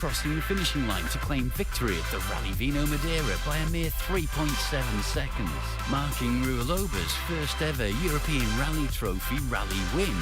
crossing the finishing line to claim victory at the Rally Vino Madeira by a mere 3.7 seconds, marking Rualoba's first ever European Rally Trophy rally win.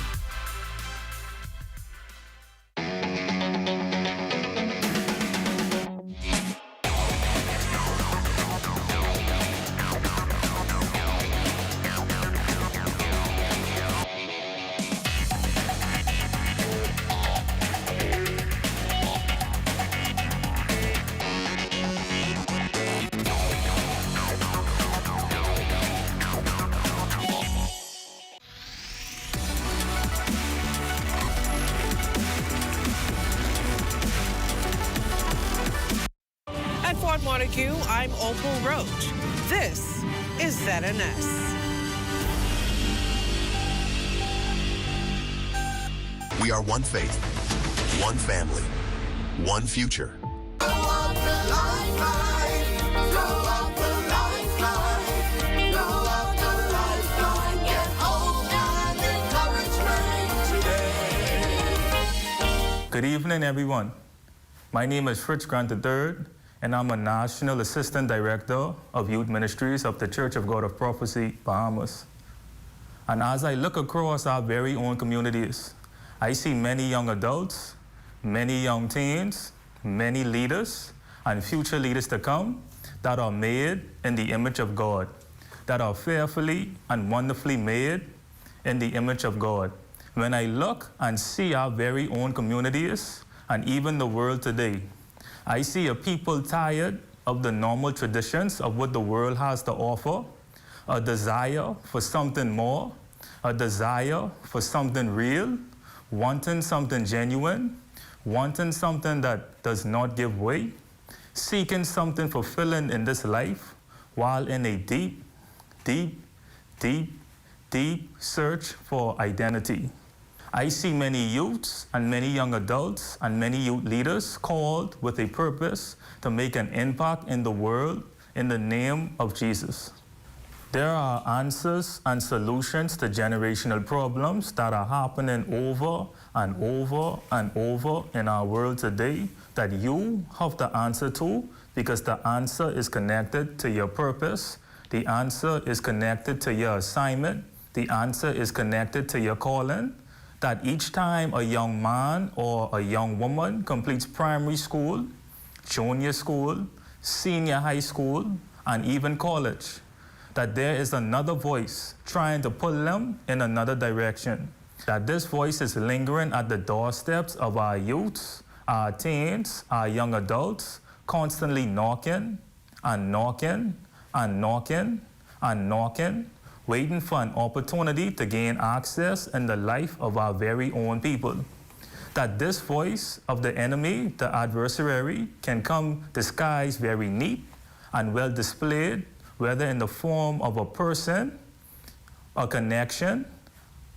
Fort Montague, I'm Opal Roach. This is ZNS. We are one faith, one family, one future. Blow up the lifeline, blow up the lifeline, blow up the lifeline, get hope and encouragement today. Good evening, everyone. My name is Fritz Grant III, and I'm a National Assistant Director of Youth Ministries of the Church of God of Prophecy, Bahamas. And as I look across our very own communities, I see many young adults, many young teens, many leaders, and future leaders to come that are made in the image of God, that are fearfully and wonderfully made in the image of God. When I look and see our very own communities, and even the world today, I see a people tired of the normal traditions of what the world has to offer, a desire for something more, a desire for something real, wanting something genuine, wanting something that does not give way, seeking something fulfilling in this life while in a deep, deep, deep, deep search for identity. I see many youths and many young adults and many youth leaders called with a purpose to make an impact in the world in the name of Jesus. There are answers and solutions to generational problems that are happening over and over and over in our world today that you have to answer to, because the answer is connected to your purpose, the answer is connected to your assignment, the answer is connected to your calling. That each time a young man or a young woman completes primary school, junior school, senior high school, and even college, that there is another voice trying to pull them in another direction. That this voice is lingering at the doorsteps of our youths, our teens, our young adults, constantly knocking and knocking and knocking and knocking, waiting for an opportunity to gain access in the life of our very own people. That this voice of the enemy, the adversary, can come disguised very neat and well displayed, whether in the form of a person, a connection,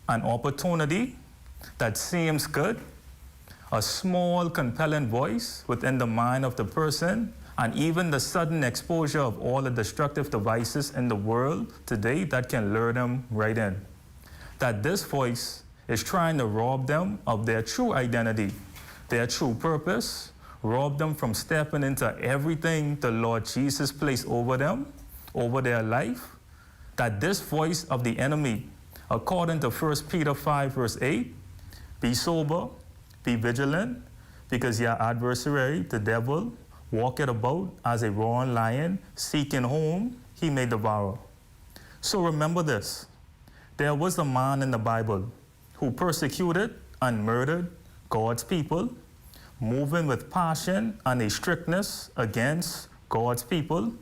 an opportunity that seems good, a small compelling voice within the mind of the person, and even the sudden exposure of all the destructive devices in the world today that can lure them right in. That this voice is trying to rob them of their true identity, their true purpose, rob them from stepping into everything the Lord Jesus placed over them, over their life. That this voice of the enemy, according to 1 Peter 5 verse 8, be sober, be vigilant, because your adversary, the devil, walketh about as a roaring lion, seeking whom he may devour. So remember this. There was a man in the Bible who persecuted and murdered God's people, moving with passion and a strictness against God's people,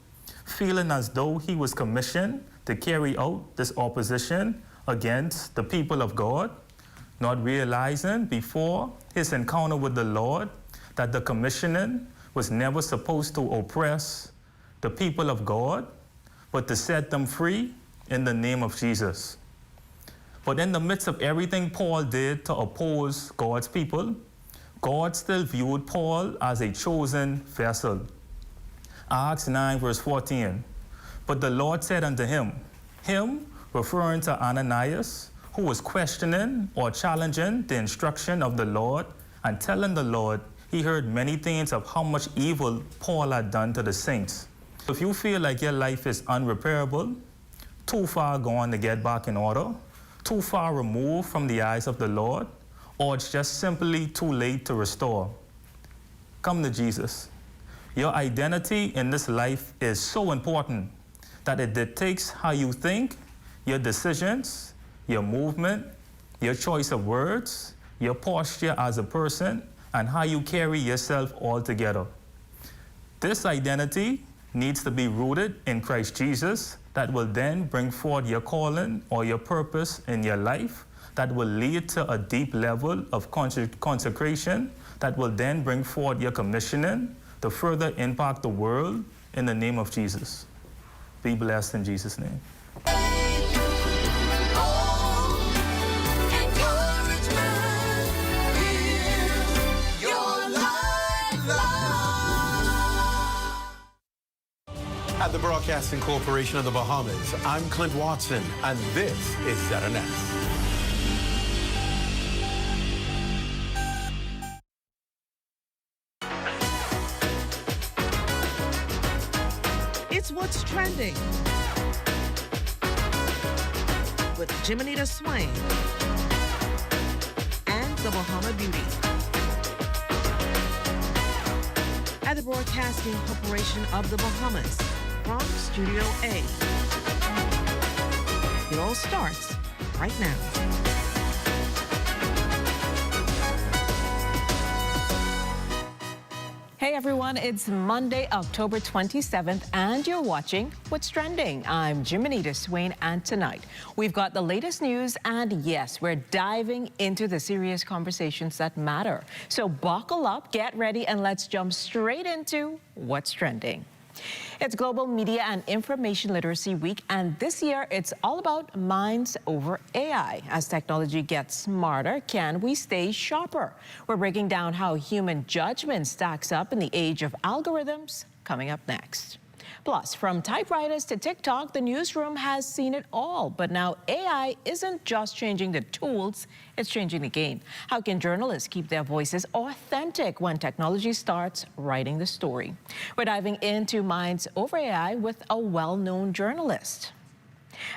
feeling as though he was commissioned to carry out this opposition against the people of God, not realizing before his encounter with the Lord that the commissioning was never supposed to oppress the people of God, but to set them free in the name of Jesus. But in the midst of everything Paul did to oppose God's people, God still viewed Paul as a chosen vessel. Acts 9 verse 14, but the Lord said unto him, referring to Ananias, who was questioning or challenging the instruction of the Lord and telling the Lord he heard many things of how much evil Paul had done to the saints. If you feel like your life is unrepairable, too far gone to get back in order, too far removed from the eyes of the Lord, or it's just simply too late to restore, come to Jesus. Your identity in this life is so important that it dictates how you think, your decisions, your movement, your choice of words, your posture as a person, and how you carry yourself altogether. This identity needs to be rooted in Christ Jesus that will then bring forth your calling or your purpose in your life that will lead to a deep level of consecration that will then bring forth your commissioning to further impact the world in the name of Jesus. Be blessed in Jesus' name. At the Broadcasting Corporation of the Bahamas, I'm Clint Watson, and this is ZNS. It's What's Trending with Jiminita Swain and the Bahama Beauty. At the Broadcasting Corporation of the Bahamas from Studio A. It all starts right now. Hey everyone, it's Monday, October 27th, and you're watching What's Trending. I'm Jiminita Swain, and tonight we've got the latest news, and yes, we're diving into the serious conversations that matter. So buckle up, get ready, and let's jump straight into What's Trending. It's Global Media and Information Literacy Week, and this year it's all about minds over AI. As technology gets smarter, can we stay sharper? We're breaking down how human judgment stacks up in the age of algorithms, coming up next. Plus, from typewriters to TikTok, the newsroom has seen it all. But now AI isn't just changing the tools, it's changing the game. How can journalists keep their voices authentic when technology starts writing the story? We're diving into Minds Over AI with a well-known journalist.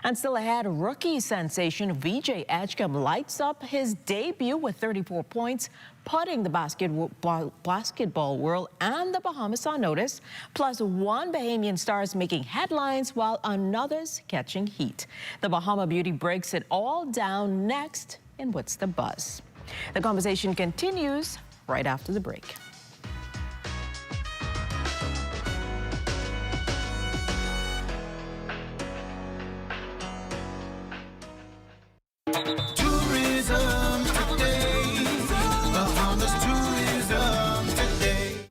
And still ahead, rookie sensation Vijay Edgecombe lights up his debut with 34 points, putting the basketball world and the Bahamas on notice. Plus, one Bahamian star is making headlines while another's catching heat. The Bahama Beauty breaks it all down next in What's the Buzz. The conversation continues right after the break. Tourism today. Bahamas tourism today.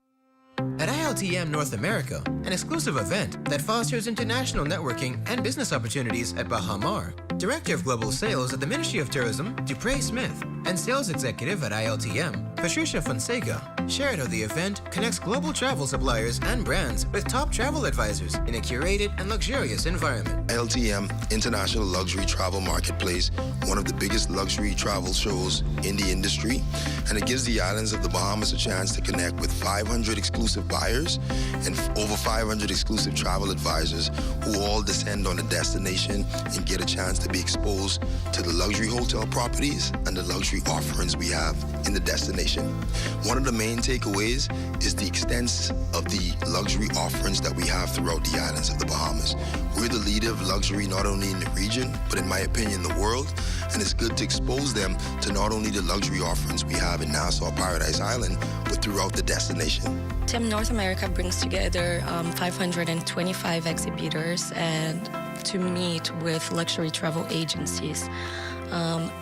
At ILTM North America, an exclusive event that fosters international networking and business opportunities at Bahamar, Director of Global Sales at the Ministry of Tourism, Dupre Smith, and Sales Executive at ILTM, Patricia Fonseca, shared how the event connects global travel suppliers and brands with top travel advisors in a curated and luxurious environment. ILTM International Luxury Travel Marketplace, one of the biggest luxury travel shows in the industry, and it gives the islands of the Bahamas a chance to connect with 500 exclusive buyers and over 500 exclusive travel advisors who all descend on a destination and get a chance to be exposed to the luxury hotel properties and the luxury offerings we have in the destination. One of the main takeaways is the extent of the luxury offerings that we have throughout the islands of the Bahamas. We're the leader of luxury not only in the region, but in my opinion, the world, and it's good to expose them to not only the luxury offerings we have in Nassau Paradise Island, but throughout the destination. TIM North America brings together 525 exhibitors and to meet with luxury travel agencies.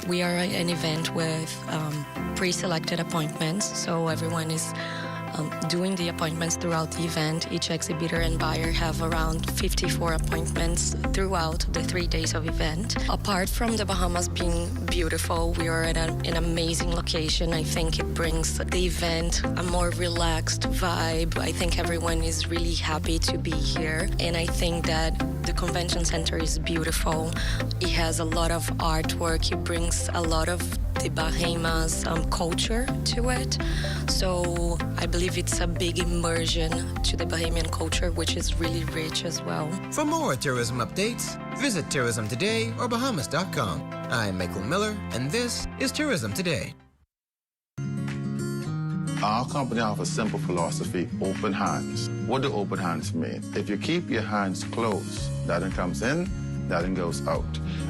We are an event with pre-selected appointments, so everyone is doing the appointments throughout the event. Each exhibitor and buyer have around 54 appointments throughout the 3 days of event. Apart from the Bahamas being beautiful, we are at an amazing location. I think it brings the event a more relaxed vibe. I think everyone is really happy to be here, and I think that the convention center is beautiful. It has a lot of artwork. It brings a lot of the Bahamas culture to it. So I believe it's a big immersion to the Bahamian culture, which is really rich as well. For more tourism updates, visit Tourism Today or Bahamas.com. I'm Michael Miller, and this is Tourism Today. Our company has a simple philosophy, open hands. What do open hands mean? If you keep your hands closed, nothing comes in, nothing goes out.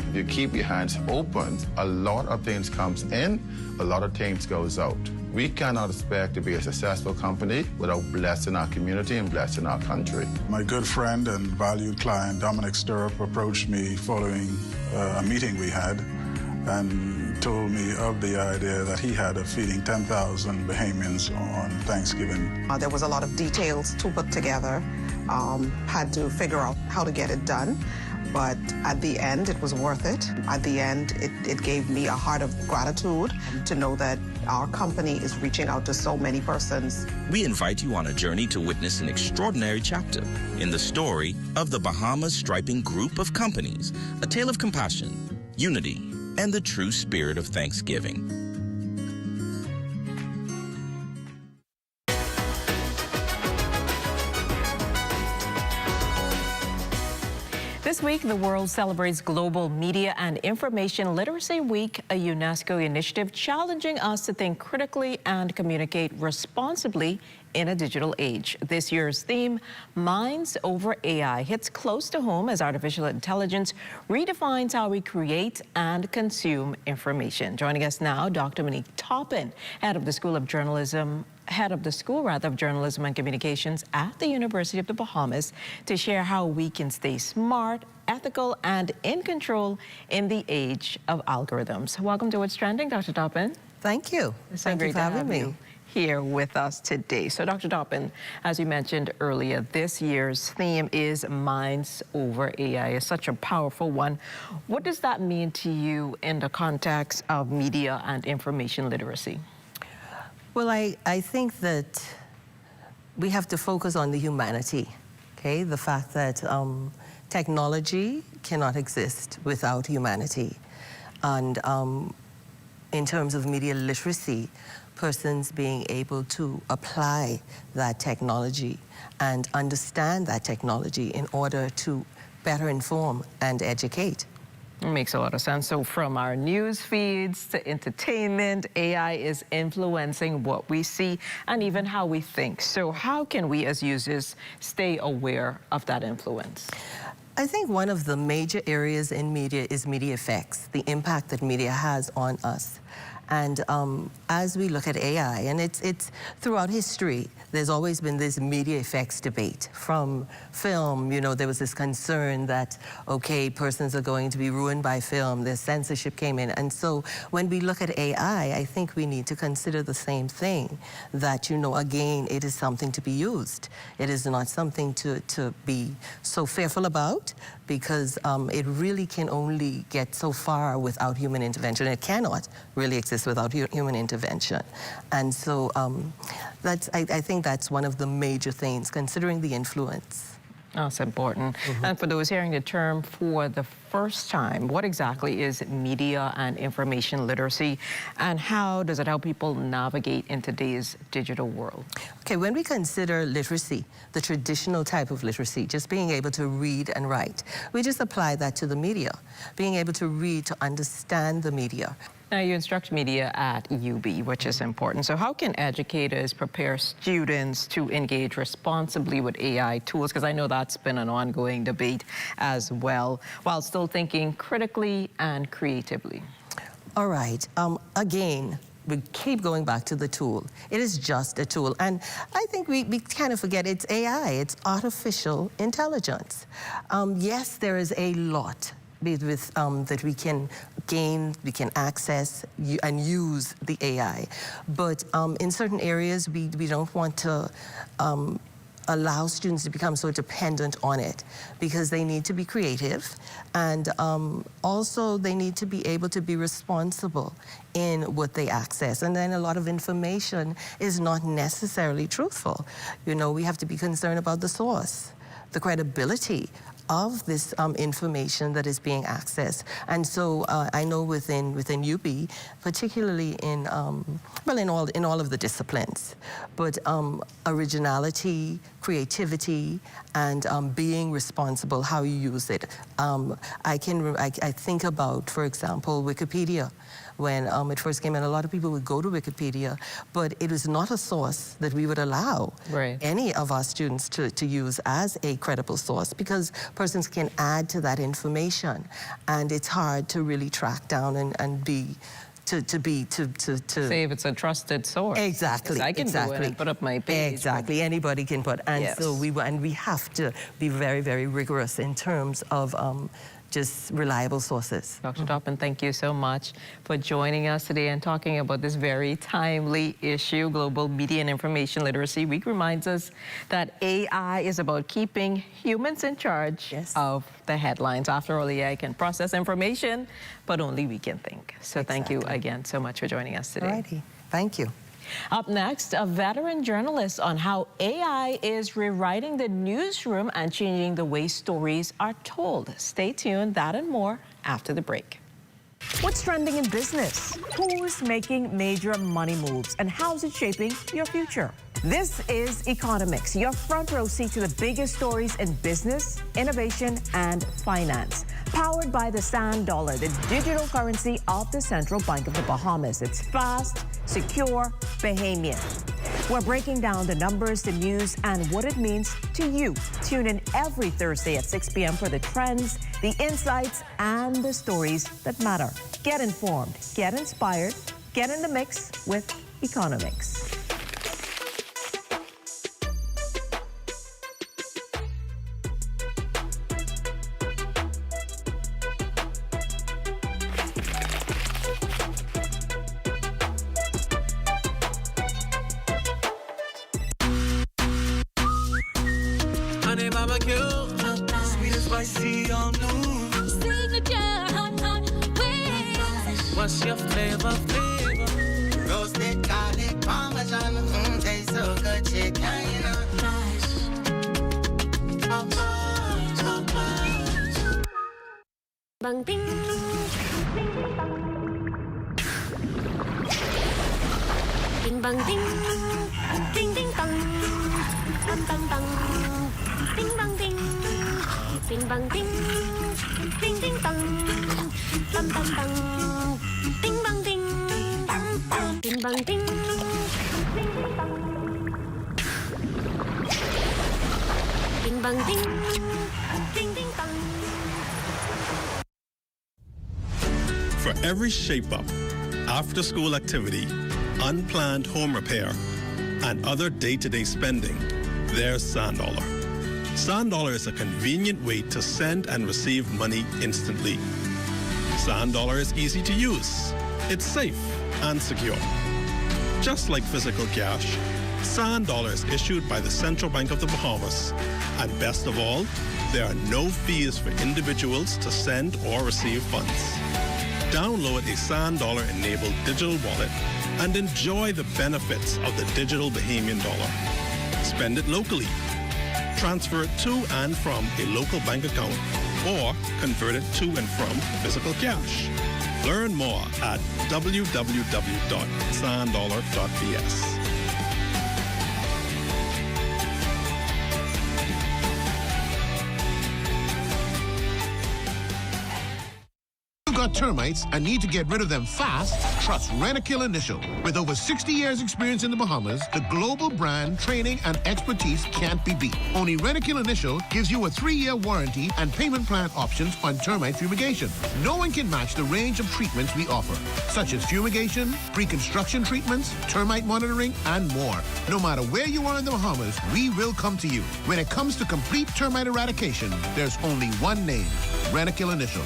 If you keep your hands open, a lot of things comes in, a lot of things goes out. We cannot expect to be a successful company without blessing our community and blessing our country. My good friend and valued client, Dominic Stirrup, approached me following a meeting we had and told me of the idea that he had of feeding 10,000 Bahamians on Thanksgiving. There was a lot of details to put together, had to figure out how to get it done. But at the end, it was worth it. At the end, it gave me a heart of gratitude to know that our company is reaching out to so many persons. We invite you on a journey to witness an extraordinary chapter in the story of the Bahamas Striping Group of Companies, a tale of compassion, unity, and the true spirit of Thanksgiving. This week, the world celebrates Global Media and Information Literacy Week, a UNESCO initiative challenging us to think critically and communicate responsibly in a digital age. This year's theme, Minds Over AI, hits close to home as artificial intelligence redefines how we create and consume information. Joining us now, Dr. Monique Toppin, head of the School of Journalism and Communications at the University of the Bahamas, to share how we can stay smart, ethical, and in control in the age of algorithms. Welcome to What's Trending, Dr. Toppin. Thank you. Thank you for having me here with us today. So, Dr. Toppin, as you mentioned earlier, this year's theme is Minds Over AI. It's such a powerful one. What does that mean to you in the context of media and information literacy? Well, I think that we have to focus on the humanity, okay? The fact that technology cannot exist without humanity. And in terms of media literacy, persons being able to apply that technology and understand that technology in order to better inform and educate. It makes a lot of sense. So from our news feeds to entertainment, AI is influencing what we see and even how we think. So how can we as users stay aware of that influence? I think one of the major areas in media is media effects, the impact that media has on us. And as we look at AI, and it's throughout history, there's always been this media effects debate. From film, you know, there was this concern that, okay, persons are going to be ruined by film, their censorship came in. And so when we look at AI, I think we need to consider the same thing, that, you know, again, it is something to be used. It is not something to be so fearful about, because it really can only get so far without human intervention. It cannot really exist without human intervention. And so I think that's one of the major things, considering the influence. That's important. Mm-hmm. And for those hearing the term for the first time, what exactly is media and information literacy, and how does it help people navigate in today's digital world? Okay, when we consider literacy, the traditional type of literacy, just being able to read and write, we just apply that to the media, being able to read, to understand the media. Now, you instruct media at UB, which is important. So how can educators prepare students to engage responsibly with AI tools? Because I know that's been an ongoing debate as well, while still thinking critically and creatively. All right. Again, we keep going back to the tool. It is just a tool. And I think we kind of forget it's AI. It's artificial intelligence. Yes, there is a lot that we can gain, we can access and use the AI. But in certain areas, we don't want to allow students to become so dependent on it, because they need to be creative, and also they need to be able to be responsible in what they access. And then a lot of information is not necessarily truthful. You know, we have to be concerned about the source, the credibility of this information that is being accessed. And so I know within UB, particularly in all of the disciplines, but originality, creativity, and being responsible, how you use it. I think about, for example, Wikipedia. When it first came in, a lot of people would go to Wikipedia, but it was not a source that we would allow any of our students to use as a credible source, because persons can add to that information, and it's hard to really track down and to say if it's a trusted source. Exactly. I can do it and put up my page. Exactly. Anybody can put. And so we have to be very, very rigorous in terms of just reliable sources. Dr. Toppin, thank you so much for joining us today and talking about this very timely issue. Global Media and Information Literacy Week reminds us that AI is about keeping humans in charge of the headlines. After all, AI can process information, but only we can think. So thank you again so much for joining us today. Alrighty. Thank you. Up next, a veteran journalist on how AI is rewriting the newsroom and changing the way stories are told. Stay tuned, that and more after the break. What's trending in business? Who's making major money moves? And how's it shaping your future? This is Economics, your front row seat to the biggest stories in business, innovation, and finance. Powered by the Sand Dollar, the digital currency of the Central Bank of the Bahamas. It's fast, secure, Bahamian. We're breaking down the numbers, the news, and what it means to you. Tune in every Thursday at 6 p.m. for the trends, the insights, and the stories that matter. Get informed, get inspired, get in the mix with Economics. Spicy on new signature hot wings. What's your flavor? Roasted garlic parmesan. Tastes so good, chicken. Bang ding, ding bang ding, ding ding bang, bang bang bang, ding bang ding. Bing bang ding, ding ding bang, bang bang bang, ding bang ding, ding bang ding, ding bang ding, ding ding bang. For every shape-up, after-school activity, unplanned home repair, and other day-to-day spending, there's Sand Dollar. Sand Dollar is a convenient way to send and receive money instantly. Sand Dollar is easy to use. It's safe and secure. Just like physical cash, Sand Dollar is issued by the Central Bank of the Bahamas. And best of all, there are no fees for individuals to send or receive funds. Download a Sand Dollar enabled digital wallet and enjoy the benefits of the digital Bahamian dollar. Spend it locally. Transfer it to and from a local bank account, or convert it to and from physical cash. Learn more at www.sanddollar.bs. Got termites and need to get rid of them fast? Trust Rentokil Initial. With over 60 years experience in the Bahamas, the global brand, training, and expertise can't be beat. Only Rentokil Initial gives you a 3-year warranty and payment plan options on termite fumigation. No one can match the range of treatments we offer, such as fumigation, pre-construction treatments, termite monitoring, and more. No matter where you are in the Bahamas, we will come to you. When it comes to complete termite eradication, there's only one name, Rentokil Initial.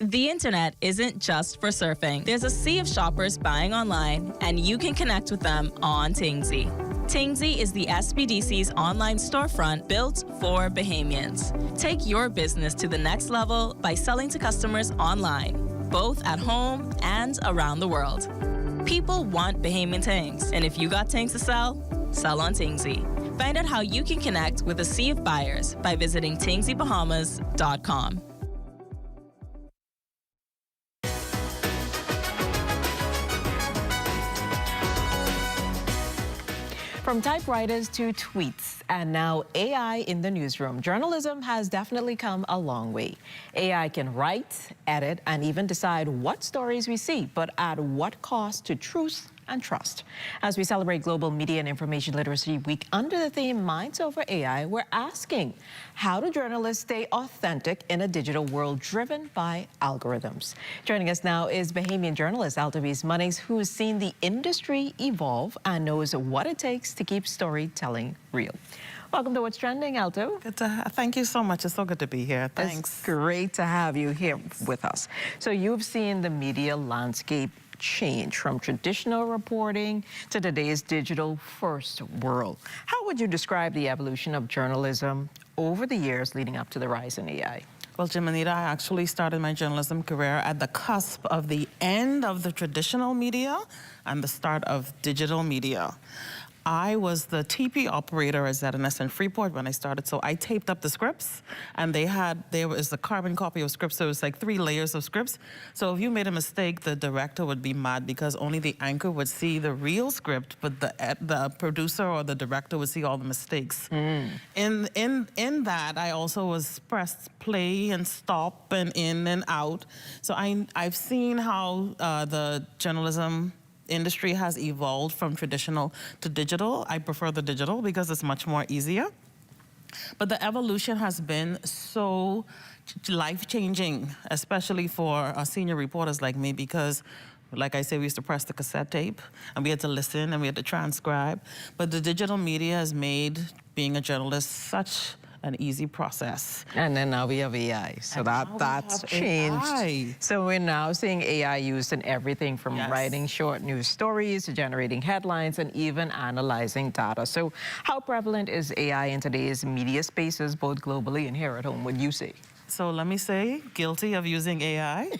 The internet isn't just for surfing. There's a sea of shoppers buying online, and you can connect with them on Tingsy. Tingsy is the SBDC's online storefront built for Bahamians. Take your business to the next level by selling to customers online, both at home and around the world. People want Bahamian things, and if you got things to sell, sell on Tingsy. Find out how you can connect with a sea of buyers by visiting TingsyBahamas.com. From typewriters to tweets, and now AI in the newsroom, journalism has definitely come a long way. AI can write, edit, and even decide what stories we see, but at what cost to truth and trust. As we celebrate Global Media and Information Literacy Week under the theme Minds Over AI, we're asking, how do journalists stay authentic in a digital world driven by algorithms? Joining us now is Bahamian journalist Altavis Munnings, who's seen the industry evolve and knows what it takes to keep storytelling real. Welcome to What's Trending, Alto. Thank you so much. It's so good to be here. Thanks. It's great to have you here with us. So you've seen the media landscape change from traditional reporting to today's digital-first world. How would you describe the evolution of journalism over the years leading up to the rise in AI? Well, Jimanita, I actually started my journalism career at the cusp of the end of the traditional media and the start of digital media. I was the TP operator at ZNS in Freeport when I started, so I taped up the scripts, and there was a carbon copy of scripts, so it was like 3 layers of scripts. So if you made a mistake, the director would be mad because only the anchor would see the real script, but the producer or the director would see all the mistakes. In that, I also was pressed play and stop and in and out. So I've seen how the journalism industry has evolved from traditional to digital. I prefer the digital because it's much more easier. But the evolution has been so life-changing, especially for senior reporters like me, because like I said, we used to press the cassette tape and we had to listen and we had to transcribe. But the digital media has made being a journalist such an easy process. And then now we have AI, so that's changed. AI. So we're now seeing AI used in everything from writing short news stories to generating headlines and even analyzing data. So how prevalent is AI in today's media spaces, both globally and here at home, would you say? So let me say, guilty of using AI.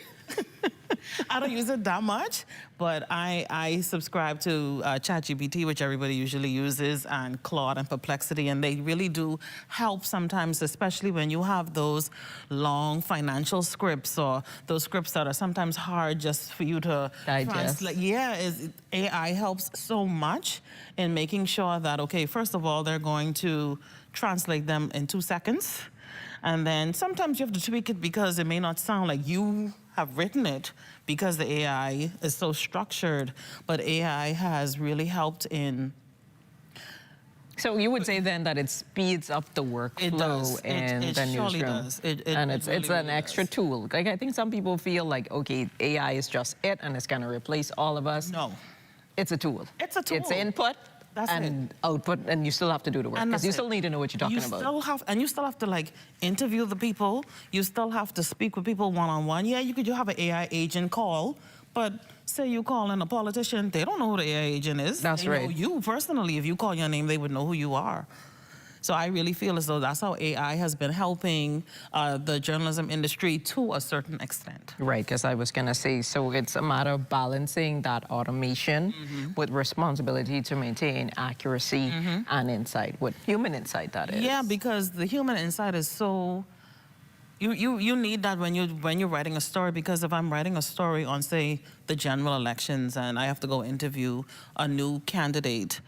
I don't use it that much, but I subscribe to ChatGPT, which everybody usually uses, and Claude and Perplexity, and they really do help sometimes, especially when you have those long financial scripts or those scripts that are sometimes hard just for you to translate. Yeah, AI helps so much in making sure that, okay, first of all, they're going to translate them in 2 seconds. And then sometimes you have to tweak it because it may not sound like you have written it because the AI is so structured, but AI has really helped in. So you would say then that it speeds up the workflow in the newsroom. And it's an extra tool. Like, I think some people feel like, okay, AI is just it and it's gonna replace all of us. No. It's a tool. It's a tool. It's input. And output, and you still have to do the work because you still need to know what you're talking about. And you still have to like interview the people. You still have to speak with people one-on-one. Yeah, you could have an AI agent call, but say you call in a politician, they don't know who the AI agent is. That's right. They know you personally. If you call your name, they would know who you are. So I really feel as though that's how AI has been helping the journalism industry to a certain extent. Right, because I was going to say, so it's a matter of balancing that automation with responsibility to maintain accuracy and insight, with human insight, that is. Yeah, because the human insight is so... You need that when you're writing a story, because if I'm writing a story on, say, the general elections and I have to go interview a new candidate,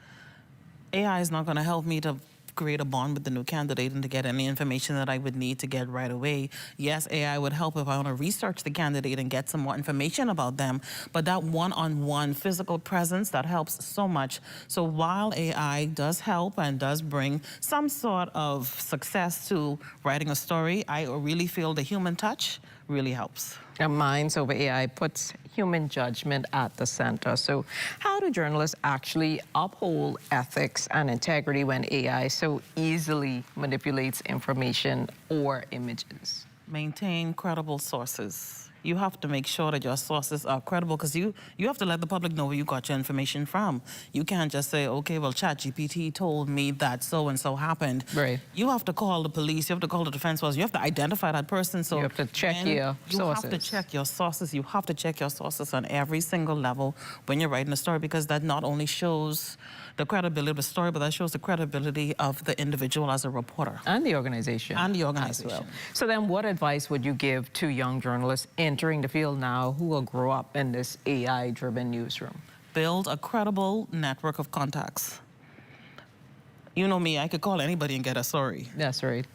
AI is not going to help me to create a bond with the new candidate and to get any information that I would need to get right away. Yes, AI would help if I want to research the candidate and get some more information about them, but that one-on-one physical presence, that helps so much. So while AI does help and does bring some sort of success to writing a story, I really feel the human touch really helps. And Minds Over AI puts human judgment at the center. So how do journalists actually uphold ethics and integrity when AI so easily manipulates information or images? Maintain credible sources. you have to make sure that your sources are credible, because you have to let the public know where you got your information from. You can't just say, okay, well, ChatGPT told me that so-and-so happened. Right. You have to call the police, you have to call the defense force, you have to identify that person. So you have to check your sources. You have to check your sources. You have to check your sources on every single level when you're writing a story, because that not only shows the credibility of the story, but that shows the credibility of the individual as a reporter. And the organization. And the organization. As well. So then what advice would you give to young journalists entering the field now who will grow up in this AI-driven newsroom? Build a credible network of contacts. You know me, I could call anybody and get a story. That's right.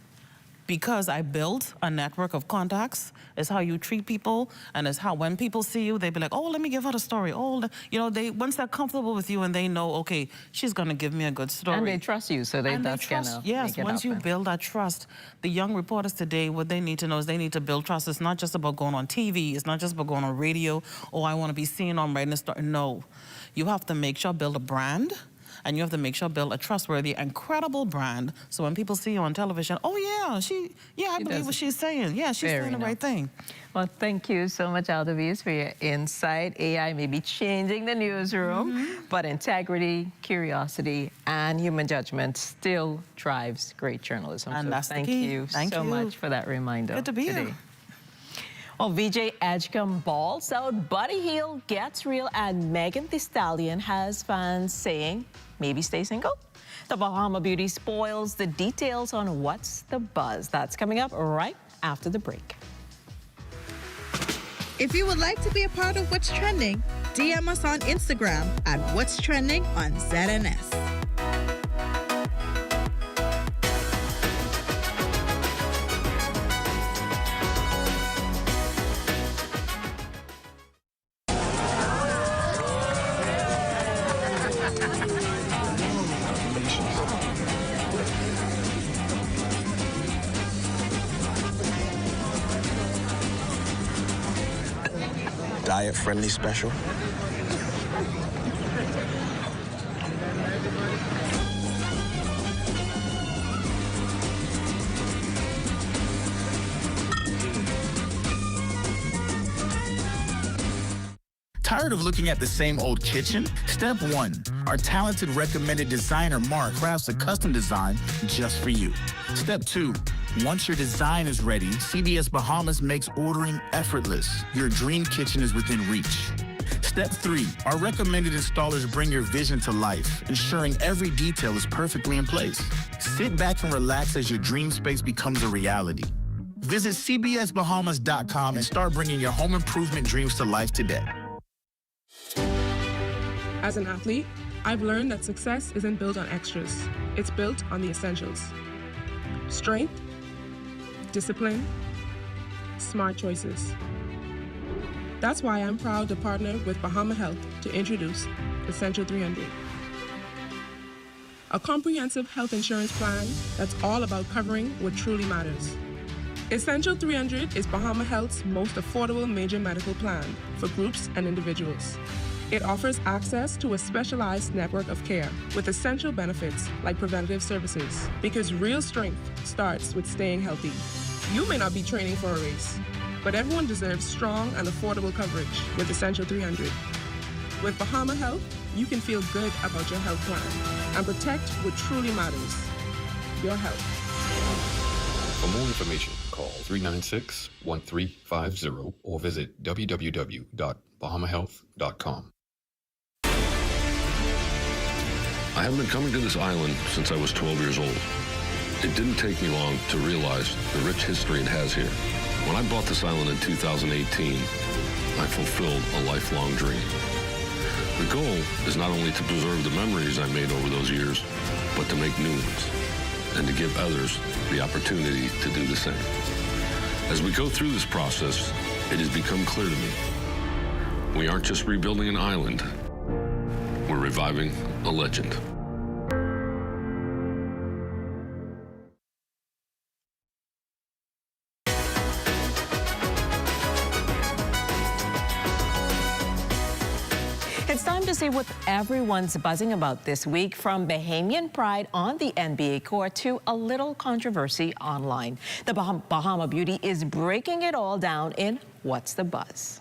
Because I built a network of contacts, is how you treat people, and is how when people see you, they be like, oh, let me give her the story. Oh, you know, once they're comfortable with you and they know, okay, she's gonna give me a good story. And they trust you, so that's gonna yes, once you build that trust, the young reporters today, what they need to know is they need to build trust. It's not just about going on TV, it's not just about going on radio, oh, I wanna be seen on writing a story. No, you have to make sure build a brand, and you have to make sure build a trustworthy and credible brand, so when people see you on television, oh yeah, I believe what she's saying. Yeah, she's saying the right thing. Well, thank you so much, Aldavis, for your insight. AI may be changing the newsroom, but integrity, curiosity, and human judgment still drives great journalism. And so that's thank the key. you Thank so you. much for that reminder. Good to be today. here. Well, VJ Edgecombe balls out, Buddy Hield gets real, and Megan Thee Stallion has fans saying, maybe stay single? The Bahama Beauty spoils the details on what's the buzz. That's coming up right after the break. If you would like to be a part of What's Trending, DM us on Instagram at What's Trending on ZNS. Diet-friendly special. Tired of looking at the same old kitchen? Step 1. Our talented recommended designer, Mark, crafts a custom design just for you. Step 2. Once your design is ready, CBS Bahamas makes ordering effortless. Your dream kitchen is within reach. Step 3. Our recommended installers bring your vision to life, ensuring every detail is perfectly in place. Sit back and relax as your dream space becomes a reality. Visit cbsbahamas.com and start bringing your home improvement dreams to life today. As an athlete, I've learned that success isn't built on extras. It's built on the essentials. Strength, discipline, smart choices. That's why I'm proud to partner with Bahama Health to introduce Essential 300. A comprehensive health insurance plan that's all about covering what truly matters. Essential 300 is Bahama Health's most affordable major medical plan for groups and individuals. It offers access to a specialized network of care with essential benefits like preventative services, because real strength starts with staying healthy. You may not be training for a race, but everyone deserves strong and affordable coverage with Essential 300. With Bahama Health, you can feel good about your health plan and protect what truly matters, your health. For more information, call 396-1350 or visit www.bahamahealth.com. I have been coming to this island since I was 12 years old. It didn't take me long to realize the rich history it has here. When I bought this island in 2018, I fulfilled a lifelong dream. The goal is not only to preserve the memories I made over those years, but to make new ones and to give others the opportunity to do the same. As we go through this process, it has become clear to me, we aren't just rebuilding an island, we're reviving a legend. It's time to see what everyone's buzzing about this week, from Bahamian pride on the NBA court to a little controversy online. The Bahama Beauty is breaking it all down in What's the Buzz?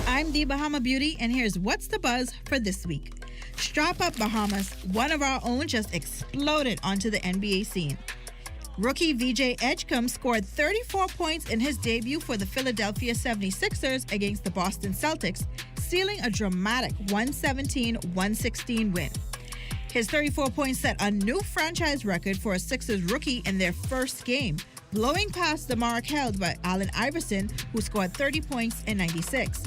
I'm the Bahama Beauty, and here's What's the Buzz for this week. Strap up, Bahamas. One of our own just exploded onto the NBA scene. Rookie VJ Edgecombe scored 34 points in his debut for the Philadelphia 76ers against the Boston Celtics, sealing a dramatic 117-116 win. His 34 points set a new franchise record for a Sixers rookie in their first game, blowing past the mark held by Allen Iverson, who scored 30 points in 96.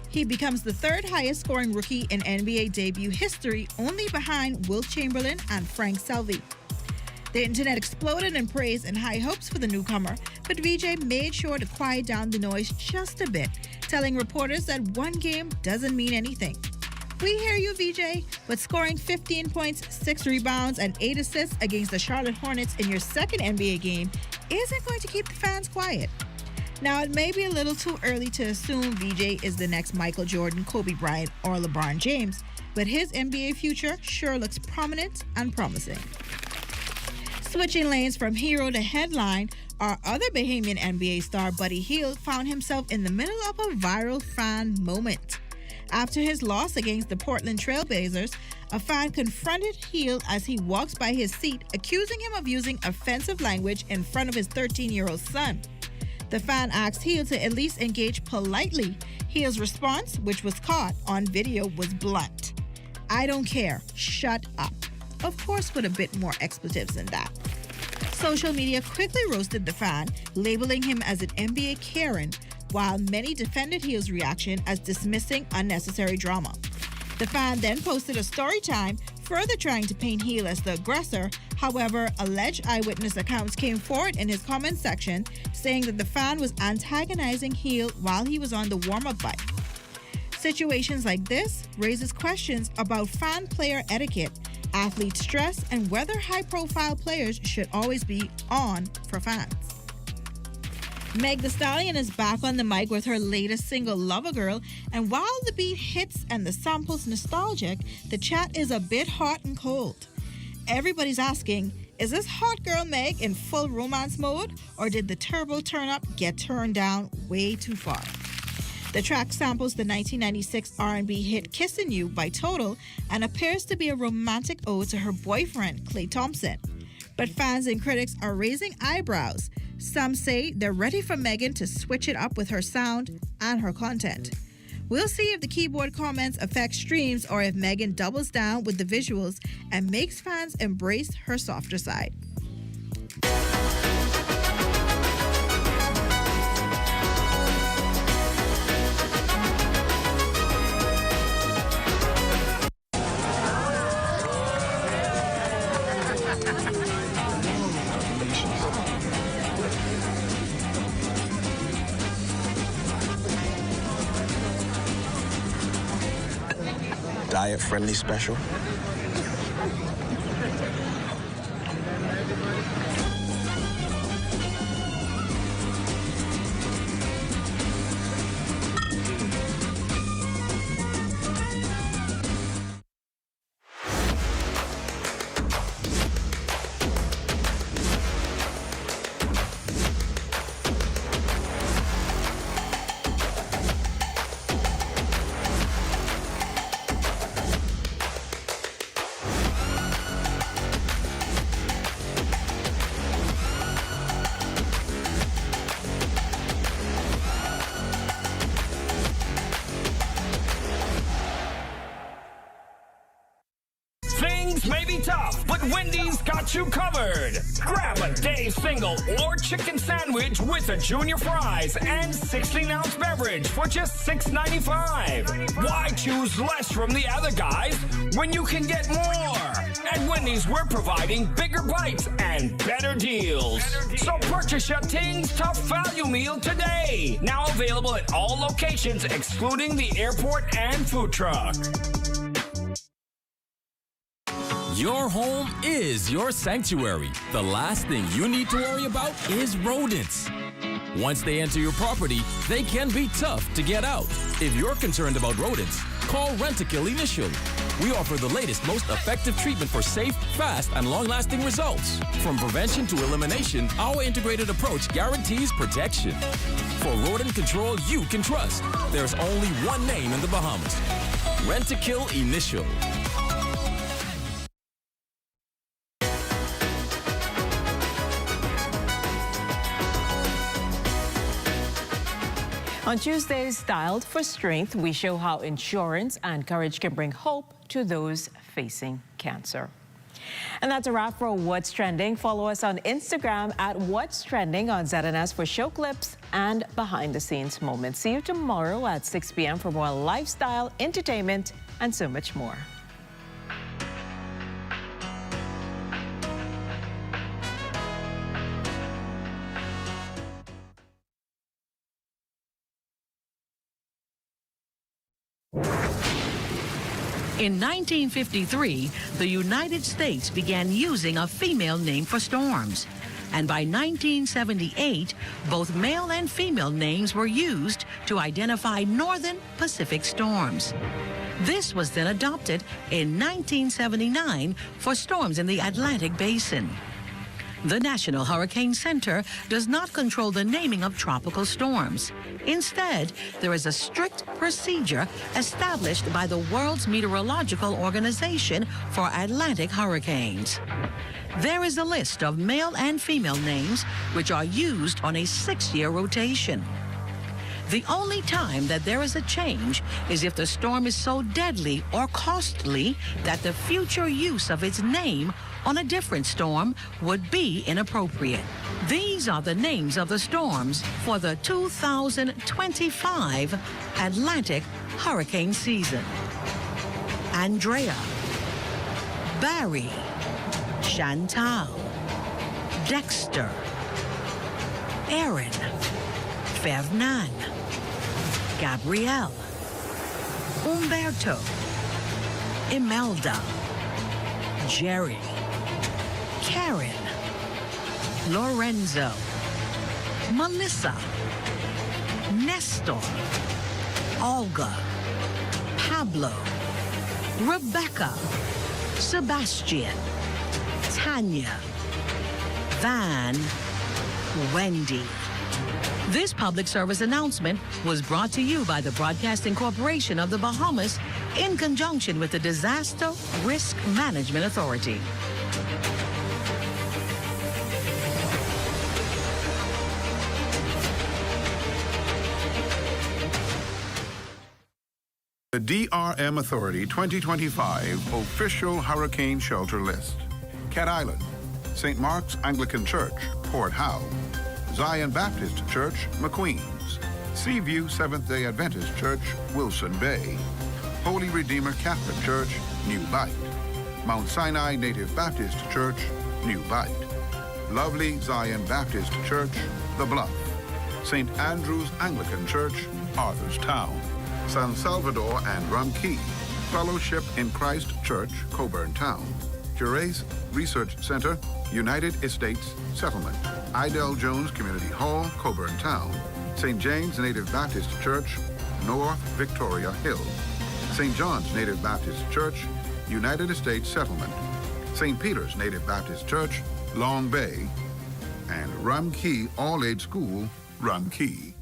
He becomes the third highest scoring rookie in NBA debut history, only behind Wilt Chamberlain and Frank Selvey. The internet exploded in praise and high hopes for the newcomer, but VJ made sure to quiet down the noise just a bit, telling reporters that one game doesn't mean anything. We hear you, VJ, but scoring 15 points, 6 rebounds, and 8 assists against the Charlotte Hornets in your second NBA game isn't going to keep the fans quiet. Now, it may be a little too early to assume VJ is the next Michael Jordan, Kobe Bryant, or LeBron James, but his NBA future sure looks prominent and promising. Switching lanes from hero to headline, our other Bahamian NBA star, Buddy Hield, found himself in the middle of a viral fan moment. After his loss against the Portland Trailblazers, a fan confronted Hield as he walks by his seat, accusing him of using offensive language in front of his 13-year-old son. The fan asked Hield to at least engage politely. Hield's response, which was caught on video, was blunt. "I don't care. Shut up." Of course, with a bit more expletives than that. Social media quickly roasted the fan, labeling him as an NBA Karen, while many defended Hield's reaction as dismissing unnecessary drama. The fan then posted a story time, further trying to paint Hield as the aggressor. However, alleged eyewitness accounts came forward in his comment section, saying that the fan was antagonizing Hield while he was on the warm-up bike. Situations like this raises questions about fan-player etiquette, athlete stress, and whether high-profile players should always be on for fans. Meg Thee Stallion is back on the mic with her latest single, Lover Girl, and while the beat hits and the sample's nostalgic, the chat is a bit hot and cold. Everybody's asking, is this hot girl Meg in full romance mode, or did the turbo turn up get turned down way too far? The track samples the 1996 R&B hit Kissin' You by Total and appears to be a romantic ode to her boyfriend, Klay Thompson. But fans and critics are raising eyebrows. Some say they're ready for Megan to switch it up with her sound and her content. We'll see if the keyboard comments affect streams or if Megan doubles down with the visuals and makes fans embrace her softer side. Diet-friendly special. Things may be tough, but Wendy's got you covered. Grab a day single or chicken sandwich with a junior fries and 16-ounce beverage for just $6.95. Why choose less from the other guys when you can get more? At Wendy's, we're providing bigger bites and better deals. So purchase your Tings Tough Value Meal today. Now available at all locations excluding the airport and food truck. Your home is your sanctuary. The last thing you need to worry about is rodents. Once they enter your property, they can be tough to get out. If you're concerned about rodents, call Rent-A-Kill Initial. We offer the latest, most effective treatment for safe, fast, and long-lasting results. From prevention to elimination, our integrated approach guarantees protection. For rodent control you can trust, there's only one name in the Bahamas. Rent-A-Kill Initial. On Tuesday's Styled for Strength, we show how insurance and courage can bring hope to those facing cancer. And that's a wrap for What's Trending. Follow us on Instagram at What's Trending on ZNS for show clips and behind-the-scenes moments. See you tomorrow at 6 p.m. for more lifestyle, entertainment, and so much more. In 1953, the United States began using a female name for storms. And by 1978, both male and female names were used to identify northern Pacific storms. This was then adopted in 1979 for storms in the Atlantic Basin. The National Hurricane Center does not control the naming of tropical storms. Instead, there is a strict procedure established by the World's Meteorological Organization for Atlantic hurricanes. There is a list of male and female names which are used on a 6-year rotation. The only time that there is a change is if the storm is so deadly or costly that the future use of its name on a different storm would be inappropriate. These are the names of the storms for the 2025 Atlantic hurricane season: Andrea, Barry, Chantal, Dexter, Erin, Ferdinand, Gabrielle, Umberto, Imelda, Jerry, Karen, Lorenzo, Melissa, Nestor, Olga, Pablo, Rebecca, Sebastian, Tanya, Van, Wendy. This public service announcement was brought to you by the Broadcasting Corporation of the Bahamas in conjunction with the Disaster Risk Management Authority. The DRM Authority 2025 Official Hurricane Shelter List. Cat Island, St. Mark's Anglican Church, Port Howe, Zion Baptist Church, McQueens, Seaview Seventh-day Adventist Church, Wilson Bay, Holy Redeemer Catholic Church, New Bight, Mount Sinai Native Baptist Church, New Bight, Lovely Zion Baptist Church, The Bluff, St. Andrew's Anglican Church, Arthurstown, San Salvador and Rum Key, Fellowship in Christ Church, Coburn Town, Gerace Research Center, United Estates Settlement, Idell Jones Community Hall, Coburn Town, St. James Native Baptist Church, North Victoria Hill, St. John's Native Baptist Church, United Estates Settlement, St. Peter's Native Baptist Church, Long Bay, and Rum Key All-Age School, Rum Key.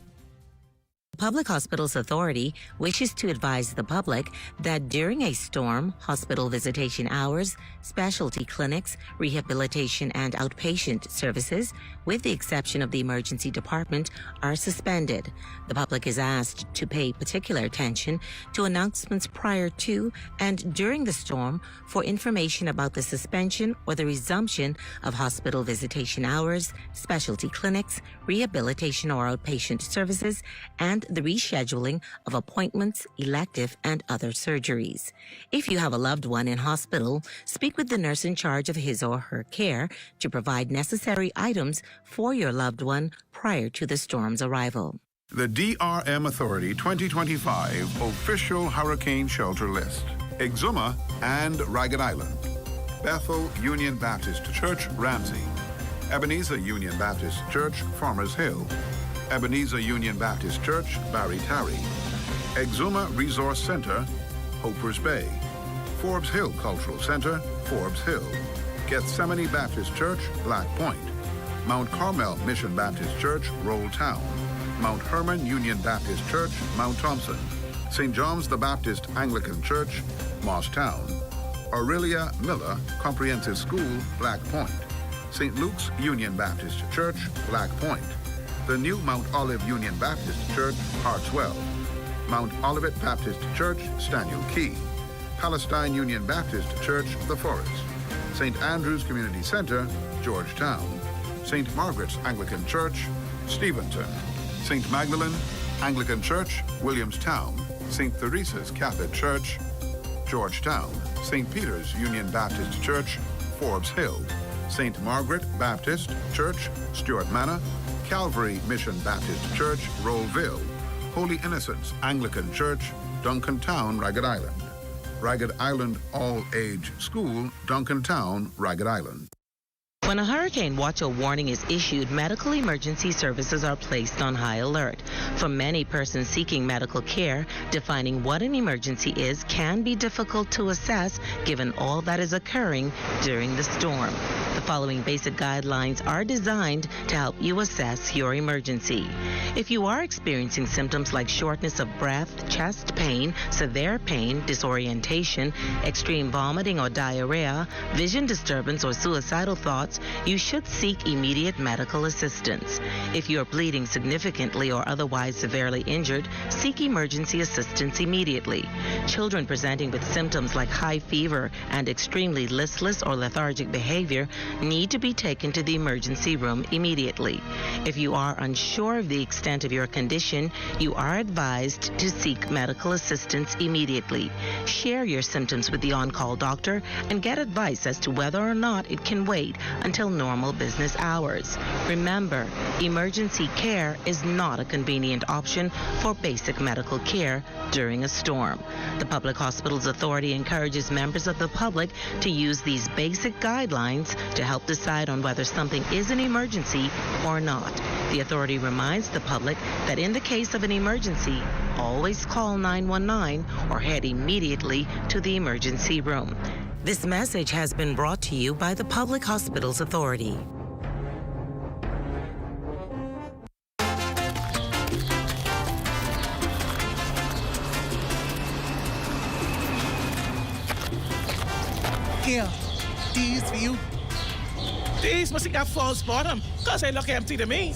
Public Hospitals Authority wishes to advise the public that during a storm, hospital visitation hours, specialty clinics, rehabilitation and outpatient services, with the exception of the emergency department, are suspended. The public is asked to pay particular attention to announcements prior to and during the storm for information about the suspension or the resumption of hospital visitation hours, specialty clinics, rehabilitation or outpatient services, and the rescheduling of appointments, elective, and other surgeries. If you have a loved one in hospital, speak with the nurse in charge of his or her care to provide necessary items for your loved one prior to the storm's arrival. The DRM Authority 2025 Official Hurricane Shelter List. Exuma and Ragged Island. Bethel Union Baptist Church, Ramsey. Ebenezer Union Baptist Church, Farmers Hill. Ebenezer Union Baptist Church, Barry Tarry. Exuma Resource Center, Hopers Bay. Forbes Hill Cultural Center, Forbes Hill. Gethsemane Baptist Church, Black Point. Mount Carmel Mission Baptist Church, Roll Town. Mount Hermon Union Baptist Church, Mount Thompson. St. John's the Baptist Anglican Church, Moss Town. Aurelia Miller Comprehensive School, Black Point. St. Luke's Union Baptist Church, Black Point. The new Mount Olive Union Baptist Church, Hartswell. Mount Olivet Baptist Church, Staniel Key. Palestine Union Baptist Church, The Forest. St. Andrew's Community Center, Georgetown. St. Margaret's Anglican Church, Steventon. St. Magdalene Anglican Church, Williamstown. St. Theresa's Catholic Church, Georgetown. St. Peter's Union Baptist Church, Forbes Hill. St. Margaret Baptist Church, Stuart Manor. Calvary Mission Baptist Church, Rollville. Holy Innocents Anglican Church, Duncantown, Ragged Island. Ragged Island All-Age School, Duncantown, Ragged Island. When a hurricane watch or warning is issued, medical emergency services are placed on high alert. For many persons seeking medical care, defining what an emergency is can be difficult to assess given all that is occurring during the storm. The following basic guidelines are designed to help you assess your emergency. If you are experiencing symptoms like shortness of breath, chest pain, severe pain, disorientation, extreme vomiting or diarrhea, vision disturbance or suicidal thoughts, you should seek immediate medical assistance. If you are bleeding significantly or otherwise severely injured, seek emergency assistance immediately. Children presenting with symptoms like high fever and extremely listless or lethargic behavior need to be taken to the emergency room immediately. If you are unsure of the extent of your condition, you are advised to seek medical assistance immediately. Share your symptoms with the on-call doctor and get advice as to whether or not it can wait until normal business hours. Remember, emergency care is not a convenient option for basic medical care during a storm. The Public Hospitals Authority encourages members of the public to use these basic guidelines to help decide on whether something is an emergency or not. The authority reminds the public that in the case of an emergency, always call 911 or head immediately to the emergency room. This message has been brought to you by the Public Hospitals Authority. Here, these for you. These must have got false bottom, because they look empty to me.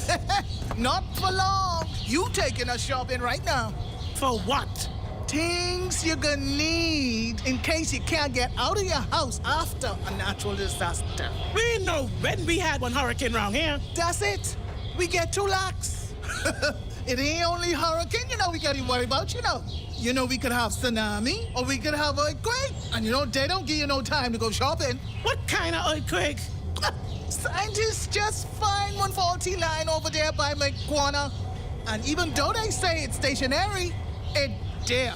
Not for long. You taking us shopping right now. For what? Things you're gonna need in case you can't get out of your house after a natural disaster. We know when we had one hurricane around here. That's it. We get 2 lakhs. It ain't only hurricane, we got to worry about, we could have tsunami or we could have earthquake. And they don't give you no time to go shopping. What kind of earthquake? Scientists just find one faulty line over there by McGuana. And even though they say it's stationary, it's there.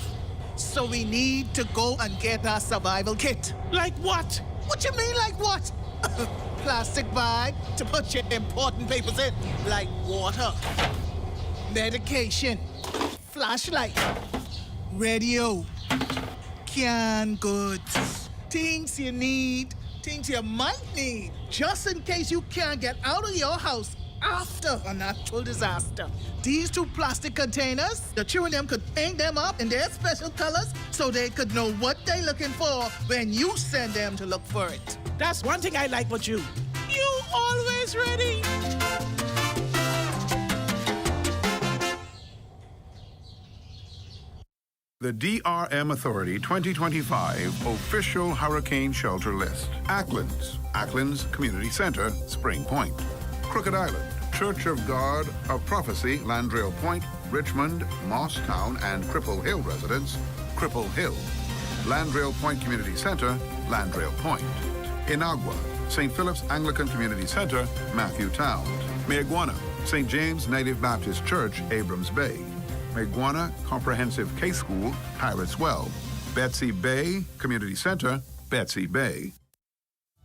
So we need to go and get our survival kit. Like what? What you mean, like what? Plastic bag to put your important papers in, like water, medication, flashlight, radio, canned goods, things you need, things you might need, just in case you can't get out of your house after a natural disaster. These 2 plastic containers, the children them could paint them up in their special colors so they could know what they're looking for when you send them to look for it. That's one thing I like about you. You always ready. The DRM Authority 2025 Official Hurricane Shelter List. Acklands Community Center, Spring Point. Crooked Island, Church of God of Prophecy, Landrail Point, Richmond, Mosstown, and Cripple Hill residents, Cripple Hill. Landrail Point Community Center, Landrail Point. Inagua, St. Philip's Anglican Community Center, Matthewtown. Meiguana, St. James Native Baptist Church, Abrams Bay. Meiguana Comprehensive K School, Pirates Well. Betsy Bay Community Center, Betsy Bay.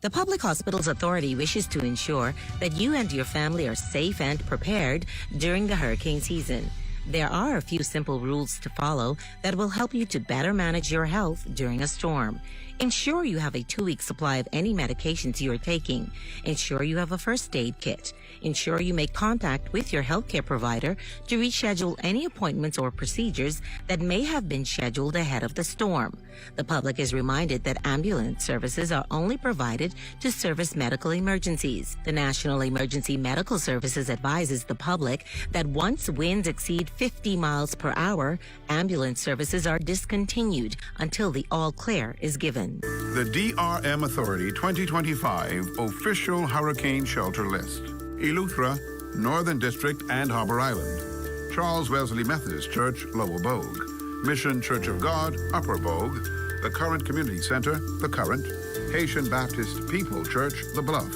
The Public Hospitals Authority wishes to ensure that you and your family are safe and prepared during the hurricane season. There are a few simple rules to follow that will help you to better manage your health during a storm. Ensure you have a 2-week supply of any medications you are taking. Ensure you have a first aid kit. Ensure you make contact with your healthcare provider to reschedule any appointments or procedures that may have been scheduled ahead of the storm. The public is reminded that ambulance services are only provided to service medical emergencies. The National Emergency Medical Services advises the public that once winds exceed 50 miles per hour, ambulance services are discontinued until the all clear is given. The DRM Authority 2025 official hurricane shelter list. Eleuthera, Northern District and Harbor Island. Charles Wesley Methodist Church, Lower Bogue. Mission Church of God, Upper Bogue. The Current Community Center, The Current. Haitian Baptist People Church, The Bluff.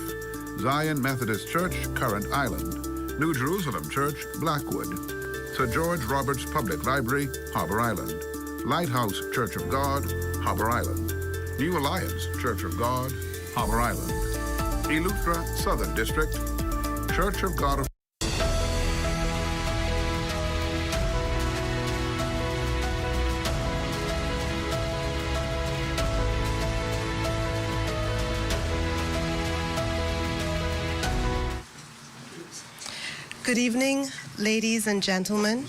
Zion Methodist Church, Current Island. New Jerusalem Church, Blackwood. Sir George Roberts Public Library, Harbor Island. Lighthouse Church of God, Harbor Island. New Alliance Church of God, Harbor Island. Eleuthera, Southern District. Church of God of Good evening, ladies and gentlemen.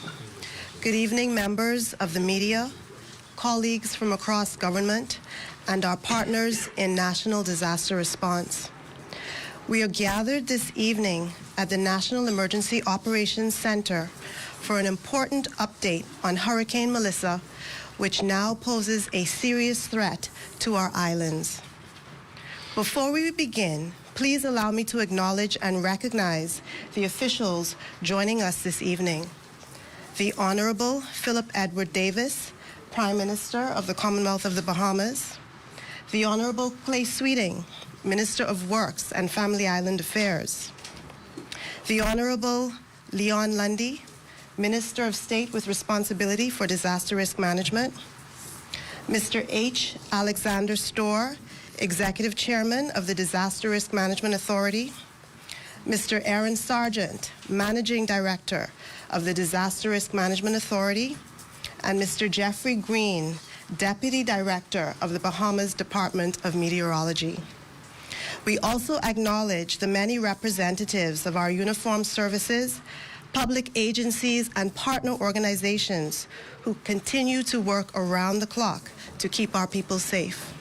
Good evening, members of the media, colleagues from across government, and our partners in national disaster response. We are gathered this evening at the National Emergency Operations Center for an important update on Hurricane Melissa, which now poses a serious threat to our islands. Before we begin, please allow me to acknowledge and recognize the officials joining us this evening. The Honorable Philip Edward Davis, Prime Minister of the Commonwealth of the Bahamas. The Honorable Clay Sweeting, Minister of Works and Family Island Affairs. The Honorable Leon Lundy, Minister of State with responsibility for disaster risk management. Mr. H. Alexander Storr, Executive Chairman of the Disaster Risk Management Authority. Mr. Aaron Sargent, Managing Director of the Disaster Risk Management Authority. And Mr. Jeffrey Green, Deputy Director of the Bahamas Department of Meteorology. We also acknowledge the many representatives of our uniformed services, public agencies, and partner organizations who continue to work around the clock to keep our people safe.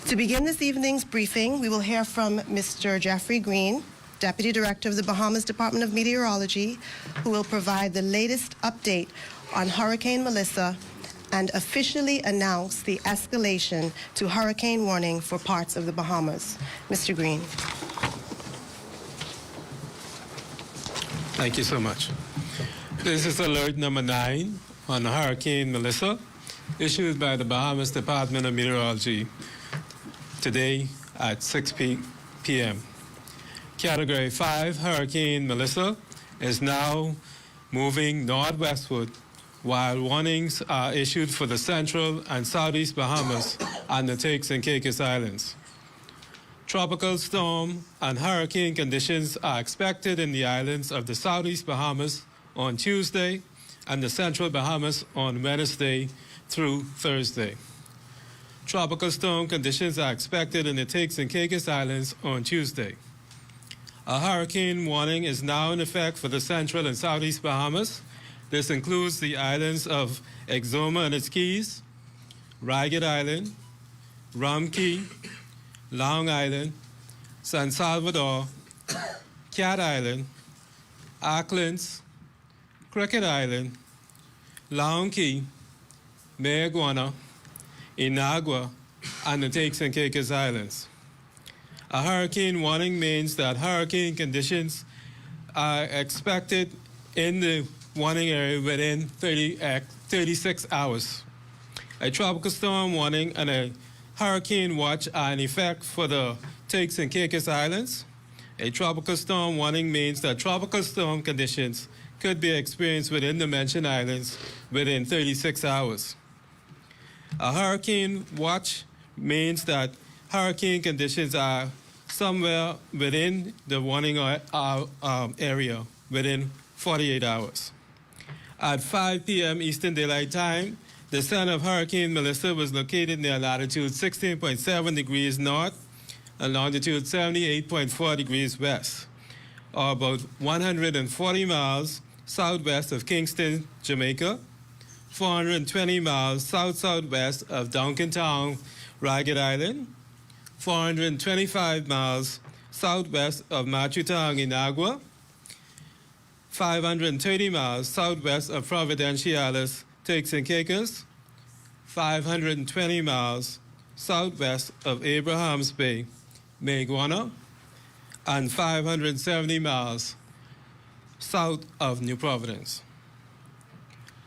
To begin this evening's briefing, we will hear from Mr. Jeffrey Green, Deputy Director of the Bahamas Department of Meteorology, who will provide the latest update on Hurricane Melissa and officially announce the escalation to hurricane warning for parts of the Bahamas. Mr. Green. Thank you so much. This is alert number 9 on Hurricane Melissa, issued by the Bahamas Department of Meteorology today at 6 p.m. Category 5 Hurricane Melissa is now moving northwestward, while warnings are issued for the central and southeast Bahamas and the Turks and Caicos Islands. Tropical storm and hurricane conditions are expected in the islands of the southeast Bahamas on Tuesday and the central Bahamas on Wednesday through Thursday. Tropical storm conditions are expected in the Turks and Caicos Islands on Tuesday. A hurricane warning is now in effect for the central and southeast Bahamas. This includes the islands of Exuma and its keys, Ragged Island, Rum Key, Long Island, San Salvador, Cat Island, Auckland, Cricket Island, Long Key, Mayaguana, Inagua, and the Turks and Caicos Islands. A hurricane warning means that hurricane conditions are expected in the warning area within 36 hours. A tropical storm warning and a hurricane watch are in effect for the Turks and Caicos Islands. A tropical storm warning means that tropical storm conditions could be experienced within the mentioned islands within 36 hours. A hurricane watch means that hurricane conditions are somewhere within the warning area within 48 hours. At 5 p.m. Eastern Daylight Time, the center of Hurricane Melissa was located near latitude 16.7 degrees north and longitude 78.4 degrees west, or about 140 miles southwest of Kingston, Jamaica, 420 miles south-southwest of Duncantown, Ragged Island, 425 miles southwest of Matutang, Inagua, 530 miles southwest of Providenciales, Turks and Caicos, 520 miles southwest of Abrahams Bay, Maguana, and 570 miles south of New Providence.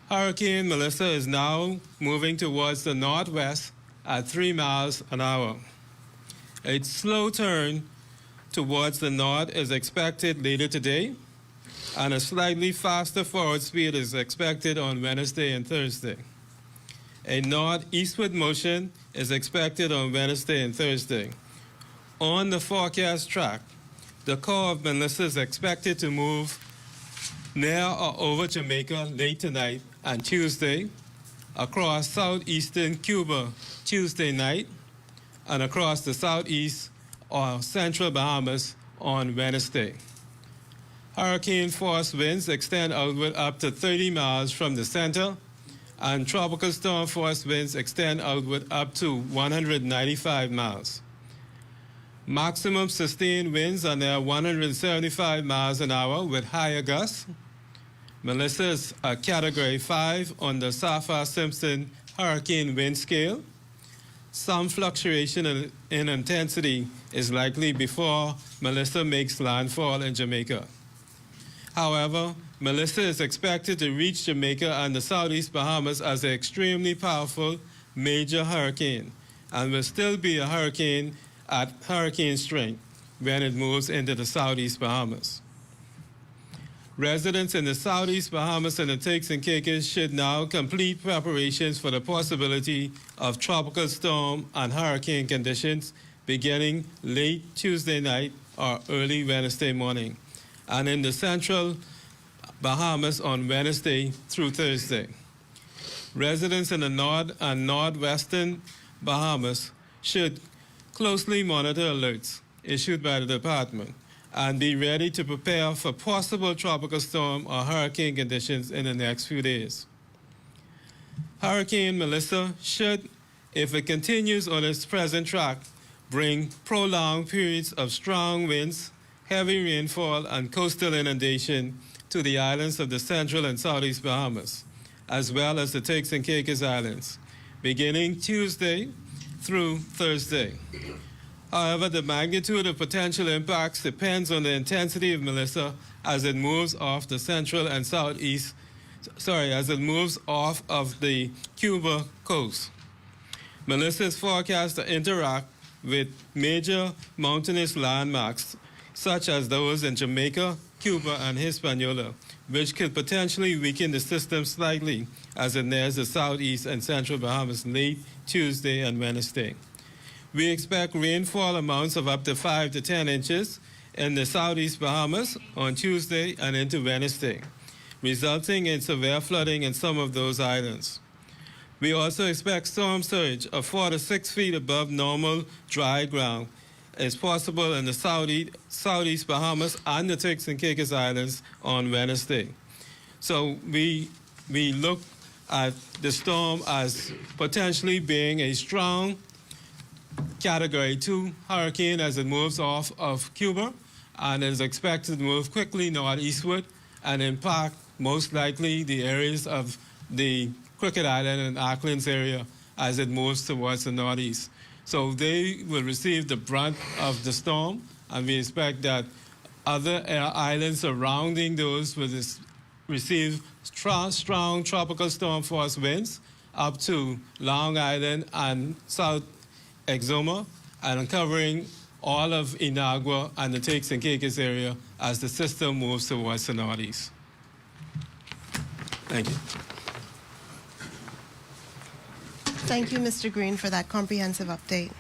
Hurricane Melissa is now moving towards the northwest at 3 miles an hour. A slow turn towards the north is expected later today, and a slightly faster forward speed is expected on Wednesday and Thursday. A northeastward motion is expected on Wednesday and Thursday. On the forecast track, the core of Melissa is expected to move near or over Jamaica late tonight and Tuesday, across southeastern Cuba Tuesday night, and across the southeast or central Bahamas on Wednesday. Hurricane force winds extend outward up to 30 miles from the center, and tropical storm force winds extend outward up to 195 miles. Maximum sustained winds are near 175 miles an hour with higher gusts. Melissa is a Category 5 on the Saffir-Simpson hurricane wind scale. Some fluctuation in intensity is likely before Melissa makes landfall in Jamaica. However, Melissa is expected to reach Jamaica and the southeast Bahamas as an extremely powerful major hurricane and will still be a hurricane at hurricane strength when it moves into the southeast Bahamas. Residents in the southeast Bahamas and the Turks and Caicos should now complete preparations for the possibility of tropical storm and hurricane conditions beginning late Tuesday night or early Wednesday morning, and in the central Bahamas on Wednesday through Thursday. Residents in the north and northwestern Bahamas should closely monitor alerts issued by the department and be ready to prepare for possible tropical storm or hurricane conditions in the next few days. Hurricane Melissa should, if it continues on its present track, bring prolonged periods of strong winds, heavy rainfall, and coastal inundation to the islands of the central and southeast Bahamas, as well as the Turks and Caicos Islands, beginning Tuesday through Thursday. However, the magnitude of potential impacts depends on the intensity of Melissa as it moves off the central and southeast, as it moves off of the Cuba coast. Melissa is forecast to interact with major mountainous landmarks such as those in Jamaica, Cuba, and Hispaniola, which could potentially weaken the system slightly as it nears the southeast and central Bahamas late Tuesday and Wednesday. We expect rainfall amounts of up to 5 to 10 inches in the southeast Bahamas on Tuesday and into Wednesday, resulting in severe flooding in some of those islands. We also expect storm surge of 4 to 6 feet above normal dry ground is possible in the southeast Bahamas and the Turks and Caicos Islands on Wednesday. So we look at the storm as potentially being a strong Category 2 hurricane as it moves off of Cuba and is expected to move quickly northeastward and impact most likely the areas of the Crooked Island and Auckland's area as it moves towards the northeast. So they will receive the brunt of the storm, and we expect that other islands surrounding those will receive strong tropical storm force winds up to Long Island and South Exuma and covering all of Inagua and the Turks and Caicos area as the system moves towards the northeast. Thank you. Thank you, Mr. Green, for that comprehensive update.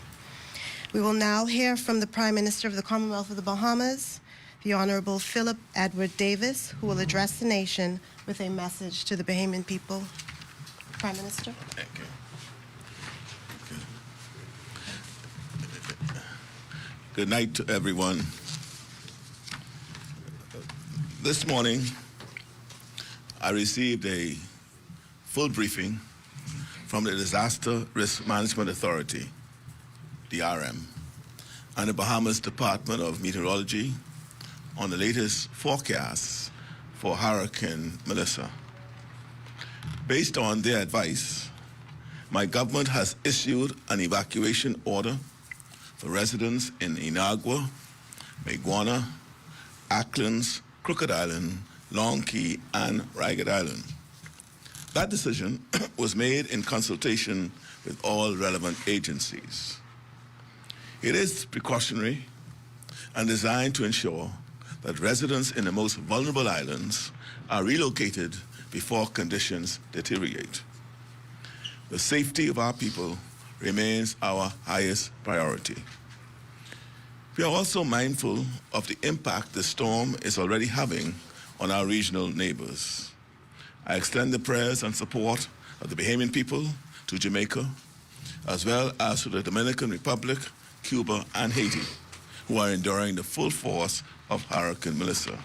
We will now hear from the Prime Minister of the Commonwealth of the Bahamas, the Honorable Philip Edward Davis, who will address the nation with a message to the Bahamian people. Prime Minister. Thank you. Good night to everyone. This morning, I received a full briefing from the Disaster Risk Management Authority, DRM, and the Bahamas Department of Meteorology on the latest forecasts for Hurricane Melissa. Based on their advice, my government has issued an evacuation order for residents in Inagua, Maguana, Acklands, Crooked Island, Long Key, and Ragged Island. That decision was made in consultation with all relevant agencies. It is precautionary and designed to ensure that residents in the most vulnerable islands are relocated before conditions deteriorate. The safety of our people remains our highest priority. We are also mindful of the impact the storm is already having on our regional neighbors. I extend the prayers and support of the Bahamian people to Jamaica, as well as to the Dominican Republic, Cuba, and Haiti, who are enduring the full force of Hurricane Melissa.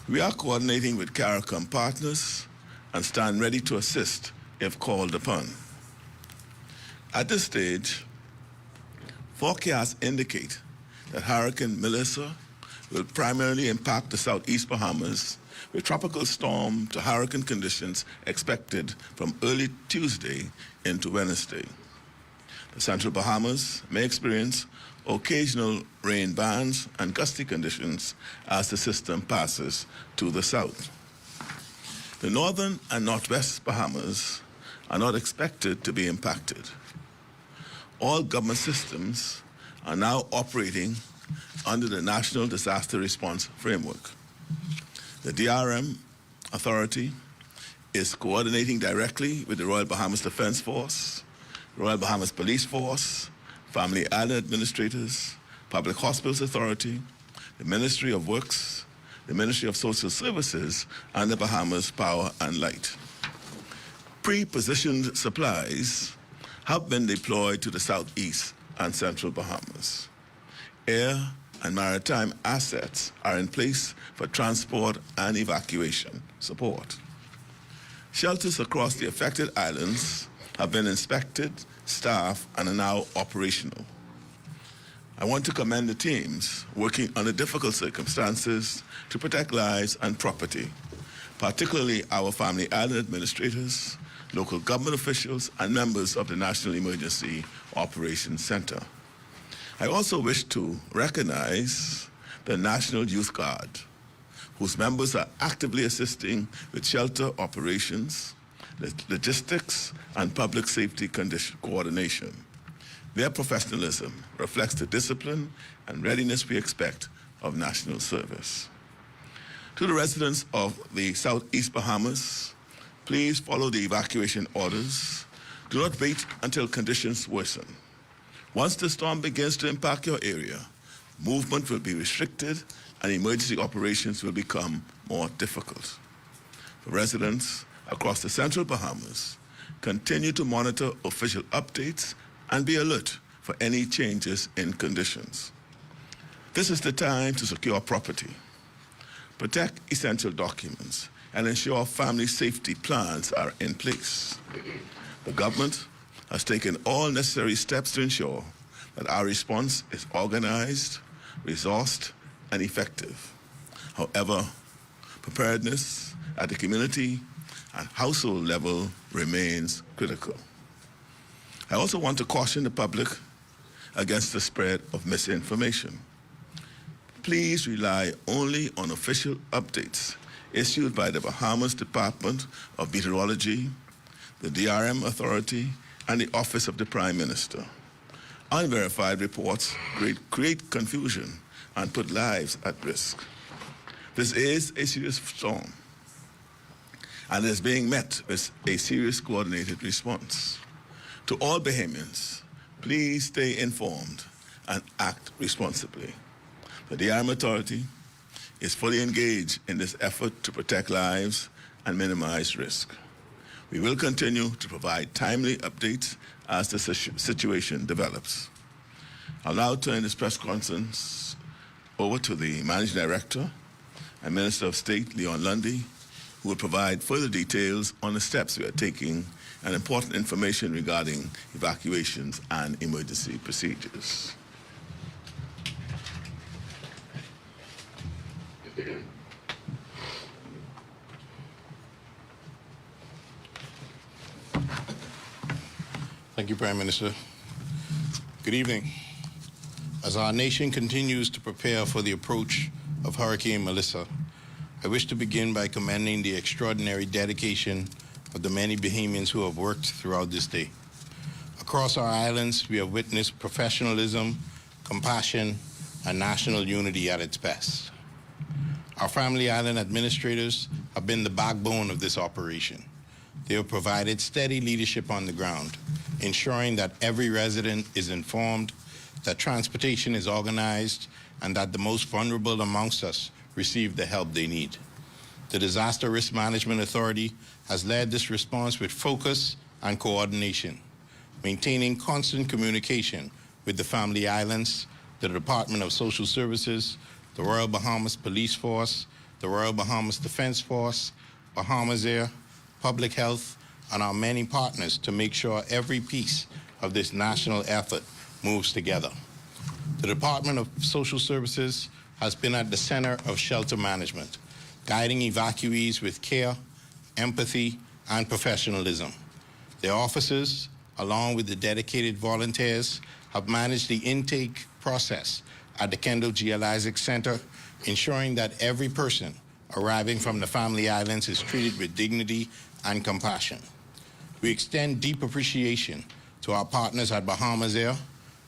We are coordinating with CARICOM partners and stand ready to assist if called upon. At this stage, forecasts indicate that Hurricane Melissa will primarily impact the southeast Bahamas, with tropical storm to hurricane conditions expected from early Tuesday into Wednesday. The central Bahamas may experience occasional rain bands and gusty conditions as the system passes to the south. The northern and northwest Bahamas are not expected to be impacted. All government systems are now operating under the National Disaster Response Framework. The DRM Authority is coordinating directly with the Royal Bahamas Defense Force, Royal Bahamas Police Force, Family Island Administrators, Public Hospitals Authority, the Ministry of Works, the Ministry of Social Services, and the Bahamas Power and Light. Pre-positioned supplies have been deployed to the southeast and central Bahamas. Air and maritime assets are in place for transport and evacuation support. Shelters across the affected islands have been inspected, staffed, and are now operational. I want to commend the teams working under difficult circumstances to protect lives and property, particularly our Family Island administrators, local government officials, and members of the National Emergency Operations Center. I also wish to recognize the National Youth Guard, whose members are actively assisting with shelter operations, logistics, and public safety coordination. Their professionalism reflects the discipline and readiness we expect of national service. To the residents of the Southeast Bahamas, please follow the evacuation orders. Do not wait until conditions worsen. Once the storm begins to impact your area, movement will be restricted and emergency operations will become more difficult. For residents across the central Bahamas, continue to monitor official updates and be alert for any changes in conditions. This is the time to secure property, protect essential documents, and ensure family safety plans are in place. The government has taken all necessary steps to ensure that our response is organized, resourced, and effective. However, preparedness at the community and household level remains critical. I also want to caution the public against the spread of misinformation. Please rely only on official updates issued by the Bahamas Department of Meteorology, the DRM Authority, and the Office of the Prime Minister. Unverified reports create confusion and put lives at risk. This is a serious storm and is being met with a serious coordinated response. To all Bahamians, Please stay informed and act responsibly. The DRM Authority is fully engaged in this effort to protect lives and minimize risk. We will continue to provide timely updates as the situation develops. I'll now turn this press conference over to the Managing Director and Minister of State, Leon Lundy, who will provide further details on the steps we are taking and important information regarding evacuations and emergency procedures. Thank you, Prime Minister. Good evening. As our nation continues to prepare for the approach of Hurricane Melissa, I wish to begin by commending the extraordinary dedication of the many Bahamians who have worked throughout this day. Across our islands, we have witnessed professionalism, compassion, and national unity at its best. Our family island administrators have been the backbone of this operation. They have provided steady leadership on the ground, ensuring that every resident is informed, that transportation is organized, and that the most vulnerable amongst us receive the help they need. The Disaster Risk Management Authority has led this response with focus and coordination, maintaining constant communication with the Family Islands, the Department of Social Services, the Royal Bahamas Police Force, the Royal Bahamas Defense Force, Bahamas Air, Public Health, and our many partners to make sure every piece of this national effort moves together. The Department of Social Services has been at the center of shelter management, guiding evacuees with care, empathy, and professionalism. Their officers, along with the dedicated volunteers, have managed the intake process at the Kendall G. L. Isaac Center, ensuring that every person arriving from the Family Islands is treated with dignity and compassion. We extend deep appreciation to our partners at Bahamas Air,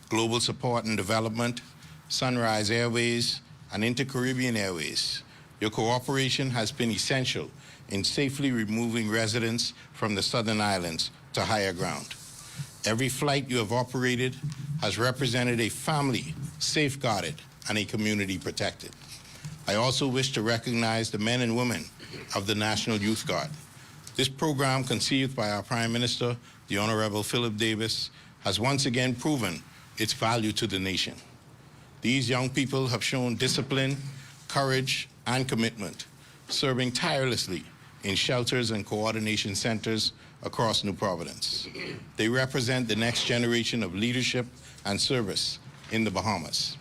Global Support and Development, Sunrise Airways, and Inter-Caribbean Airways. Your cooperation has been essential in safely removing residents from the southern islands to higher ground. Every flight you have operated has represented a family safeguarded and a community protected. I also wish to recognize the men and women of the National Youth Guard. This program, conceived by our Prime Minister, the Honorable Philip Davis, has once again proven its value to the nation. These young people have shown discipline, courage, and commitment, serving tirelessly in shelters and coordination centers across New Providence. They represent the next generation of leadership and service in the Bahamas.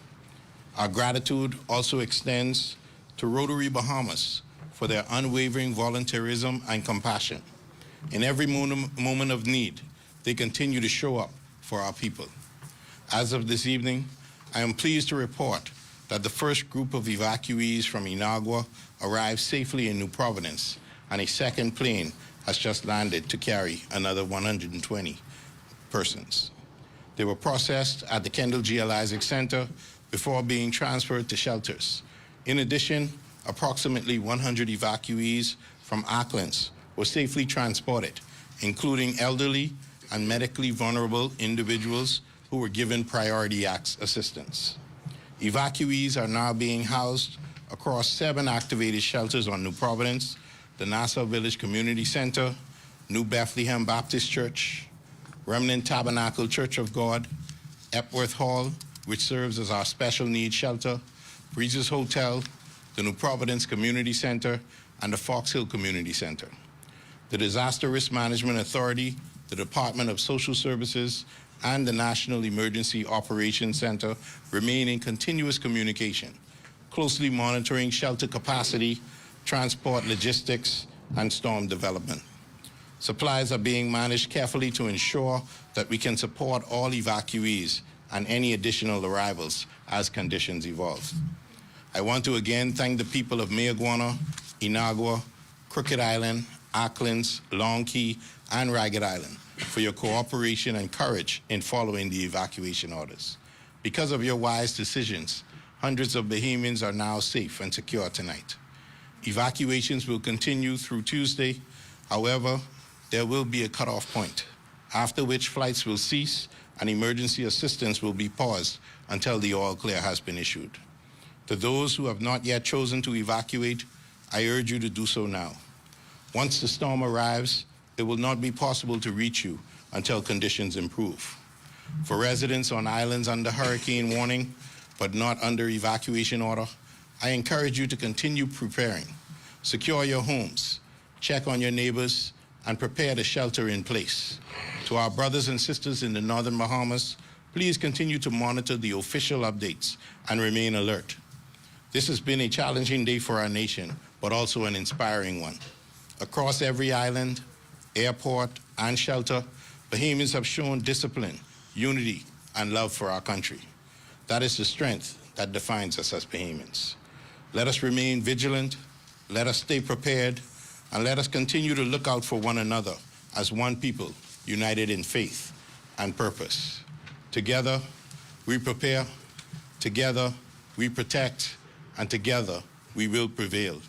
Our gratitude also extends to Rotary Bahamas for their unwavering volunteerism and compassion. In every moment of need, they continue to show up for our people. As of this evening, I am pleased to report that the first group of evacuees from Inagua arrived safely in New Providence, and a second plane has just landed to carry another 120 persons. They were processed at the Kendall G. L. Isaac Center before being transferred to shelters. In addition, approximately 100 evacuees from Auckland were safely transported, including elderly and medically vulnerable individuals who were given priority assistance. Evacuees are now being housed across 7 activated shelters on New Providence, the Nassau Village Community Center, New Bethlehem Baptist Church, Remnant Tabernacle Church of God, Epworth Hall, which serves as our special needs shelter, Breezes Hotel, the New Providence Community Center, and the Fox Hill Community Center. The Disaster Risk Management Authority, the Department of Social Services, and the National Emergency Operations Center remain in continuous communication, closely monitoring shelter capacity, transport logistics, and storm development. Supplies are being managed carefully to ensure that we can support all evacuees and any additional arrivals as conditions evolve. I want to again thank the people of Mayaguana, Inagua, Crooked Island, Auckland, Long Key, and Ragged Island for your cooperation and courage in following the evacuation orders. Because of your wise decisions, hundreds of Bahamians are now safe and secure tonight. Evacuations will continue through Tuesday. However, there will be a cutoff point, after which flights will cease and emergency assistance will be paused until the all clear has been issued. To those who have not yet chosen to evacuate, I urge you to do so now. Once the storm arrives, it will not be possible to reach you until conditions improve. For residents on islands under hurricane warning, but not under evacuation order, I encourage you to continue preparing. Secure your homes, check on your neighbors, and prepare to shelter in place. To our brothers and sisters in the Northern Bahamas, please continue to monitor the official updates and remain alert. This has been a challenging day for our nation, but also an inspiring one. Across every island, airport, and shelter, Bahamians have shown discipline, unity, and love for our country. That is the strength that defines us as Bahamians. Let us remain vigilant, let us stay prepared, and let us continue to look out for one another as one people, united in faith and purpose. Together, we prepare, together, we protect, and together, we will prevail.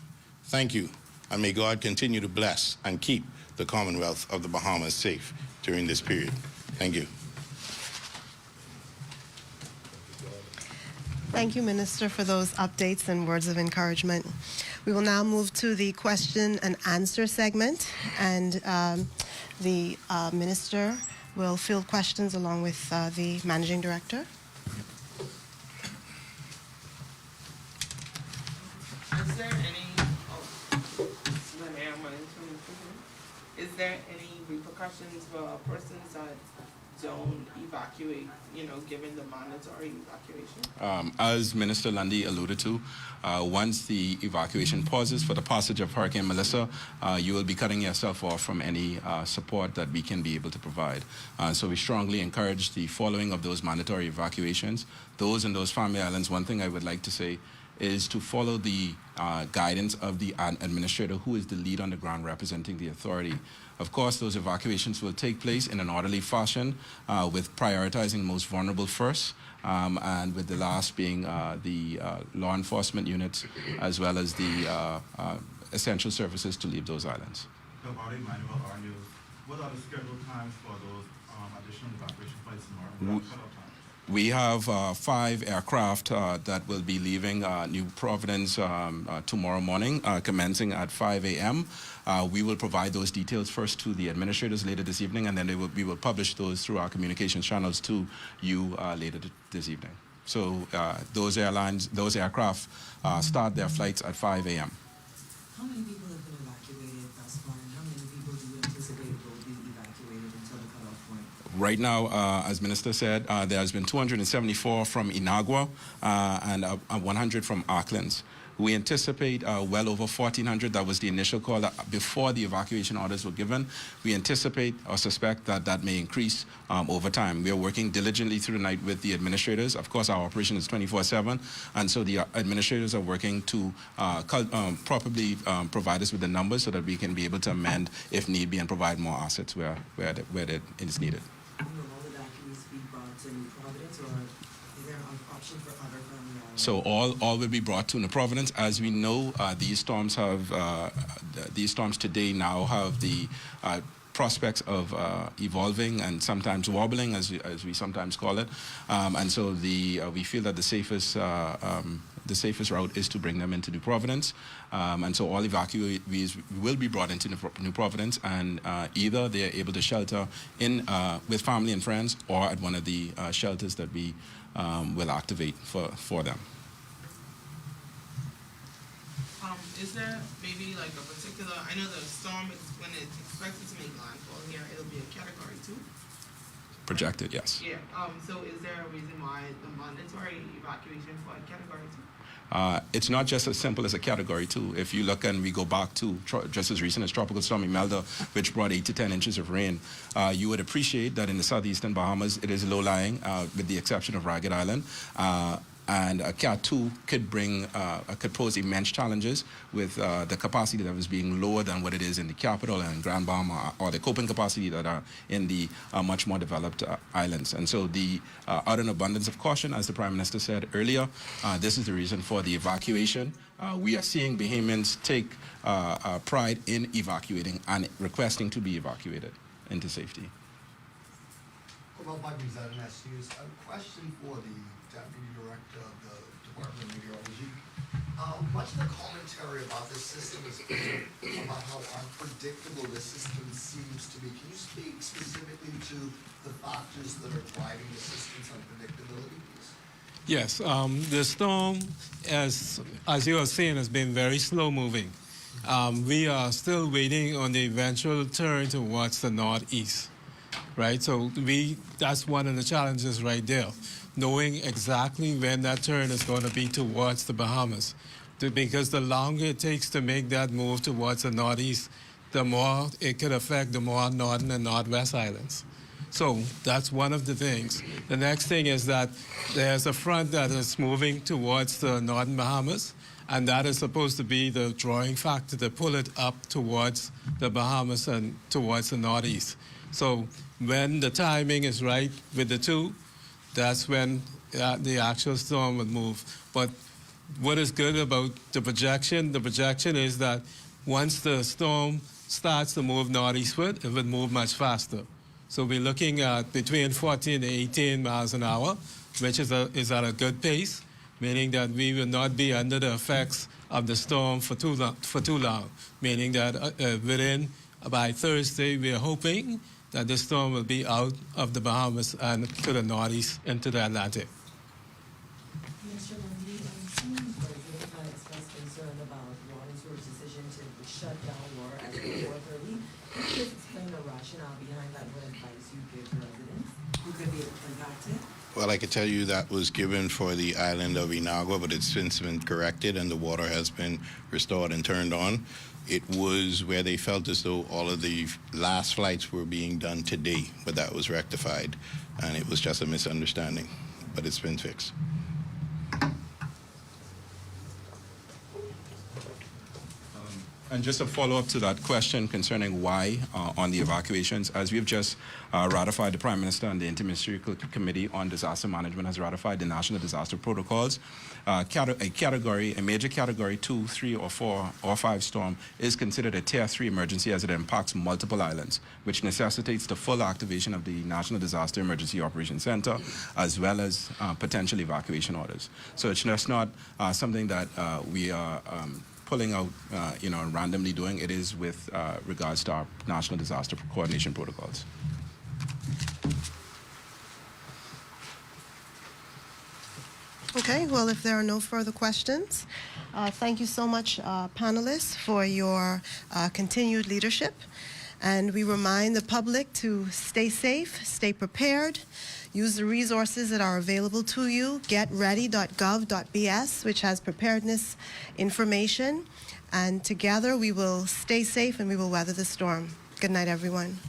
Thank you, and may God continue to bless and keep the Commonwealth of the Bahamas safe during this period. Thank you. Thank you, Minister, for those updates and words of encouragement. We will now move to the question and answer segment, and the Minister will field questions along with the Managing Director. Is there any, is there any repercussions for persons that don't evacuate, given the mandatory evacuation? As Minister Lundy alluded to, once the evacuation pauses for the passage of Hurricane Melissa, you will be cutting yourself off from any support that we can be able to provide. So we strongly encourage the following of those mandatory evacuations. Those in those family islands, one thing I would like to say is to follow the guidance of the administrator, who is the lead on the ground representing the authority. Of course, those evacuations will take place in an orderly fashion, with prioritizing most vulnerable first, and with the last being the law enforcement units, as well as the essential services to leave those islands. What are the scheduled times for those additional evacuation flights tomorrow? We have 5 aircraft that will be leaving New Providence tomorrow morning, commencing at 5 a.m. We will provide those details first to the administrators later this evening, and then we will publish those through our communication channels to you later this evening. So those aircraft start their flights at 5 a.m. How many people have been evacuated thus far, and how many people do you anticipate will be evacuated until the cutoff point? Right now, as Minister said, there has been 274 from Inagua and 100 from Auckland. We anticipate well over 1,400. That was the initial call before the evacuation orders were given. We anticipate or suspect that that may increase over time. We are working diligently through the night with the administrators. Of course, our operation is 24/7, and so the administrators are working to properly provide us with the numbers so that we can be able to amend if need be and provide more assets where it is needed. Will all evacuees be brought to New Providence, or is there an option for other family islands? So all will be brought to New Providence. As we know, these storms today now have the prospects of evolving and sometimes wobbling, as we sometimes call it, and so we feel that the safest route is to bring them into New Providence, and so all evacuees will be brought into New Providence, and either they are able to shelter in with family and friends, or at one of the shelters that we will activate for them. Is there maybe like a particular, I know the storm is, when it's expected to make landfall here, it'll be a Category 2? Projected, yes. Yeah, so is there a reason why the mandatory evacuation for a Category 2? It's not just as simple as a Category 2. If you look and we go back to just as recent as Tropical Storm Imelda, which brought 8 to 10 inches of rain, you would appreciate that in the southeastern Bahamas, it is low-lying, with the exception of Ragged Island. And a Cat 2 could pose immense challenges with the capacity that was being lower than what it is in the capital and Grand Bahama, or the coping capacity that are in the much more developed islands. And so out of an abundance of caution, as the Prime Minister said earlier, this is the reason for the evacuation. We are seeing Bahamians take pride in evacuating and requesting to be evacuated into safety. Rob Buckley, ZNS News. A question for the Deputy Director of the Department of Meteorology. Much of the commentary about this system is about how unpredictable this system seems to be. Can you speak specifically to the factors that are driving the system's unpredictability, please? Yes, the storm, as you are seeing, has been very slow moving. We are still waiting on the eventual turn towards the northeast, right? So that's one of the challenges right there, knowing exactly when that turn is going to be towards the Bahamas. Because the longer it takes to make that move towards the northeast, the more it could affect the more northern and northwest islands. So that's one of the things. The next thing is that there's a front that is moving towards the northern Bahamas, and that is supposed to be the drawing factor to pull it up towards the Bahamas and towards the northeast. So when the timing is right with the two, that's when the actual storm would move. But what is good about the projection is that once the storm starts to move northeastward, it would move much faster. So we're looking at between 14 to 18 miles an hour, which is at a good pace, meaning that we will not be under the effects of the storm for too long, meaning that by Thursday, we are hoping that the storm will be out of the Bahamas and to the northeast into the Atlantic. Mr. Lundy, some residents have expressed concern about Water's decision to shut down water at 4:30. Can you just explain the rationale behind that? What advice you give residents who could be impacted? Well, I could tell you that was given for the island of Inagua, but it's since been corrected and the water has been restored and turned on. It was where they felt as though all of the last flights were being done today, but that was rectified, and it was just a misunderstanding, but it's been fixed. And just a follow-up to that question concerning why on the evacuations, as we've just ratified, the Prime Minister and the Interministerial Committee on Disaster Management has ratified the National Disaster Protocols. A major Category 2, 3, or 4, or 5 storm is considered a Tier 3 emergency as it impacts multiple islands, which necessitates the full activation of the National Disaster Emergency Operations Center, as well as potential evacuation orders. So it's just not something that we are pulling out, randomly doing. It is with regards to our National Disaster Coordination Protocols. Okay, well, if there are no further questions, thank you so much, panelists, for your continued leadership. And we remind the public to stay safe, stay prepared, use the resources that are available to you. GetReady.gov.bs, which has preparedness information. And together we will stay safe and we will weather the storm. Good night, everyone.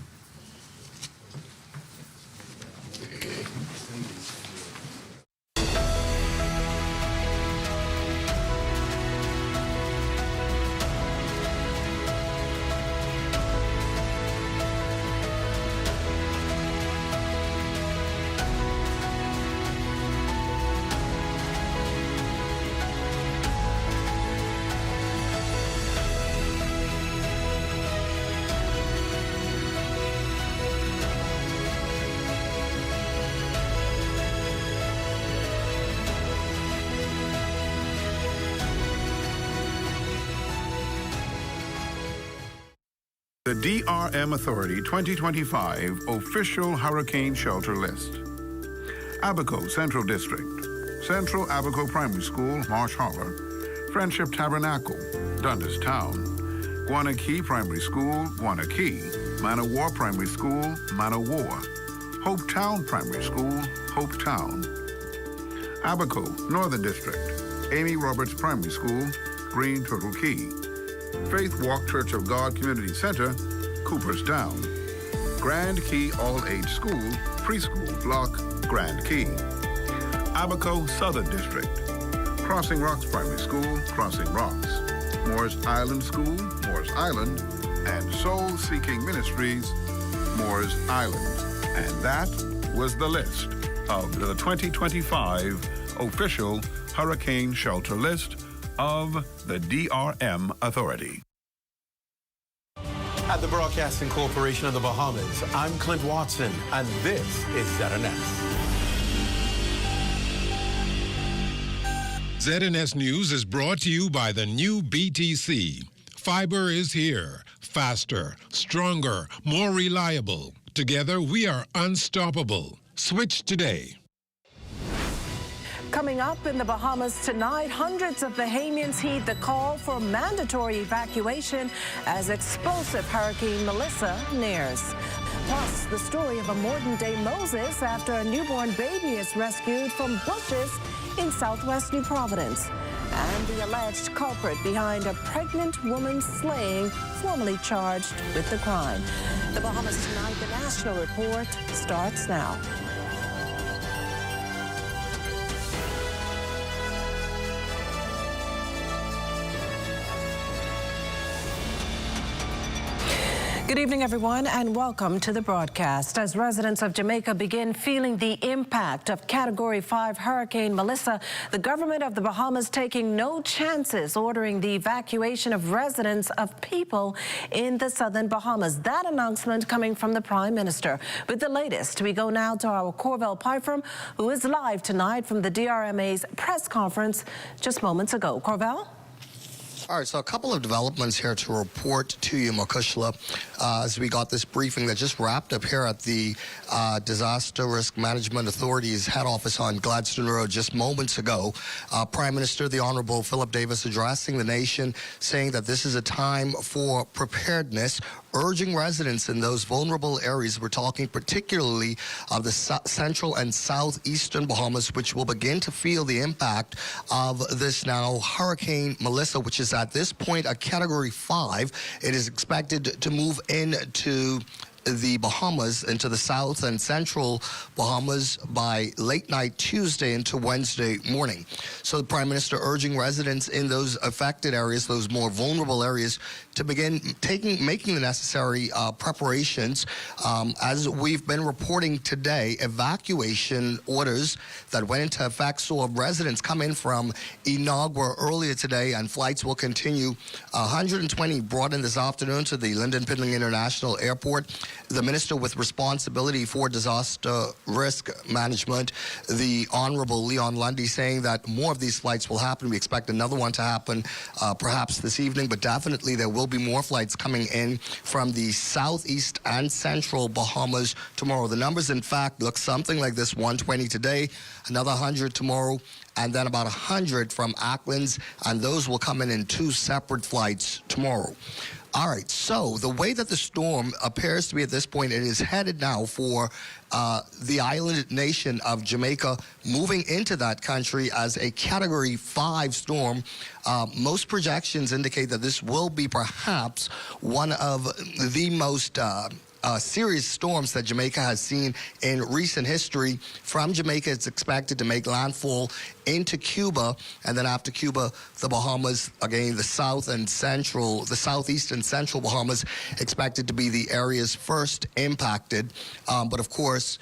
The DRM Authority 2025 Official Hurricane Shelter List. Abaco Central District, Central Abaco Primary School, Marsh Harbor, Friendship Tabernacle, Dundas Town, Guanakee Primary School, Guanakee, Manawar Primary School, Manawar, Hope Town Primary School, Hope Town. Abaco Northern District, Amy Roberts Primary School, Green Turtle Key, Faith Walk Church of God Community Center, Cooperstown, Grand Key All-Age School, Preschool Block, Grand Key. Abaco Southern District, Crossing Rocks Primary School, Crossing Rocks, Moores Island School, Moores Island, and Soul Seeking Ministries, Moores Island. And that was the list of the 2025 Official Hurricane Shelter List of the DRM Authority. At the Broadcasting Corporation of the Bahamas, I'm Clint Watson, and this is ZNS. ZNS News is brought to you by the new BTC. Fiber is here. Faster, stronger, more reliable. Together, we are unstoppable. Switch today. Coming up in the Bahamas tonight, hundreds of Bahamians heed the call for mandatory evacuation as explosive Hurricane Melissa nears. Plus, the story of a modern-day Moses after a newborn baby is rescued from bushes in southwest New Providence. And the alleged culprit behind a pregnant woman's slaying, formally charged with the crime. The Bahamas Tonight, the National Report, starts now. Good evening, everyone, and welcome to the broadcast. As residents of Jamaica begin feeling the impact of Category 5 Hurricane Melissa, the government of the Bahamas taking no chances, ordering the evacuation of residents of people in the southern Bahamas. That announcement coming from the Prime Minister. With the latest, we go now to our Corvell Pyfrom, who is live tonight from the DRMA's press conference just moments ago. Corvell? All right, so a couple of developments here to report to you, Makushla, as we got this briefing that just wrapped up here at the Disaster Risk Management Authority's head office on Gladstone Road just moments ago. Prime Minister, the Honorable Philip Davis, addressing the nation, saying that this is a time for preparedness, urging residents in those vulnerable areas. We're talking particularly of the central and southeastern Bahamas, which will begin to feel the impact of this now Hurricane Melissa, which is at this point a Category 5. It is expected to move into the Bahamas, into the south and central Bahamas by late night Tuesday into Wednesday morning. So the Prime Minister urging residents in those affected areas, those more vulnerable areas, to begin making the necessary preparations. As we've been reporting today, evacuation orders that went into effect saw residents come in from Inagua earlier today, and flights will continue. 120 brought in this afternoon to the Lyndon Pidling International Airport. The Minister with responsibility for disaster risk management, the Honorable Leon Lundy, saying that more of these flights will happen. We expect another one to happen perhaps this evening, but definitely there will be more flights coming in from the southeast and central Bahamas tomorrow. The numbers, in fact, look something like this: 120 today, another 100 tomorrow, and then about 100 from Acklands, and those will come in 2 separate flights tomorrow. All right, so the way that the storm appears to be at this point, it is headed now for the island nation of Jamaica, moving into that country as a Category 5 storm. Most projections indicate that this will be perhaps one of the most serious storms that Jamaica has seen in recent history. From Jamaica, it's expected to make landfall into Cuba, and then after Cuba, the Bahamas, again, the southeast and central Bahamas, expected to be the areas first impacted. But of course,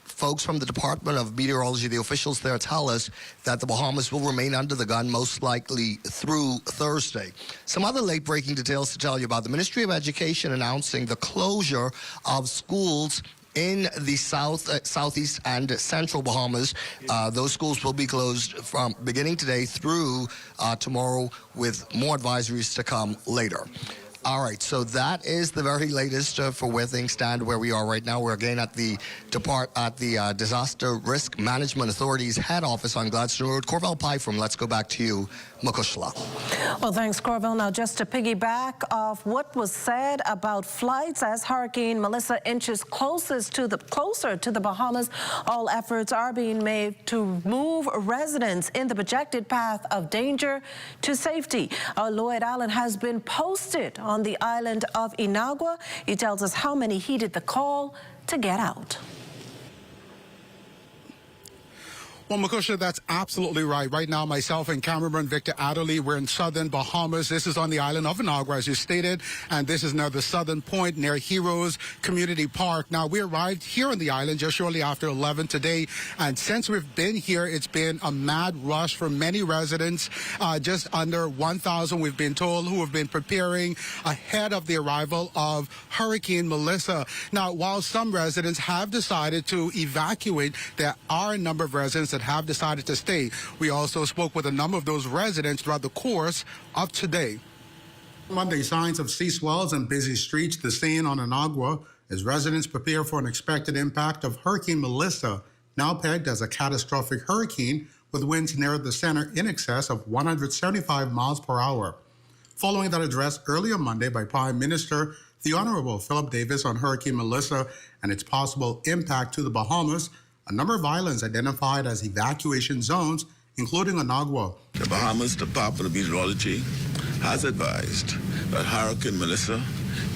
folks from the Department of Meteorology, the officials there, tell us that the Bahamas will remain under the gun most likely through Thursday. Some other late-breaking details to tell you about: the Ministry of Education announcing the closure of schools in the southeast and central Bahamas. Those schools will be closed from beginning today through tomorrow, with more advisories to come later. All right, so that is the very latest for where things stand, where we are right now. We're again at the Disaster Risk Management Authority's head office on Gladstone Road. Corvell Pyfrom, let's go back to you, Makushla. Well, thanks, Corvell. Now, just to piggyback off what was said about flights, as Hurricane Melissa inches closer to the Bahamas, all efforts are being made to move residents in the projected path of danger to safety. Lloyd Allen has been posted on the island of Inagua. He tells us how many heeded the call to get out. Well, Makusha, that's absolutely right. Right now, myself and cameraman Victor Adderley, we're in southern Bahamas. This is on the island of Inagua, as you stated, and this is now the southern point near Heroes Community Park. Now, we arrived here on the island just shortly after 11 today, and since we've been here, it's been a mad rush for many residents. Just under 1,000, we've been told, who have been preparing ahead of the arrival of Hurricane Melissa. Now, while some residents have decided to evacuate, there are a number of residents that have decided to stay. We also spoke with a number of those residents throughout the course of today. Monday, signs of sea swells and busy streets the same on Inagua as residents prepare for an expected impact of Hurricane Melissa, now pegged as a catastrophic hurricane with winds near the center in excess of 175 miles per hour. Following that address earlier Monday by Prime Minister the Honorable Philip Davis on Hurricane Melissa and its possible impact to the Bahamas, a number of islands identified as evacuation zones, including Inagua. The Bahamas Department of Meteorology has advised that Hurricane Melissa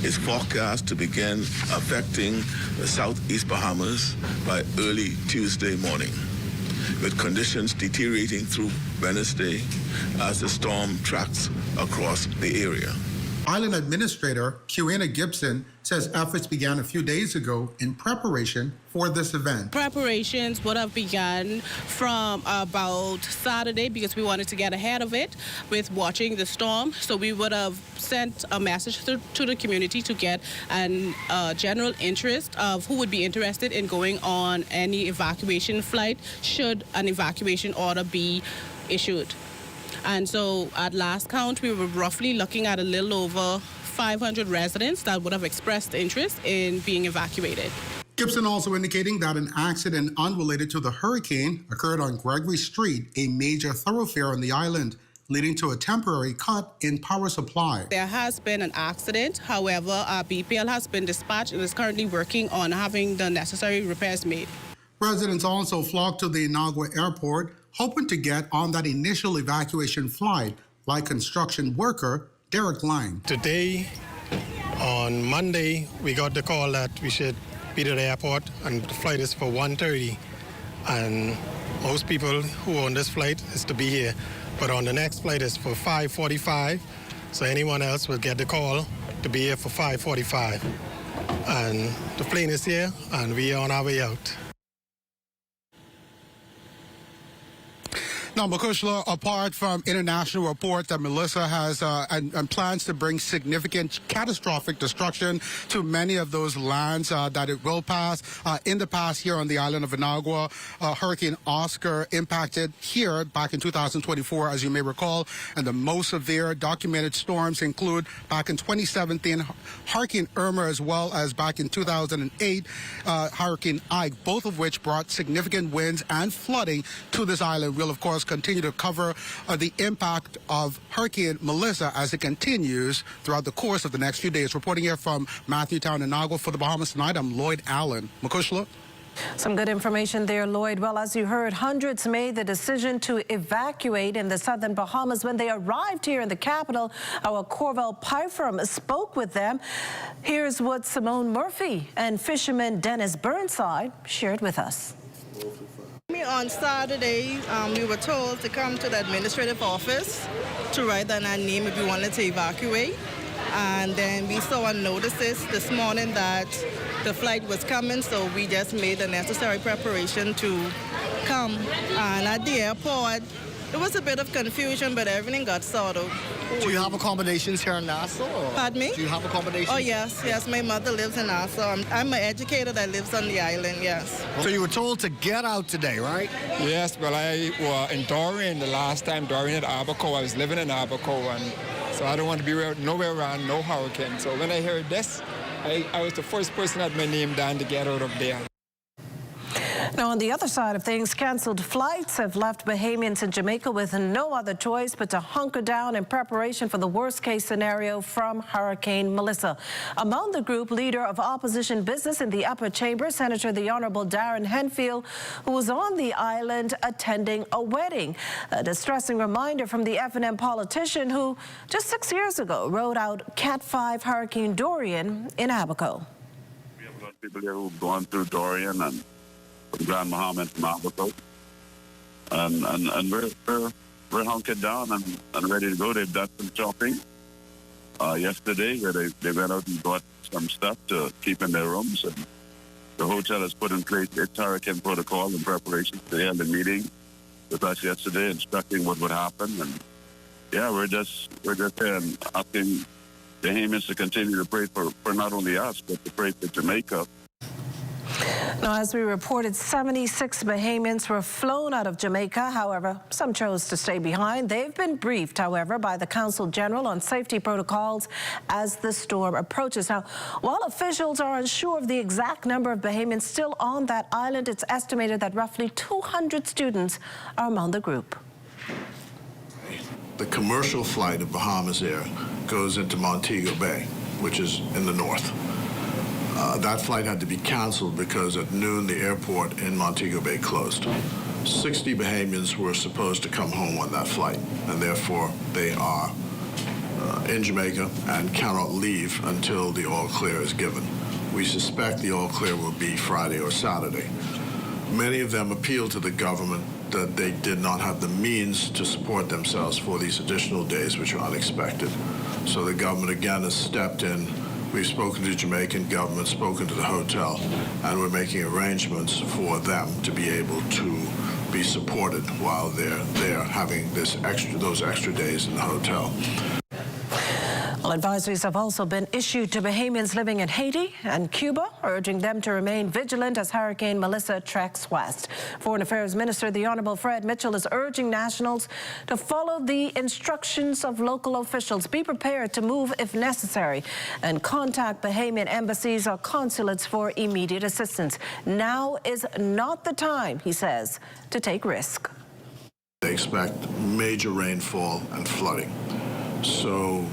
is forecast to begin affecting the southeast Bahamas by early Tuesday morning, with conditions deteriorating through Wednesday as the storm tracks across the area. Island Administrator Kiwana Gibson says efforts began a few days ago in preparation for this event. Preparations would have begun from about Saturday because we wanted to get ahead of it with watching the storm. So we would have sent a message to the community to get a general interest of who would be interested in going on any evacuation flight should an evacuation order be issued. And so at last count, we were roughly looking at a little over 500 residents that would have expressed interest in being evacuated. Gibson also indicating that an accident unrelated to the hurricane occurred on Gregory Street, a major thoroughfare on the island, leading to a temporary cut in power supply. There has been an accident. However, BPL has been dispatched and is currently working on having the necessary repairs made. Residents also flocked to the Inagua airport, hoping to get on that initial evacuation flight, like construction worker Derek Lang. Today, on Monday, we got the call that we should be to the airport, and the flight is for 1:30. And most people who on this flight is to be here. But on the next flight is for 5:45, so anyone else will get the call to be here for 5:45. And the plane is here, and we are on our way out. Now, Makushla, apart from international reports that Melissa has and plans to bring significant catastrophic destruction to many of those lands that it will pass, in the past here on the island of Inagua, Hurricane Oscar impacted here back in 2024, as you may recall, and the most severe documented storms include back in 2017, Hurricane Irma, as well as back in 2008, Hurricane Ike, both of which brought significant winds and flooding to this island. We'll, of course, continue to cover the impact of Hurricane Melissa as it continues throughout the course of the next few days. Reporting here from Matthewtown, Inagua for the Bahamas Tonight, I'm Lloyd Allen. Makushla? Some good information there, Lloyd. Well, as you heard, hundreds made the decision to evacuate in the southern Bahamas when they arrived here in the capital. Our Corval Pyfrom spoke with them. Here's what Simone Murphy and fisherman Dennis Burnside shared with us. On Saturday, we were told to come to the administrative office to write down our name if we wanted to evacuate. And then we saw on notices this morning that the flight was coming, so we just made the necessary preparation to come. And at the airport, it was a bit of confusion, but everything got sorted. Do you have accommodations here in Nassau? Or? Pardon me? Do you have accommodations? Oh, yes. My mother lives in Nassau. I'm an educator that lives on the island, yes. So you were told to get out today, right? Yes, well, I was in Dorian the last time, Dorian at Abaco. I was living in Abaco, and so I don't want to be nowhere around no hurricane. So when I heard this, I was the first person that had my name down to get out of there. Now, on the other side of things, canceled flights have left Bahamians in Jamaica with no other choice but to hunker down in preparation for the worst-case scenario from Hurricane Melissa. Among the group, leader of opposition business in the upper chamber, Senator the Honorable Darren Henfield, who was on the island attending a wedding. A distressing reminder from the F&M politician who just 6 years ago rode out Cat 5 Hurricane Dorian in Abaco. We have a lot of people here who've gone through Dorian and from Grand Bahama and from Abaco. and we're hunkered down and ready to go. They've done some shopping yesterday, where they went out and bought some stuff to keep in their rooms, and the hotel has put in place its hurricane protocol in preparation. They had a meeting with us yesterday, instructing what would happen, and yeah, we're just there and asking the Bahamians to continue to pray for not only us, but to pray for Jamaica. Now, as we reported, 76 Bahamians were flown out of Jamaica. However, some chose to stay behind. They've been briefed, however, by the Consul General on safety protocols as the storm approaches. Now, while officials are unsure of the exact number of Bahamians still on that island, it's estimated that roughly 200 students are among the group. The commercial flight of Bahamas Air goes into Montego Bay, which is in the north. That flight had to be canceled because at noon the airport in Montego Bay closed. 60 Bahamians were supposed to come home on that flight, and therefore they are in Jamaica and cannot leave until the all clear is given. We suspect the all clear will be Friday or Saturday. Many of them appealed to the government that they did not have the means to support themselves for these additional days, which are unexpected. So the government again has stepped in. We've spoken to the Jamaican government, spoken to the hotel, and we're making arrangements for them to be able to be supported while they're having those extra days in the hotel. Well, advisories have also been issued to Bahamians living in Haiti and Cuba, urging them to remain vigilant as Hurricane Melissa treks west. Foreign Affairs Minister, the Honorable Fred Mitchell, is urging nationals to follow the instructions of local officials, be prepared to move if necessary, and contact Bahamian embassies or consulates for immediate assistance. Now is not the time, he says, to take risk. They expect major rainfall and flooding. So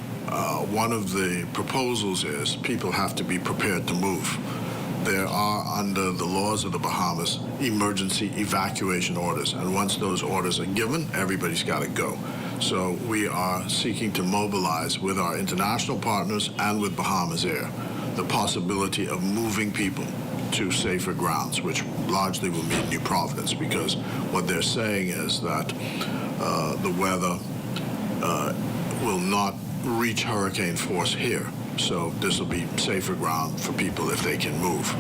one of the proposals is people have to be prepared to move. There are, under the laws of the Bahamas, emergency evacuation orders, and once those orders are given, everybody's got to go. So we are seeking to mobilize with our international partners and with Bahamas Air the possibility of moving people to safer grounds, which largely will mean New Providence, because what they're saying is that the weather will not reach hurricane force here. So this will be safer ground for people if they can move.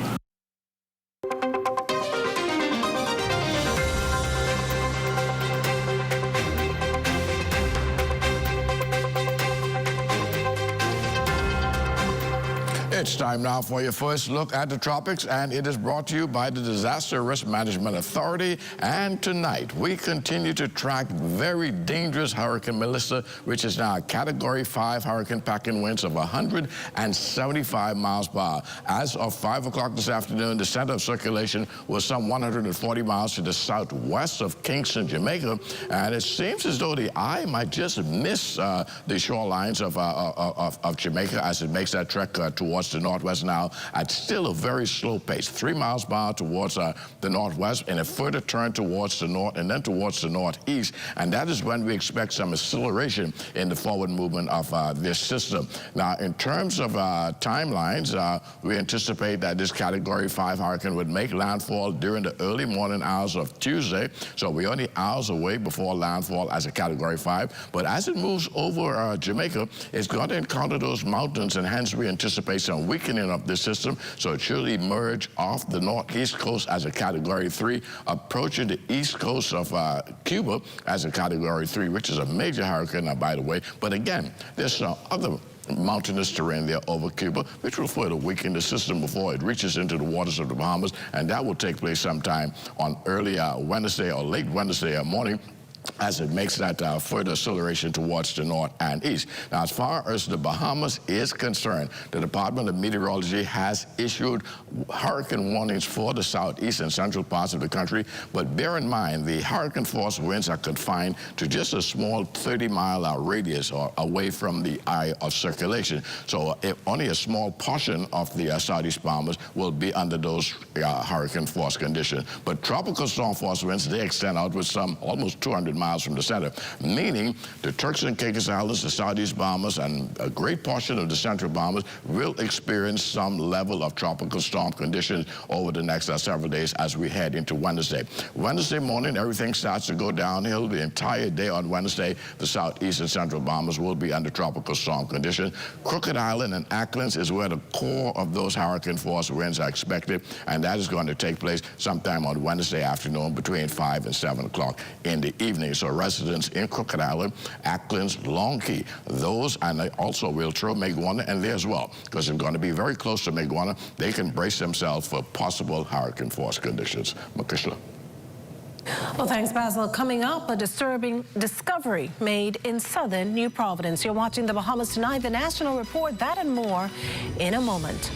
It's time now for your first look at the tropics, and it is brought to you by the Disaster Risk Management Authority. And tonight, we continue to track very dangerous Hurricane Melissa, which is now a Category 5 hurricane, packing winds of 175 miles per hour. As of 5 o'clock this afternoon, the center of circulation was some 140 miles to the southwest of Kingston, Jamaica, and it seems as though the eye might just miss the shorelines of Jamaica as it makes that trek towards the northwest now at still a very slow pace, 3 miles per hour towards the northwest, and a further turn towards the north and then towards the northeast. And that is when we expect some acceleration in the forward movement of this system. Now, in terms of timelines, we anticipate that this Category 5 hurricane would make landfall during the early morning hours of Tuesday. So we're only hours away before landfall as a Category 5. But as it moves over Jamaica, it's going to encounter those mountains, and hence we anticipate some weakening of this system. So it should emerge off the northeast coast as a Category 3, approaching the east coast of Cuba as a Category 3, which is a major hurricane, by the way. But again, there's some other mountainous terrain there over Cuba, which will further weaken the system before it reaches into the waters of the Bahamas, and that will take place sometime on early Wednesday or late Wednesday morning, as it makes that further acceleration towards the north and east. Now, as far as the Bahamas is concerned, the Department of Meteorology has issued hurricane warnings for the southeast and central parts of the country, but bear in mind, the hurricane force winds are confined to just a small 30-mile radius or away from the eye of circulation. So only a small portion of the southeast Bahamas will be under those hurricane force conditions. But tropical storm force winds, they extend out with some almost 200 miles from the center, meaning the Turks and Caicos Islands, the Southeast Bahamas, and a great portion of the Central Bahamas will experience some level of tropical storm conditions over the next several days as we head into Wednesday. Wednesday morning, everything starts to go downhill. The entire day on Wednesday, the Southeast and Central Bahamas will be under tropical storm conditions. Crooked Island and Acklands is where the core of those hurricane force winds are expected, and that is going to take place sometime on Wednesday afternoon between 5 and 7 o'clock in the evening. So residents in Crooked Island, Acklands, Long Key, those, and they also will throw Maguana in there as well, because they're going to be very close to Maguana. They can brace themselves for possible hurricane force conditions. Makishla. Well, thanks, Basil. Coming up, a disturbing discovery made in southern New Providence. You're watching the Bahamas Tonight, the National Report. That and more in a moment.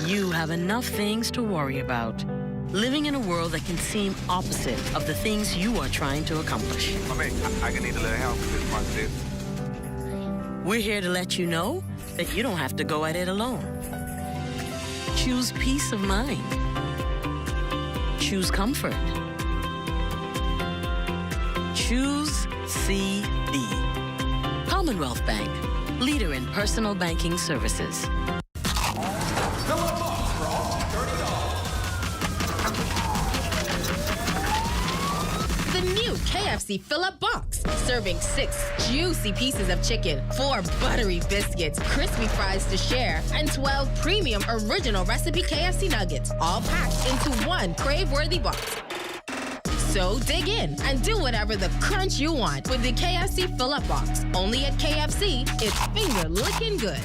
You have enough things to worry about. Living in a world that can seem opposite of the things you are trying to accomplish. I can need a little help with this month. We're here to let you know that you don't have to go at it alone. Choose peace of mind. Choose comfort. Choose CB. Commonwealth Bank, leader in personal banking services. The new KFC Fill-Up Box, serving 6 juicy pieces of chicken, 4 buttery biscuits, crispy fries to share, and 12 premium original recipe KFC nuggets, all packed into one crave-worthy box. So dig in and do whatever the crunch you want with the KFC Fill-Up Box. Only at KFC, it's finger-licking good.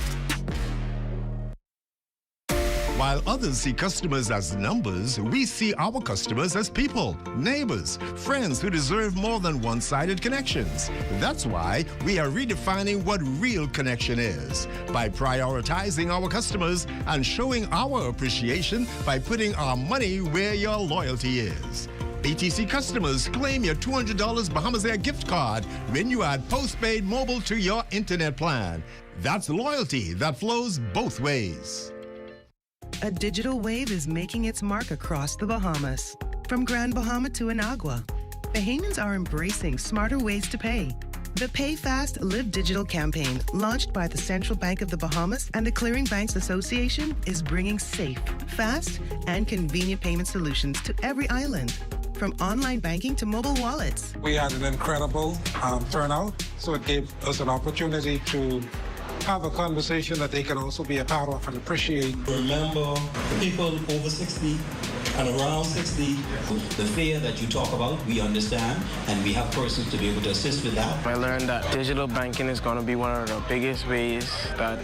While others see customers as numbers, we see our customers as people, neighbors, friends who deserve more than one-sided connections. That's why we are redefining what real connection is by prioritizing our customers and showing our appreciation by putting our money where your loyalty is. BTC customers, claim your $200 Bahamas Air gift card when you add postpaid mobile to your internet plan. That's loyalty that flows both ways. A digital wave is making its mark across the Bahamas. From Grand Bahama to Anagua, Bahamians are embracing smarter ways to pay. The Pay Fast, Live Digital campaign, launched by the Central Bank of the Bahamas and the Clearing Banks Association, is bringing safe, fast, and convenient payment solutions to every island, from online banking to mobile wallets. We had an incredible turnout, so it gave us an opportunity to have a conversation that they can also be a part of and appreciate. Remember, people over 60 and around 60, the fear that you talk about, we understand, and we have persons to be able to assist with that. I learned that digital banking is going to be one of the biggest ways that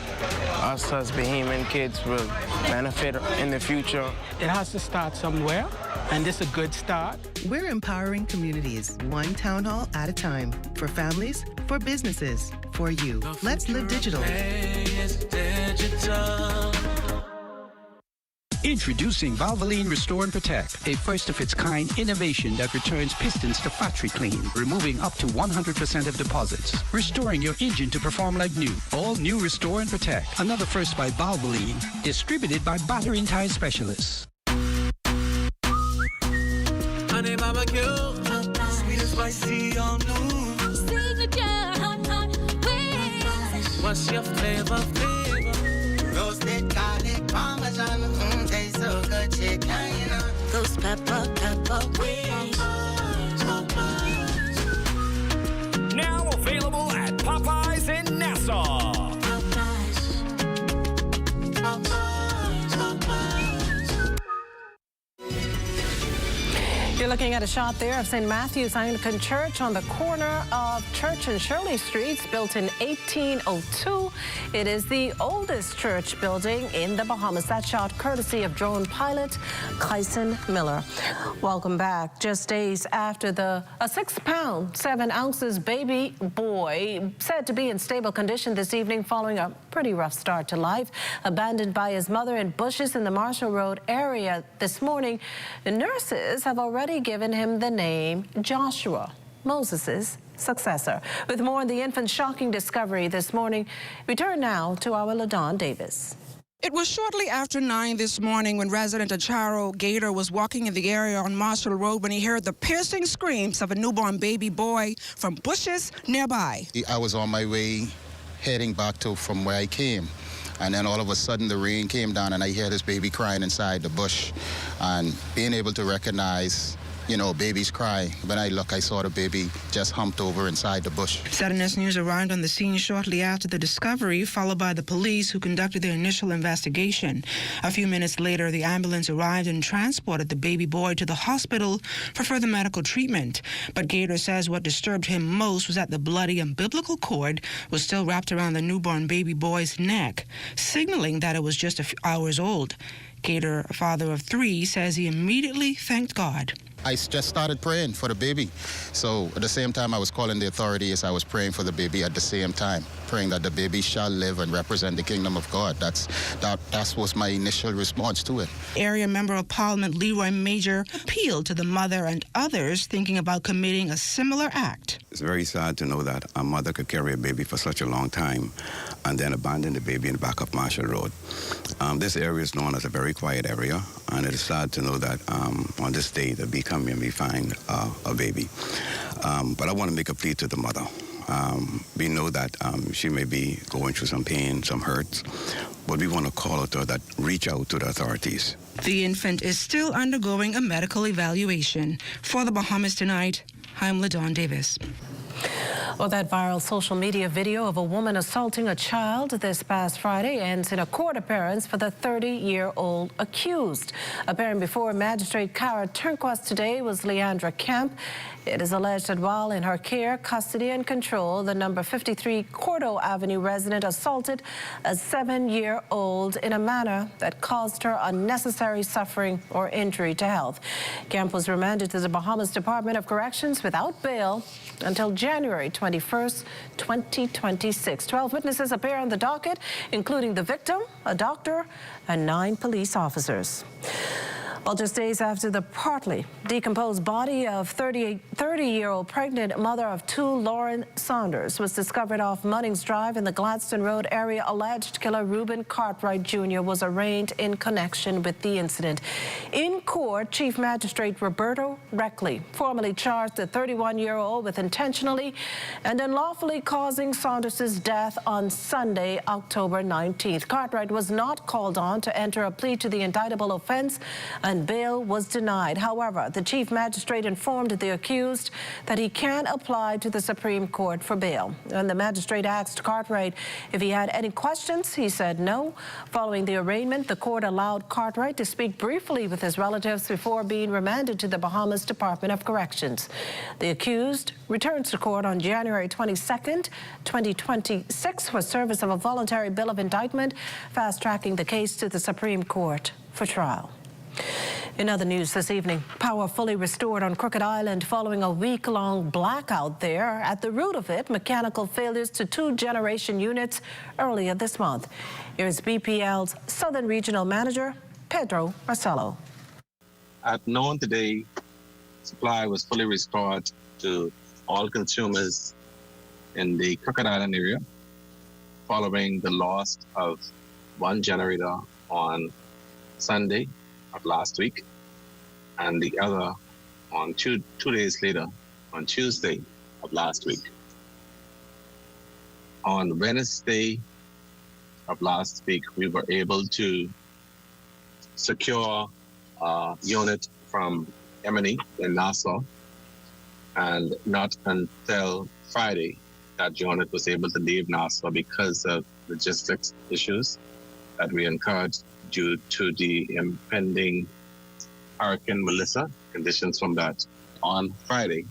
us as Bahamian kids will benefit in the future. It has to start somewhere, and this is a good start. We're empowering communities, one town hall at a time, for families, for businesses, for you. Let's live digital. Introducing Valvoline Restore and Protect, a first-of-its-kind innovation that returns pistons to factory clean, removing up to 100% of deposits, restoring your engine to perform like new. All new Restore and Protect, another first by Valvoline, distributed by Battering Tire Specialists. Honey barbecue, sweet and spicy, all new. Signature, what's your flavor? Roasted garlic parmesan, tastes so good, chicken, you know. Those pepper wings. Now available at Popeyes in Nassau. You're looking at a shot there of St. Matthew's Anglican Church on the corner of Church and Shirley Streets, built in 1802. It is the oldest church building in the Bahamas. That shot courtesy of drone pilot Kyson Miller. Welcome back. Just days after a 6 pound, 7 ounces baby boy said to be in stable condition this evening following a pretty rough start to life, abandoned by his mother in bushes in the Marshall Road area this morning, the nurses have already given him the name Joshua, Moses' successor. With more on the infant's shocking discovery this morning, we turn now to our LaDon Davis. It was shortly after 9 this morning when resident Acharo Gator was walking in the area on Marshall Road when he heard the piercing screams of a newborn baby boy from bushes nearby. I was on my way heading back from where I came. And then all of a sudden the rain came down and I hear this baby crying inside the bush. And being able to recognize, babies cry. When I look, I saw the baby just humped over inside the bush. ZNS News arrived on the scene shortly after the discovery, followed by the police who conducted their initial investigation. A few minutes later, the ambulance arrived and transported the baby boy to the hospital for further medical treatment. But Gator says what disturbed him most was that the bloody umbilical cord was still wrapped around the newborn baby boy's neck, signaling that it was just a few hours old. Gator, a father of 3, says he immediately thanked God. I just started praying for the baby. So at the same time I was calling the authorities, I was praying for the baby at the same time, praying that the baby shall live and represent the kingdom of God. That was my initial response to it. Area Member of Parliament Leroy Major appealed to the mother and others thinking about committing a similar act. It's very sad to know that a mother could carry a baby for such a long time and then abandon the baby in the back of Marshall Road. This area is known as a very quiet area, and it is sad to know that on this day that we come and we find a baby. But I want to make a plea to the mother. We know that she may be going through some pain, some hurts, but we want to call out to her that reach out to the authorities. The infant is still undergoing a medical evaluation. For the Bahamas Tonight, I'm LaDawn Davis. Well, that viral social media video of a woman assaulting a child this past Friday ends in a court appearance for the 30-year-old accused. Appearing before Magistrate Cara Turnquist today was Leandra Kemp. It is alleged that while in her care, custody, and control, the number 53 Cordo Avenue resident assaulted a 7-year-old in a manner that caused her unnecessary suffering or injury to health. Kemp was remanded to the Bahamas Department of Corrections without bail until January 21st, 2026. 12 witnesses appear on the docket, including the victim, a doctor, and 9 police officers. Well, just days after the partly decomposed body of 30-year-old pregnant mother of 2, Lauren Saunders, was discovered off Munnings Drive in the Gladstone Road area, alleged killer Reuben Cartwright Jr. was arraigned in connection with the incident. In court, Chief Magistrate Roberto Reckley formally charged the 31-year-old with intentionally and unlawfully causing Saunders' death on Sunday, October 19th. Cartwright was not called on to enter a plea to the indictable offense, and bail was denied. However, the chief magistrate informed the accused that he can apply to the Supreme Court for bail. And the magistrate asked Cartwright if he had any questions. He said no. Following the arraignment, the court allowed Cartwright to speak briefly with his relatives before being remanded to the Bahamas Department of Corrections. The accused returns to court on January 22nd, 2026 for service of a voluntary bill of indictment, fast-tracking the case to the Supreme Court for trial. In other news this evening, power fully restored on Crooked Island following a week-long blackout there. At the root of it, mechanical failures to 2 generation units earlier this month. Here's BPL's Southern Regional Manager, Pedro Marcelo. At noon today, supply was fully restored to all consumers in the Crooked Island area following the loss of 1 generator on Sunday of last week, and the other on two days later, on Tuesday of last week. On Wednesday of last week, we were able to secure a unit from M&E in Nassau, and not until Friday that unit was able to leave Nassau because of logistics issues that we incurred due to the impending Hurricane Melissa, conditions from that. On Friday,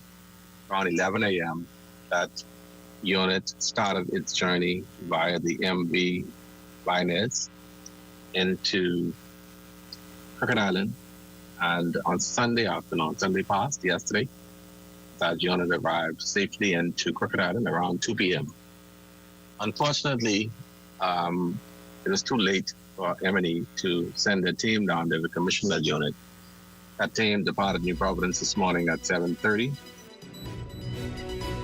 around 11 a.m., that unit started its journey via the MV Linez into Crooked Island. And on Sunday afternoon, Sunday past, yesterday, that unit arrived safely into Crooked Island around 2 p.m. Unfortunately, it was too late for M&E to send a team down there to commission that unit. That team departed New Providence this morning at 7:30.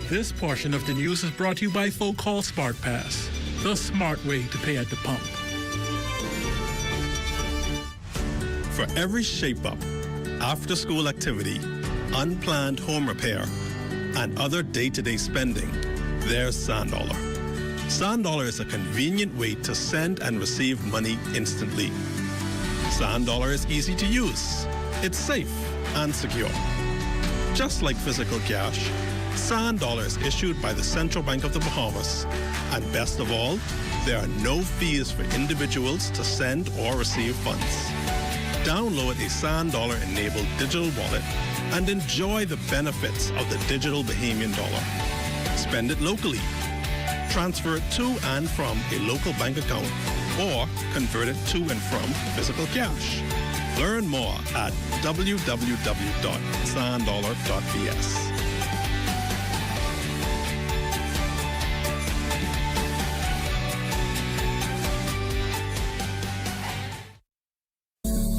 This portion of the news is brought to you by Folk Call Smart Pass, the smart way to pay at the pump. For every shape-up, after-school activity, unplanned home repair, and other day-to-day spending, there's SandDollar. SandDollar is a convenient way to send and receive money instantly. SandDollar is easy to use. It's safe and secure. Just like physical cash, SandDollar is issued by the Central Bank of the Bahamas. And best of all, there are no fees for individuals to send or receive funds. Download a SandDollar-enabled digital wallet and enjoy the benefits of the digital Bahamian dollar. Spend it locally. Transfer it to and from a local bank account or convert it to and from physical cash. Learn more at www.sanddollar.bs.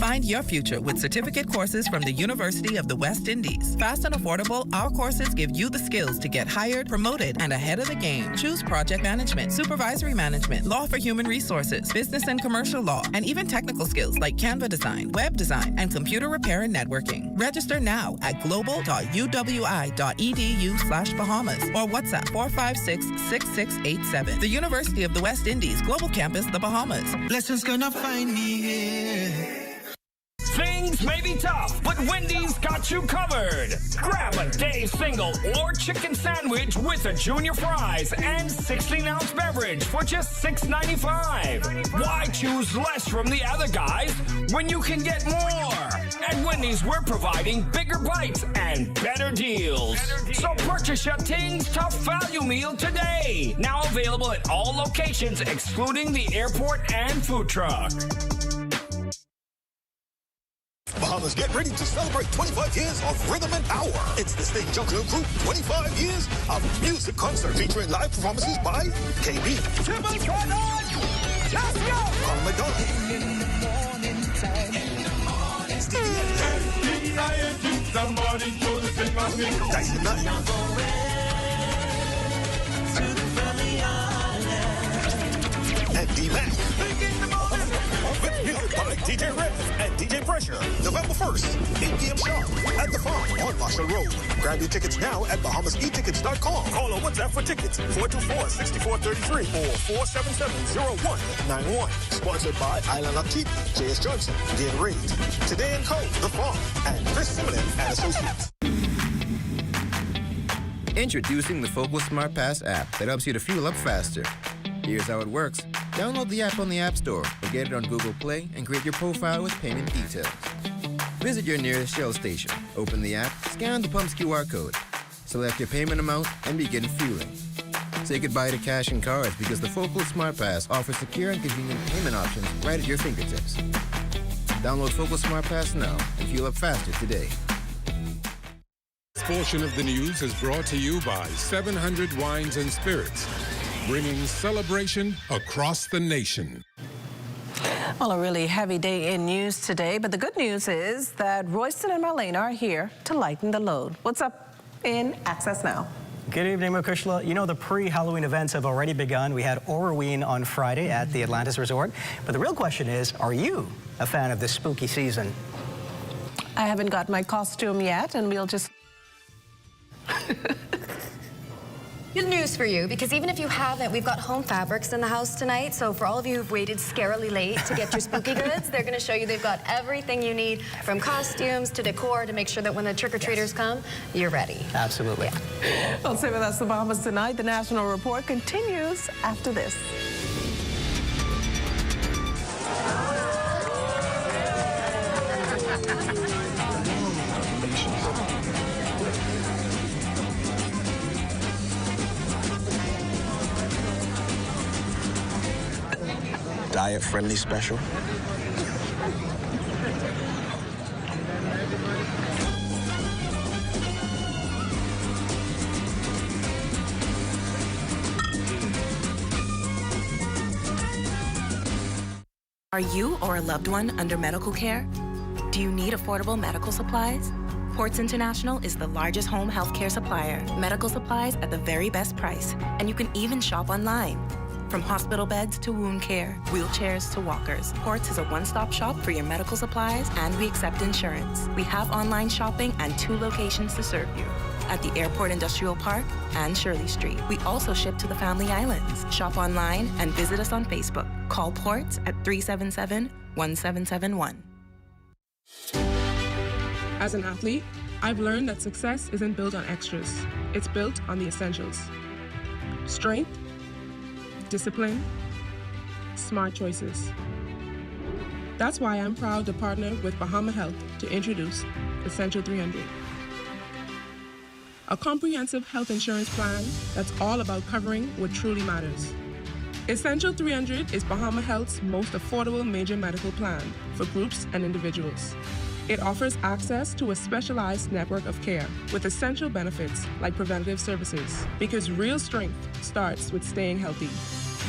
Find your future with certificate courses from the University of the West Indies. Fast and affordable, our courses give you the skills to get hired, promoted, and ahead of the game. Choose project management, supervisory management, law for human resources, business and commercial law, and even technical skills like Canva design, web design, and computer repair and networking. Register now at global.uwi.edu/Bahamas or WhatsApp 456-6687. The University of the West Indies, Global Campus, the Bahamas. Blessings gonna find me here. Things may be tough, but Wendy's got you covered. Grab a Dave single or chicken sandwich with a junior fries and 16-ounce beverage for just $6.95. Why choose less from the other guys when you can get more? At Wendy's, we're providing bigger bites and better deals. So purchase your Tings Tough Value Meal today. Now available at all locations excluding the airport and food truck. Bahamas, get ready to celebrate 25 years of rhythm and power. It's the State Juggler Group 25 years of music concert featuring live performances by KB, Let's go! Carl McDonald, Dynamite, and D-Mac. With music by DJ Red and DJ Pressure. November 1st, 8 p.m. sharp at the Farm on Marshall Road. Grab your tickets now at BahamasEtickets.com. Call or WhatsApp for tickets 424-6433 or 477-0191. Sponsored by Island Up Cheap, J.S. Johnson, Gain Reid, Today & Co., The Farm, and Chris Simmons and Associates. Introducing the Focal Smart Pass app that helps you to fuel up faster. Here's how it works. Download the app on the App Store or get it on Google Play and create your profile with payment details. Visit your nearest Shell station. Open the app, scan the pump's QR code, select your payment amount, and begin fueling. Say goodbye to cash and cards because the Focal Smart Pass offers secure and convenient payment options right at your fingertips. Download Focal Smart Pass now and fuel up faster today. This portion of the news is brought to you by 700 Wines and Spirits, bringing celebration across the nation. Well, a really heavy day in news today, but the good news is that Royston and Marlene are here to lighten the load. What's up in Access Now? Good evening, Makushla. You know, the pre-Halloween events have already begun. We had Oroween on Friday at the Atlantis Resort. But the real question is, are you a fan of this spooky season? I haven't got my costume yet, and we'll just... Good news for you, because even if you haven't, we've got home fabrics in the house tonight. So for all of you who've waited scarily late to get your spooky goods, they're going to show you they've got everything you need, from costumes to decor, to make sure that when the trick-or-treaters come, you're ready. Absolutely. Yeah. Well, stay with us, the Bahamas tonight. The National Report continues after this. Diet-friendly special. Are you or a loved one under medical care? Do you need affordable medical supplies? Ports International is the largest home health care supplier. Medical supplies at the very best price, and you can even shop online. From hospital beds to wound care, wheelchairs to walkers, Ports is a one-stop shop for your medical supplies, and we accept insurance. We have online shopping and 2 locations to serve you, at the Airport Industrial Park and Shirley Street. We also ship to the Family Islands. Shop online and visit us on Facebook. Call Ports at 377-1771. As an athlete, I've learned that success isn't built on extras. It's built on the essentials. Strength, discipline, smart choices. That's why I'm proud to partner with Bahama Health to introduce Essential 300. A comprehensive health insurance plan that's all about covering what truly matters. Essential 300 is Bahama Health's most affordable major medical plan for groups and individuals. It offers access to a specialized network of care with essential benefits like preventative services, because real strength starts with staying healthy.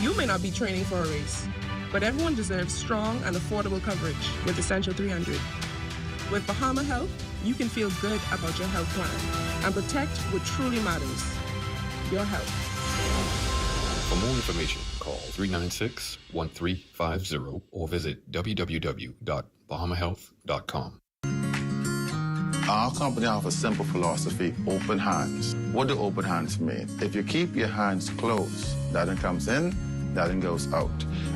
You may not be training for a race, but everyone deserves strong and affordable coverage with Essential 300. With Bahama Health, you can feel good about your health plan and protect what truly matters, your health. For more information, call 396-1350 or visit www.bahamahealth.com. Our company offers a simple philosophy, open hands. What do open hands mean? If you keep your hands closed, nothing comes in, nothing goes out.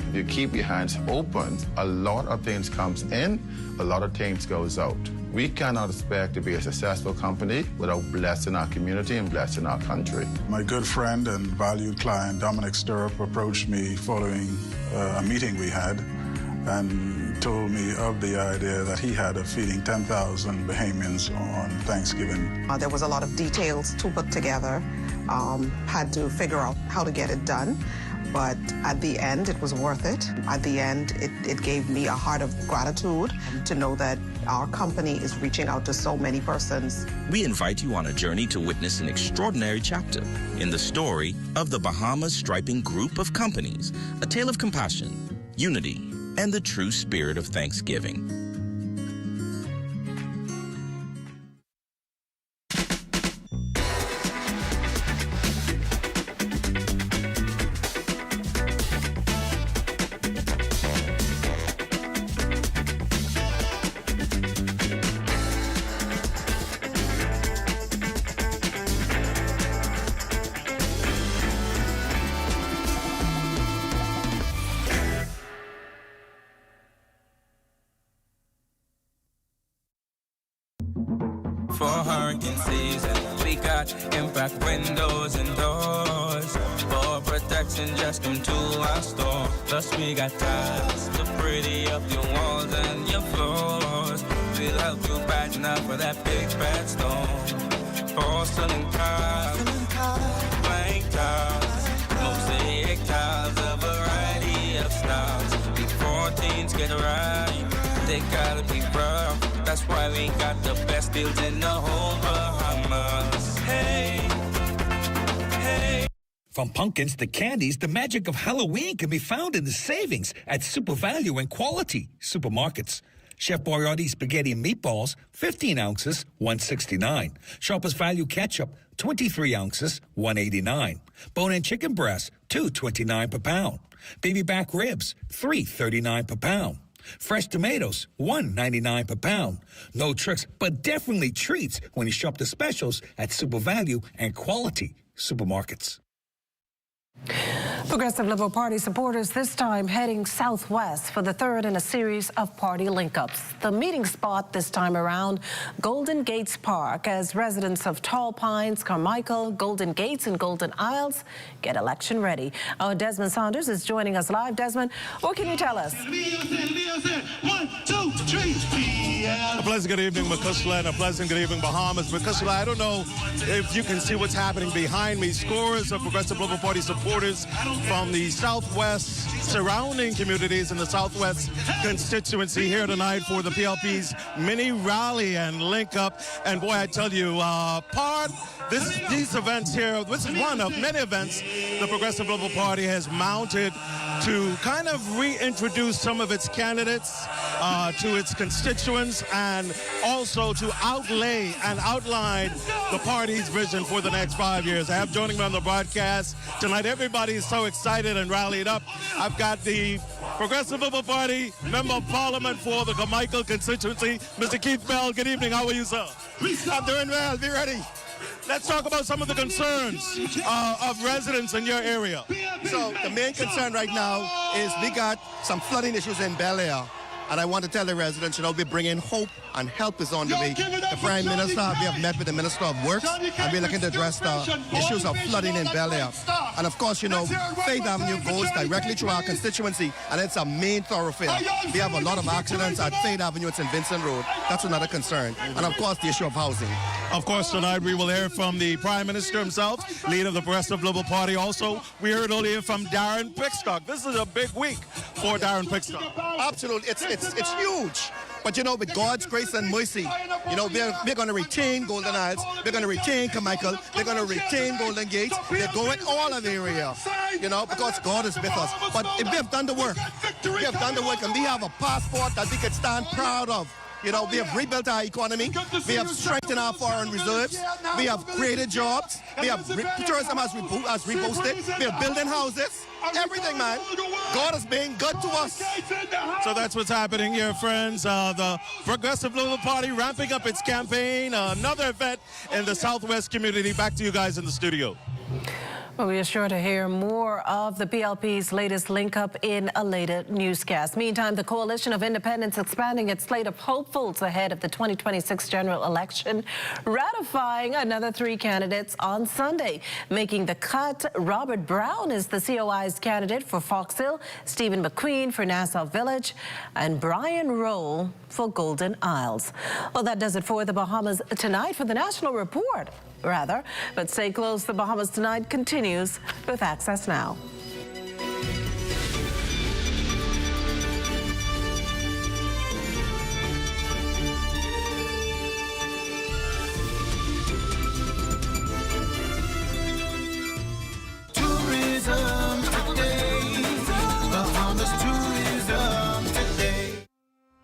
If you keep your hands open, a lot of things comes in, a lot of things goes out. We cannot expect to be a successful company without blessing our community and blessing our country. My good friend and valued client, Dominic Stirrup, approached me following a meeting we had and told me of the idea that he had of feeding 10,000 Bahamians on Thanksgiving. There was a lot of details to put together, had to figure out how to get it done. But at the end, it was worth it. At the end, it gave me a heart of gratitude to know that our company is reaching out to so many persons. We invite you on a journey to witness an extraordinary chapter in the story of the Bahamas Striping Group of Companies, a tale of compassion, unity, and the true spirit of Thanksgiving. For hurricane season, we got impact windows and doors. For protection, just come to our store. Plus we got tiles to pretty up your walls and your floors. We'll help you brighten up for that big bad storm. Porcelain tiles, blank tiles, mosaic tiles, a variety of styles. Before teens get right, they gotta be rough. That's why we got the best deals in the whole Bahamas. Hey, hey. From pumpkins to candies, the magic of Halloween can be found in the savings at Super Value and Quality supermarkets. Chef Boyardee spaghetti and meatballs, 15 ounces, $1.69. Sharper's Value ketchup, 23 ounces, $1.89. Bone-in chicken breast, $2.29 per pound. Baby back ribs, $3.39 per pound. Fresh tomatoes, $1.99 per pound. No tricks, but definitely treats when you shop the specials at Super Value and Quality supermarkets. Progressive Liberal Party supporters this time heading southwest for the third in a series of party link-ups. The meeting spot this time around, Golden Gates Park, as residents of Tall Pines, Carmichael, Golden Gates, and Golden Isles get election ready. Our Desmond Saunders is joining us live. Desmond, what can you tell us? 1, 2, 3. A pleasant good evening, McCuskla, and a pleasant good evening, Bahamas. McCuskla, I don't know if you can see what's happening behind me. Scores of Progressive Liberal Party supporters from the Southwest surrounding communities in the Southwest constituency here tonight for the PLP's mini rally and link up. And boy, I tell you, part these events here, this is one of many events the Progressive Liberal Party has mounted to kind of reintroduce some of its candidates to its constituents and also to outlay and outline the party's vision for the next 5 years. I have joining me on the broadcast tonight. Everybody is so excited and rallied up. I've got the Progressive Liberal Party Member of Parliament for the Carmichael constituency, Mr. Keith Bell. Good evening. How are you, sir? I'm doing well. Be ready. Let's talk about some of the concerns of residents in your area. So the main concern right now is we got some flooding issues in Bel Air. And I want to tell the residents, we're bringing hope and help is on the way. The Prime Minister, we have met with the Minister of Works, and we're looking to address the issues of flooding in Bel Air. And of course, Faith Avenue goes directly through our constituency, and it's a main thoroughfare. We have a lot of accidents at Faith Avenue, it's in Vincent Road. That's another concern. And of course, the issue of housing. Of course, tonight we will hear from the Prime Minister himself, leader of the Progressive Liberal Party. Also, we heard earlier from Darren Pickstock. This is a big week for Darren Pickstock. Absolutely. It's huge. But with God's grace and mercy, we're going to retain Golden Isles, we're going to retain Carmichael, we're going to retain Golden Gates, we're going all of the area, because God is with us. But if we have done the work, and we have a passport that we can stand proud of. We have rebuilt our economy. We have strengthened our foreign reserves. We have created jobs. We have tourism has reboosted. We are building houses. Everything, man. God is being good to us. So that's what's happening here, friends. The Progressive Liberal Party ramping up its campaign. Another event in the Southwest community. Back to you guys in the studio. Well, we are sure to hear more of the PLP's latest link-up in a later newscast. Meantime, the Coalition of Independents expanding its slate of hopefuls ahead of the 2026 general election, ratifying another 3 candidates on Sunday. Making the cut, Robert Brown is the COI's candidate for Fox Hill, Stephen McQueen for Nassau Village, and Brian Roll for Golden Isles. Well, that does it for the Bahamas Tonight. For the National Report, but stay close. The Bahamas Tonight continues with Access Now. Tourism today. Bahamas tourism today.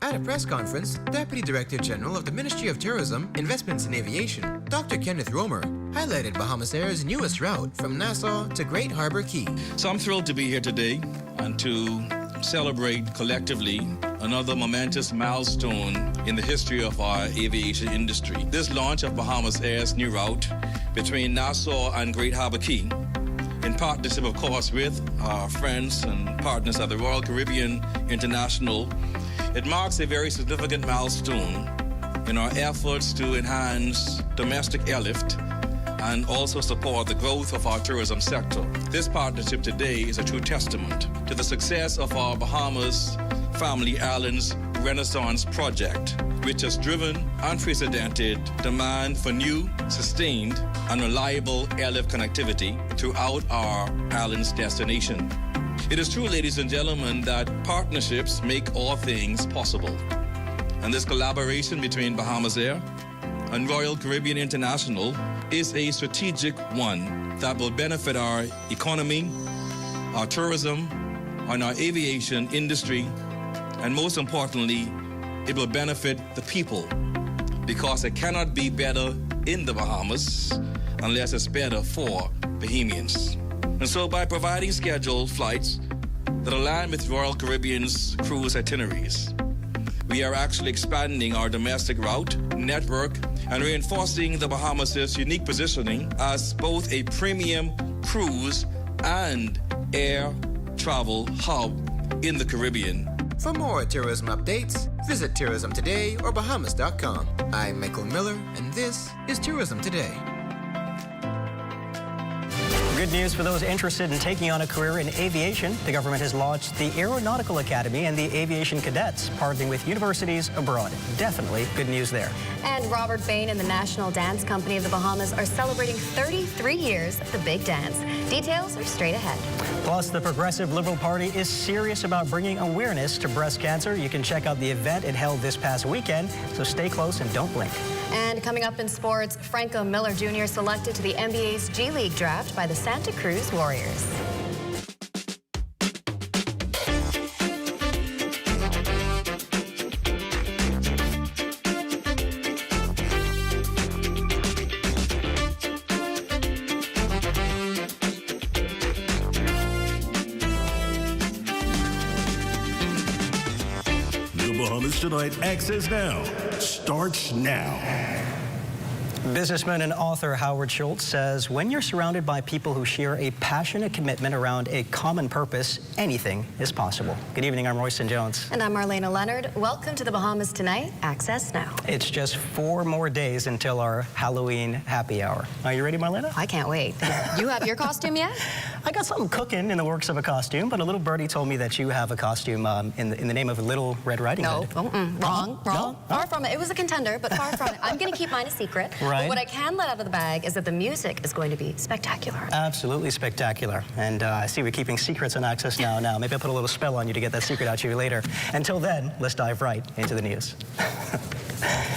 At a press conference, Deputy Director General of the Ministry of Tourism, Investments and Aviation, Dr. Kenneth Romer, highlighted Bahamas Air's newest route from Nassau to Great Harbor Key. So I'm thrilled to be here today and to celebrate collectively another momentous milestone in the history of our aviation industry. This launch of Bahamas Air's new route between Nassau and Great Harbor Key, in partnership, of course, with our friends and partners at the Royal Caribbean International, it marks a very significant milestone in our efforts to enhance domestic airlift and also support the growth of our tourism sector. This partnership today is a true testament to the success of our Bahamas Family Islands Renaissance project, which has driven unprecedented demand for new, sustained, and reliable airlift connectivity throughout our island's destination. It is true, ladies and gentlemen, that partnerships make all things possible. And this collaboration between Bahamas Air and Royal Caribbean International is a strategic one that will benefit our economy, our tourism, and our aviation industry, and most importantly, it will benefit the people, because it cannot be better in the Bahamas unless it's better for Bahamians. And so by providing scheduled flights that align with Royal Caribbean's cruise itineraries, we are actually expanding our domestic route network and reinforcing the Bahamas' unique positioning as both a premium cruise and air travel hub in the Caribbean. For more tourism updates, visit Tourism Today or Bahamas.com. I'm Michael Miller, and this is Tourism Today. Good news for those interested in taking on a career in aviation. The government has launched the Aeronautical Academy and the Aviation Cadets, partnering with universities abroad. Definitely good news there. And Robert Bain and the National Dance Company of the Bahamas are celebrating 33 years of the big dance. Details are straight ahead. Plus, the Progressive Liberal Party is serious about bringing awareness to breast cancer. You can check out the event it held this past weekend, so stay close and don't blink. And coming up in sports, Franco Miller Jr. selected to the NBA's G League draft by the Santa Cruz Warriors. Bahamas Tonight Access Now starts now. Businessman and author Howard Schultz says when you're surrounded by people who share a passionate commitment around a common purpose, anything is possible. Good evening, I'm Royston Jones. And I'm Marlena Leonard. Welcome to the Bahamas Tonight Access Now. It's just 4 more days until our Halloween happy hour. Are you ready, Marlena? I can't wait. You have your costume yet? I got something cooking in the works of a costume, but a little birdie told me that you have a costume in the name of Little Red Riding Hood. Wrong. No? Far from it. It was a contender, but far from it. I'm going to keep mine a secret. Right. But what I can let out of the bag is that the music is going to be spectacular. Absolutely spectacular. And I see we're keeping secrets on Access Now. Maybe I'll put a little spell on you to get that secret out to you later. Until then, let's dive right into the news.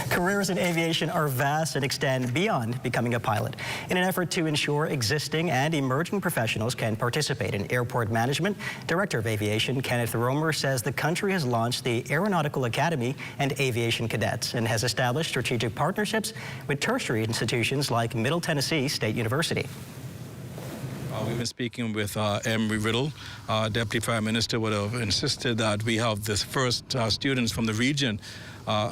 Careers in aviation are vast and extend beyond becoming a pilot. In an effort to ensure existing and emerging professionals can participate in airport management, Director of Aviation Kenneth Romer says the country has launched the Aeronautical Academy and Aviation Cadets and has established strategic partnerships with tertiary institutions like Middle Tennessee State University. We've been speaking with Emery Riddle. Deputy Prime Minister would have insisted that we have the first students from the region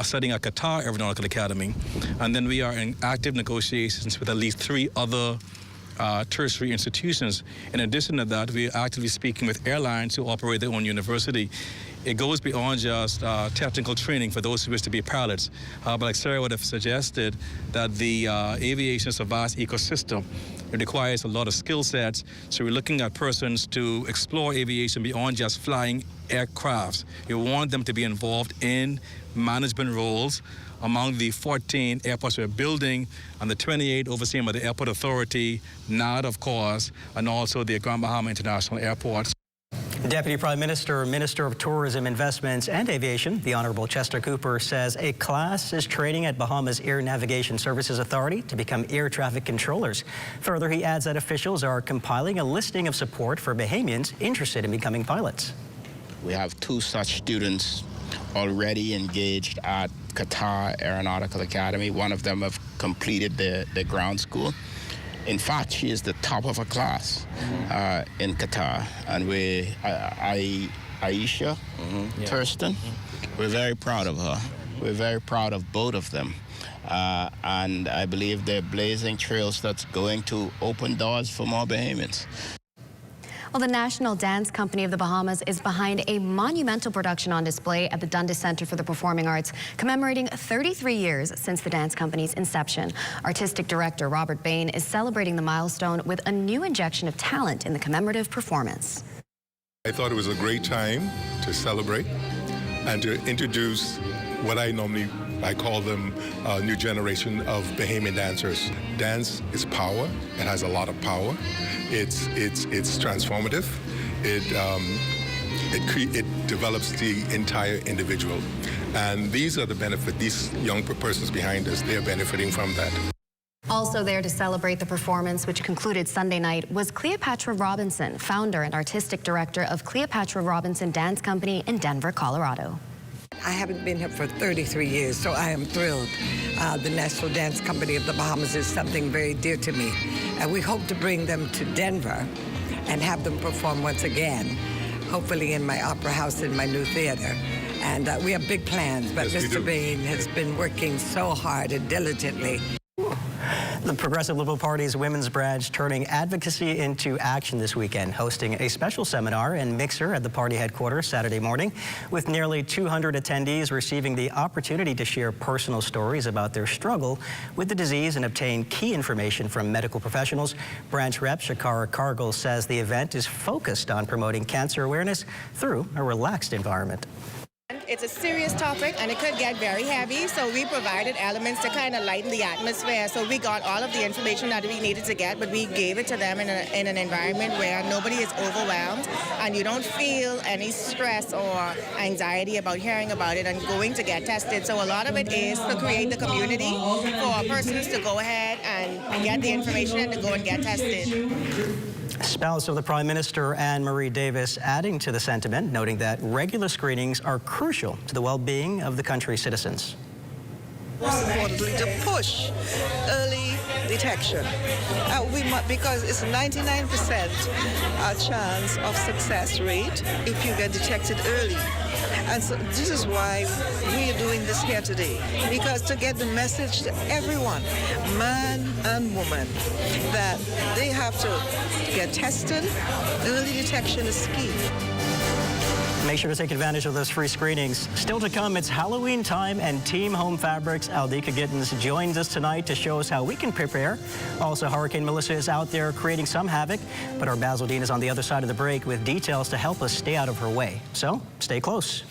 studying at Qatar Aeronautical Academy. And then we are in active negotiations with at least 3 other tertiary institutions. In addition to that, we are actively speaking with airlines who operate their own university. It goes beyond just technical training for those who wish to be pilots. But like Sarah would have suggested, that the aviation is a vast ecosystem. It requires a lot of skill sets. So we're looking at persons to explore aviation beyond just flying aircrafts. We want them to be involved in management roles among the 14 airports we're building and the 28 overseen by the Airport Authority, NAD, of course, and also the Grand Bahama International Airport. Deputy Prime Minister, Minister of Tourism, Investments and Aviation, the Honorable Chester Cooper, says a class is training at Bahamas Air Navigation Services Authority to become air traffic controllers. Further, he adds that officials are compiling a listing of support for Bahamians interested in becoming pilots. We have 2 such students already engaged at Qatar Aeronautical Academy. One of them have completed the ground school. In fact, she is the top of her class in Qatar. And Aisha Thurston, we're very proud of her. We're very proud of both of them. And I believe they're blazing trails that's going to open doors for more Bahamians. Well, the National Dance Company of the Bahamas is behind a monumental production on display at the Dundas Center for the Performing Arts, commemorating 33 years since the dance company's inception. Artistic director Robert Bain is celebrating the milestone with a new injection of talent in the commemorative performance. I thought it was a great time to celebrate and to introduce what I call them a new generation of Bahamian dancers. Dance is power. It has a lot of power. It's transformative. It develops the entire individual. And these are the benefit. These young persons behind us, they're benefiting from that. Also there to celebrate the performance, which concluded Sunday night, was Cleopatra Robinson, founder and artistic director of Cleopatra Robinson Dance Company in Denver, Colorado. I haven't been here for 33 years, so I am thrilled. The National Dance Company of the Bahamas is something very dear to me. And we hope to bring them to Denver and have them perform once again, hopefully in my opera house in my new theater. And we have big plans, but yes, Mr. Bain has been working so hard and diligently. The Progressive Liberal Party's women's branch turning advocacy into action this weekend, hosting a special seminar and mixer at the party headquarters Saturday morning, with nearly 200 attendees receiving the opportunity to share personal stories about their struggle with the disease and obtain key information from medical professionals. Branch Rep Shakara Cargill says the event is focused on promoting cancer awareness through a relaxed environment. it's a serious topic and it could get very heavy, so we provided elements to kind of lighten the atmosphere. So we got all of the information that we needed to get, but we gave it to them in an environment where nobody is overwhelmed and you don't feel any stress or anxiety about hearing about it and going to get tested. So a lot of it is to create the community for persons to go ahead and get the information and to go and get tested. Spouse of the Prime Minister, Anne-Marie Davis, adding to the sentiment, noting that regular screenings are crucial to the well-being of the country's citizens. Most importantly, to push early detection. Because it's 99% chance of success rate if you get detected early. And so this is why we are doing this here today, because to get the message to everyone, man and woman, that they have to get tested. Early detection is key. Make sure to take advantage of those free screenings. Still to come, it's Halloween time, and Team Home Fabrics' Aldika Gittins joins us tonight to show us how we can prepare. Also, Hurricane Melissa is out there creating some havoc, but our Basil Dean is on the other side of the break with details to help us stay out of her way. So, stay close.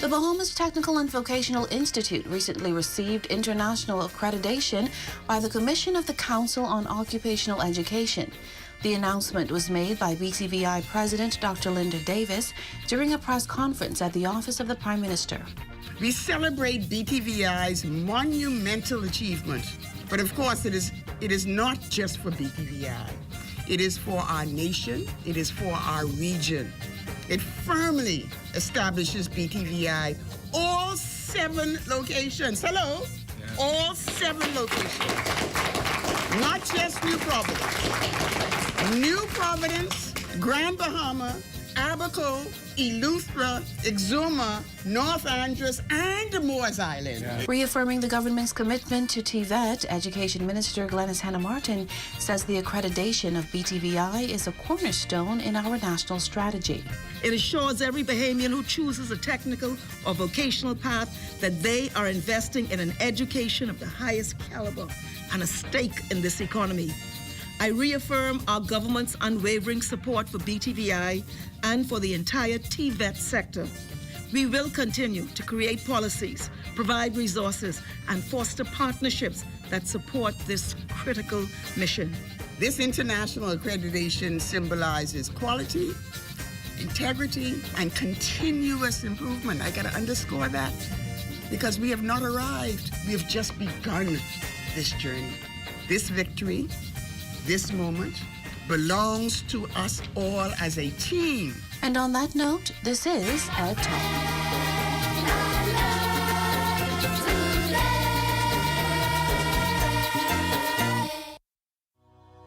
The Bahamas Technical and Vocational Institute recently received international accreditation by the Commission of the Council on Occupational Education. The announcement was made by BTVI President Dr. Linda Davis during a press conference at the Office of the Prime Minister. We celebrate BTVI's monumental achievement, but of course it is not just for BTVI. It is for our nation, it is for our region. It firmly establishes BTVI all 7 locations. Hello? Yes. All 7 locations. Not just New Providence. New Providence, Grand Bahama, Abaco, Eleuthera, Exuma, North Andros, and Moores Island. Yeah. Reaffirming the government's commitment to TVET, Education Minister Glenys Hanna-Martin says the accreditation of BTVI is a cornerstone in our national strategy. It assures every Bahamian who chooses a technical or vocational path that they are investing in an education of the highest caliber and a stake in this economy. I reaffirm our government's unwavering support for BTVI and for the entire TVET sector. We will continue to create policies, provide resources, and foster partnerships that support this critical mission. This international accreditation symbolizes quality, integrity, and continuous improvement. I gotta underscore that, because we have not arrived. We have just begun this journey. This victory, this moment, belongs to us all as a team. And on that note, this is Ed Talk.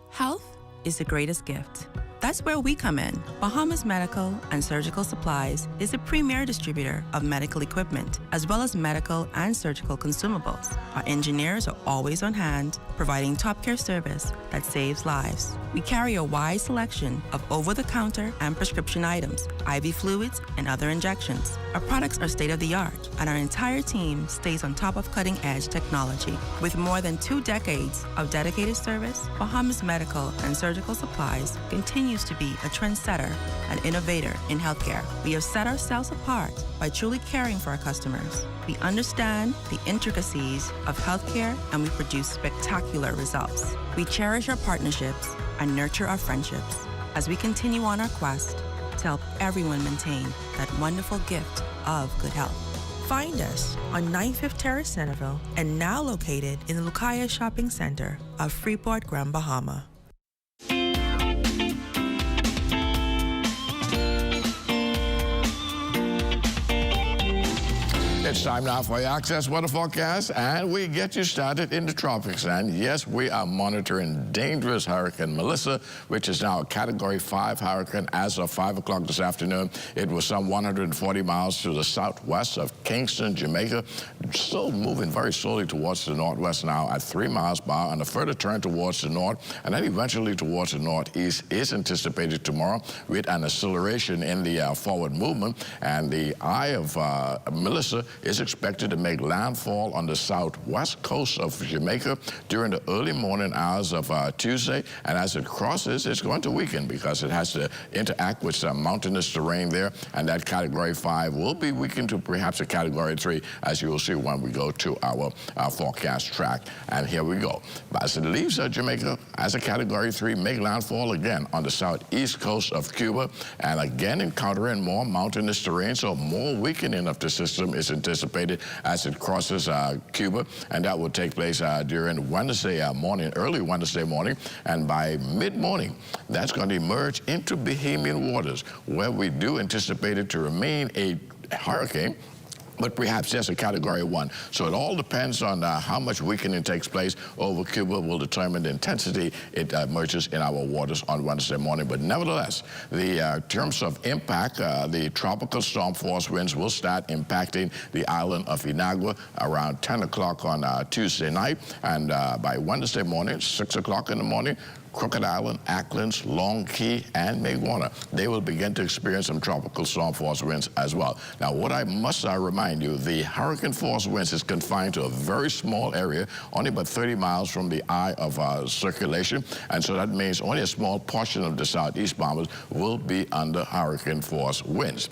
Health is the greatest gift. That's where we come in. Bahamas Medical and Surgical Supplies is a premier distributor of medical equipment, as well as medical and surgical consumables. Our engineers are always on hand, providing top care service that saves lives. We carry a wide selection of over-the-counter and prescription items, IV fluids, and other injections. Our products are state-of-the-art, and our entire team stays on top of cutting-edge technology. With more than 2 decades of dedicated service, Bahamas Medical and Surgical Supplies continues to be a trendsetter and innovator in healthcare. We have set ourselves apart by truly caring for our customers. We understand the intricacies of healthcare, and we produce spectacular results. We cherish our partnerships and nurture our friendships as we continue on our quest to help everyone maintain that wonderful gift of good health. Find us on 95th Terrace, Centerville, and now located in the Lucaya Shopping Center of Freeport, Grand Bahama. It's time now for your Access Weather Forecast, and we get you started in the tropics. And yes, we are monitoring dangerous Hurricane Melissa, which is now a Category 5 hurricane as of 5 o'clock this afternoon. It was some 140 miles to the southwest of Kingston, Jamaica. Still moving very slowly towards the northwest now at 3 miles per hour, and a further turn towards the north, and then eventually towards the northeast is anticipated tomorrow with an acceleration in the forward movement. And the eye of Melissa is expected to make landfall on the southwest coast of Jamaica during the early morning hours of Tuesday. And as it crosses, it's going to weaken because it has to interact with some mountainous terrain there. And that Category 5 will be weakened to perhaps a Category 3, as you will see when we go to our forecast track. And here we go. As it leaves Jamaica as a Category 3, make landfall again on the southeast coast of Cuba, and again encountering more mountainous terrain, so more weakening of the system is anticipated as it crosses Cuba, and that will take place during Wednesday morning, early Wednesday morning, and by mid-morning, that's going to emerge into Bahamian waters, where we do anticipate it to remain a hurricane, but perhaps just a Category 1. So it all depends on how much weakening takes place over Cuba will determine the intensity it emerges in our waters on Wednesday morning. But nevertheless, the terms of impact, the tropical storm force winds will start impacting the island of Inagua around 10 o'clock on Tuesday night. And by Wednesday morning, 6 o'clock in the morning, Crooked Island, Acklands, Long Key, and Maguana, they will begin to experience some tropical storm force winds as well. Now, what I must remind you, the hurricane force winds is confined to a very small area, only about 30 miles from the eye of circulation, and so that means only a small portion of the southeast bombers will be under hurricane force winds.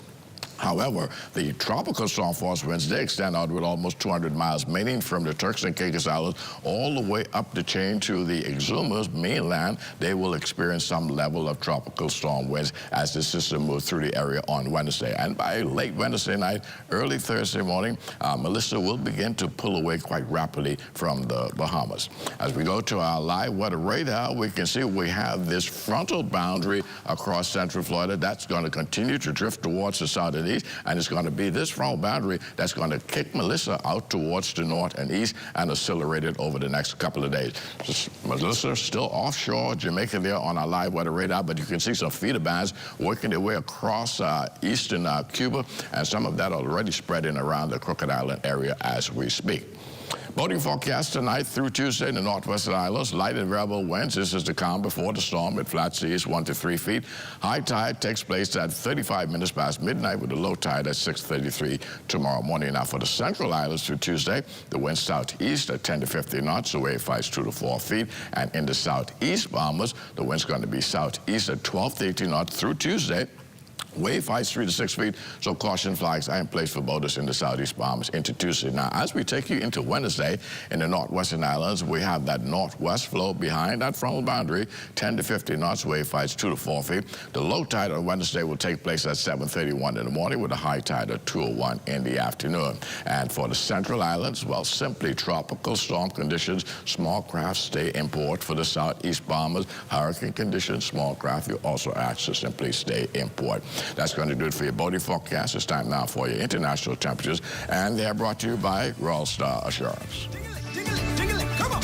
However, the tropical storm force winds, they extend out with almost 200 miles, meaning from the Turks and Caicos Islands all the way up the chain to the Exumas mainland. They will experience some level of tropical storm winds as the system moves through the area on Wednesday. And by late Wednesday night, early Thursday morning, Melissa will begin to pull away quite rapidly from the Bahamas. As we go to our live weather radar, we can see we have this frontal boundary across central Florida. That's going to continue to drift towards the south and east, and it's going to be this frontal boundary that's going to kick Melissa out towards the north and east and accelerate it over the next couple of days. Melissa still offshore Jamaica there on our live weather radar, but you can see some feeder bands working their way across eastern Cuba, and some of that already spreading around the Crooked Island area as we speak. Boating forecast tonight through Tuesday in the northwestern islands. Light and variable winds. This is the calm before the storm at flat seas 1 to 3 feet. High tide takes place at 35 minutes past midnight with a low tide at 6:33 tomorrow morning. Now for the central islands through Tuesday, the wind southeast at 10 to 15 knots. The wave heights 2 to 4 feet. And in the southeast Bahamas, the wind's going to be southeast at 12 to 18 knots through Tuesday. Wave heights 3 to 6 feet, so caution flags are in place for boaters in the southeast Bahamas into Tuesday. Now, as we take you into Wednesday in the northwestern islands, we have that northwest flow behind that frontal boundary, 10 to 15 knots, wave heights 2 to 4 feet. The low tide on Wednesday will take place at 7:31 in the morning with a high tide at 2:01 in the afternoon. And for the central islands, well, simply tropical storm conditions, small craft stay in port. For the southeast Bahamas, hurricane conditions, small craft, you also ask to simply stay in port. That's going to do it for your boating forecast. It's time now for your international temperatures, and they are brought to you by Royal Star Assurance. Come on.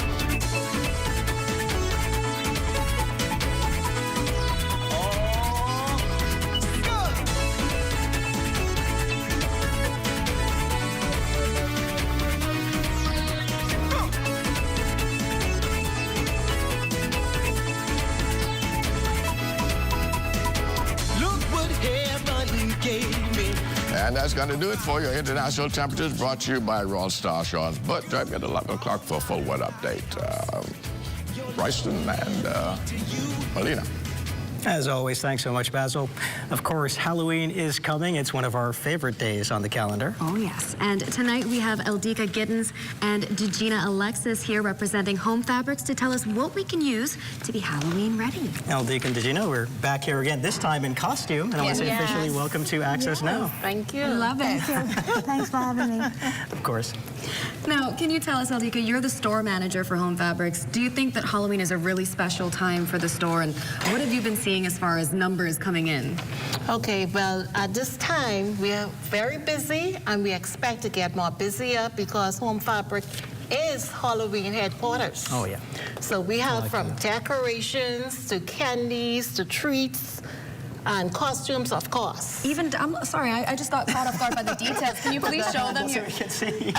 And that's going to do it for your international temperatures, brought to you by Royal Star Assurance. But drive me at 11 o'clock for a full weather update. Bryson and Melina. As always, thanks so much, Basil. Of course, Halloween is coming. It's one of our favorite days on the calendar. Oh, yes. And tonight we have Eldika Giddens and Degina Alexis here representing Home Fabrics to tell us what we can use to be Halloween ready. Eldika and Degina, we're back here again, this time in costume. And I want to say officially welcome to Access Now. Thank you. Love it. Thanks for having me. Of course. Now, can you tell us, Eldika, you're the store manager for Home Fabrics. Do you think that Halloween is a really special time for the store? And what have you been seeing as far as numbers coming in? Okay, well, at this time, we are very busy, and we expect to get more busier because Home Fabric is Halloween headquarters. Oh, yeah. So we have from decorations to candies to treats, and costumes, of course. Even, I'm sorry, I just got caught off guard by the details. Can you please show them? So we can see.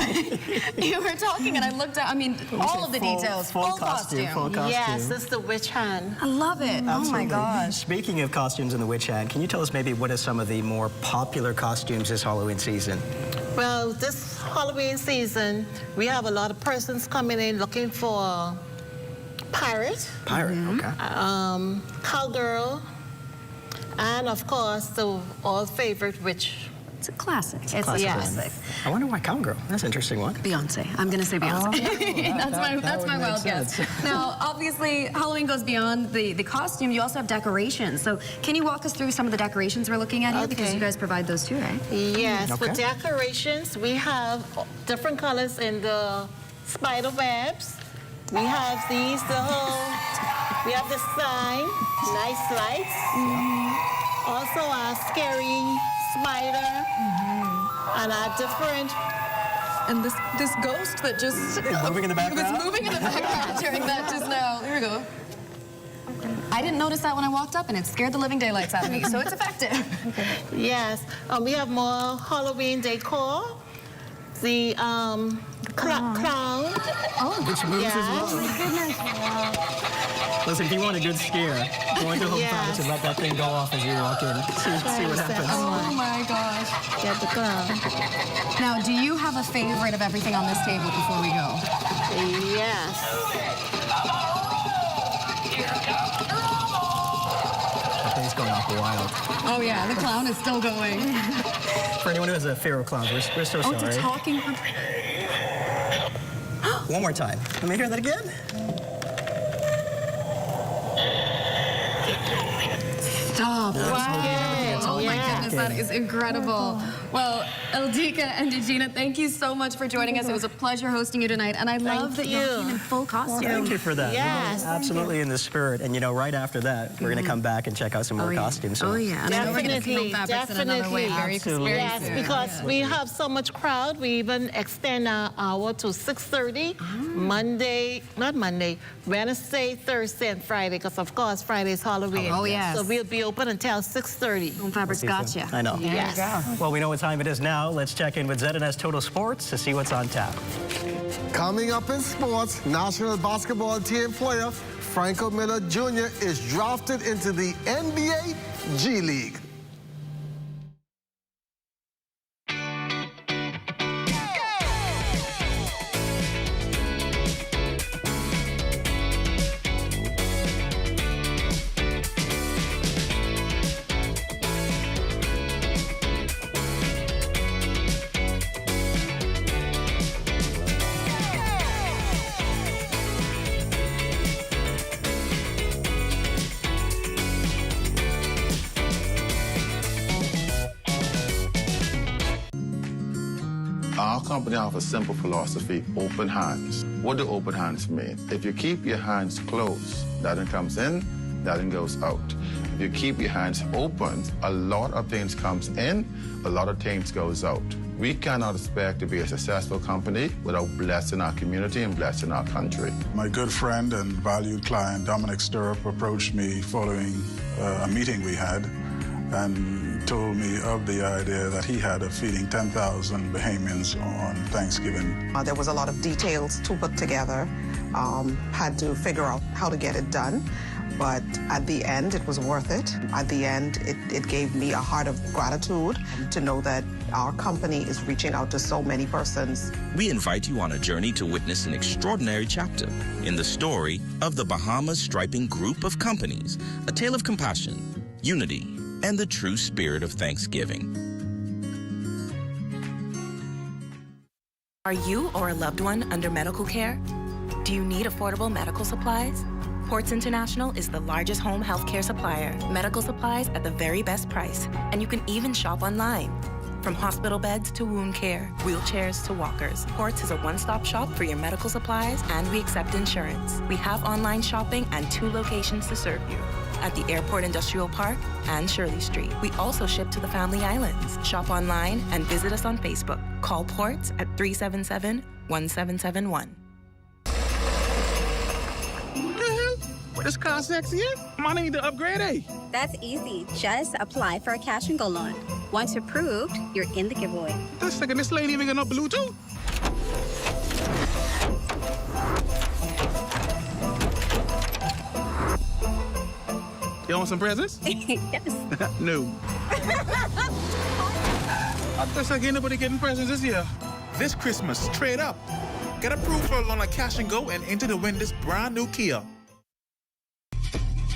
You were talking and I looked at, I mean, all of the details. Full costume. Full costume. Yes, it's the witch hand. I love it. Absolutely. Oh my gosh. Speaking of costumes in the witch hand, can you tell us maybe what are some of the more popular costumes this Halloween season? Well, this Halloween season, we have a lot of persons coming in looking for pirate, Okay. cowgirl, and of course the all favorite witch. It's a classic. It's a classic. I wonder why cowgirl. That's an interesting one. Beyonce. I'm going to say Beyonce. That's my wild guess. Now, obviously, Halloween goes beyond the costume. You also have decorations. So can you walk us through some of the decorations we're looking at here? Because you guys provide those too, right? Yes, for decorations, we have different colors in the spider webs. We have these, we have the sign, nice lights. Also our scary spider, and our different. And this ghost that just moving in the background. was moving in the background during that just now. Here we go. I didn't notice that when I walked up, and it scared the living daylights out of me. So it's effective. Yes, we have more Halloween decor. The clown. Which moves as well. Oh my goodness. Listen, if you want a good scare, go into Home Fabrics and let that thing go off as you walk in. See what happens. Oh my gosh. Get the clown. Now, do you have a favorite of everything on this table before we go? Yes. That thing's going off wild. Oh yeah, the clown is still going. For anyone who has a fear of clowns, we're so sorry. Oh, it's a talking. One more time. Let me hear that again. Stop. Wow. Oh my goodness, that is incredible. Well, Eldika and Degina, thank you so much for joining us. It was a pleasure hosting you tonight, and I love that you came in full costume. Well, thank you for that. Yes. Absolutely in the spirit. And, you know, right after that, we're going to come back and check out some more costumes. So. Oh, yeah. And I know we're going to see Home Fabrics in another way very Absolutely. Yes, because we have so much crowd, we even extend our hour to 6:30. Wednesday, Thursday, and Friday, because of course Friday is Halloween. Oh, yes. So we'll be open until 6:30. Home Fabrics gotcha. I know. Yes. Well, we know what time it is now. Let's check in with ZNS Total Sports to see what's on tap. Coming up in sports, national basketball team player Franco Miller Jr. is drafted into the NBA G League. Our company have a simple philosophy, open hands. What do open hands mean? If you keep your hands closed, nothing comes in, nothing goes out. If you keep your hands open, a lot of things comes in, a lot of things goes out. We cannot expect to be a successful company without blessing our community and blessing our country. My good friend and valued client, Dominic Stirrup, approached me following a meeting we had and told me of the idea that he had of feeding 10,000 Bahamians on Thanksgiving. There was a lot of details to put together, had to figure out how to get it done. But at the end, it was worth it. At the end, it gave me a heart of gratitude to know that our company is reaching out to so many persons. We invite you on a journey to witness an extraordinary chapter in the story of the Bahamas Striping Group of Companies, a tale of compassion, unity, and the true spirit of Thanksgiving. Are you or a loved one under medical care? Do you need affordable medical supplies? Ports International is the largest home healthcare supplier. Medical supplies at the very best price, and you can even shop online. From hospital beds to wound care, wheelchairs to walkers, Ports is a one-stop shop for your medical supplies, and we accept insurance. We have online shopping and 2 locations to serve you, at the Airport Industrial Park and Shirley Street. We also ship to the Family Islands. Shop online and visit us on Facebook. Call Ports at 377-1771. This car sexy yet? I need to upgrade, eh? That's easy. Just apply for a cash and go loan. Once approved, you're in the giveaway. This second, this lady even got no Bluetooth. You want some presents? Yes. No. I guess like anybody getting presents this year. This Christmas, trade up. Get approved for a loan at Cash and Go and enter to win this brand new Kia.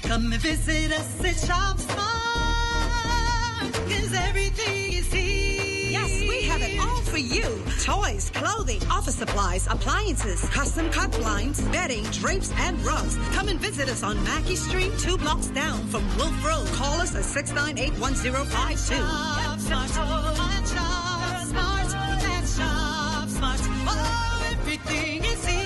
Come and visit us at Shop Smart, 'cause everything is here. Yes, we have it all for you. Toys, clothing, office supplies, appliances, custom cut blinds, bedding, drapes, and rugs. Come and visit us on Mackey Street, 2 blocks down from Wolf Road. Call us at 698-1052. Shop Smart, at Shop Smart, at Shop Smart. Oh, everything is here.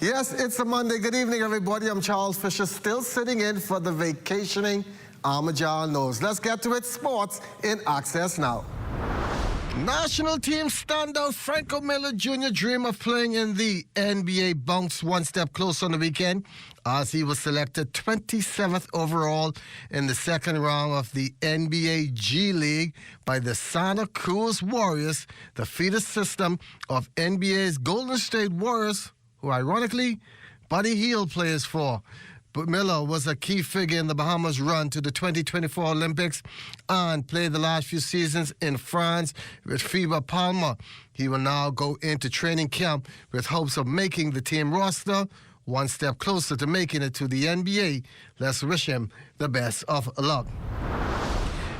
Yes, it's a Monday. Good evening, everybody. I'm Charles Fisher, still sitting in for the vacationing Ahmad Knows. Let's get to it. Sports in Access Now. National team standout Franco Miller Jr. dream of playing in the NBA bounced one step closer on the weekend as he was selected 27th overall in the second round of the NBA G League by the Santa Cruz Warriors, the feeder system of NBA's Golden State Warriors, who ironically Buddy Hield plays for. But Miller was a key figure in the Bahamas' run to the 2024 Olympics and played the last few seasons in France with FIBA Palma. He will now go into training camp with hopes of making the team roster one step closer to making it to the NBA. Let's wish him the best of luck.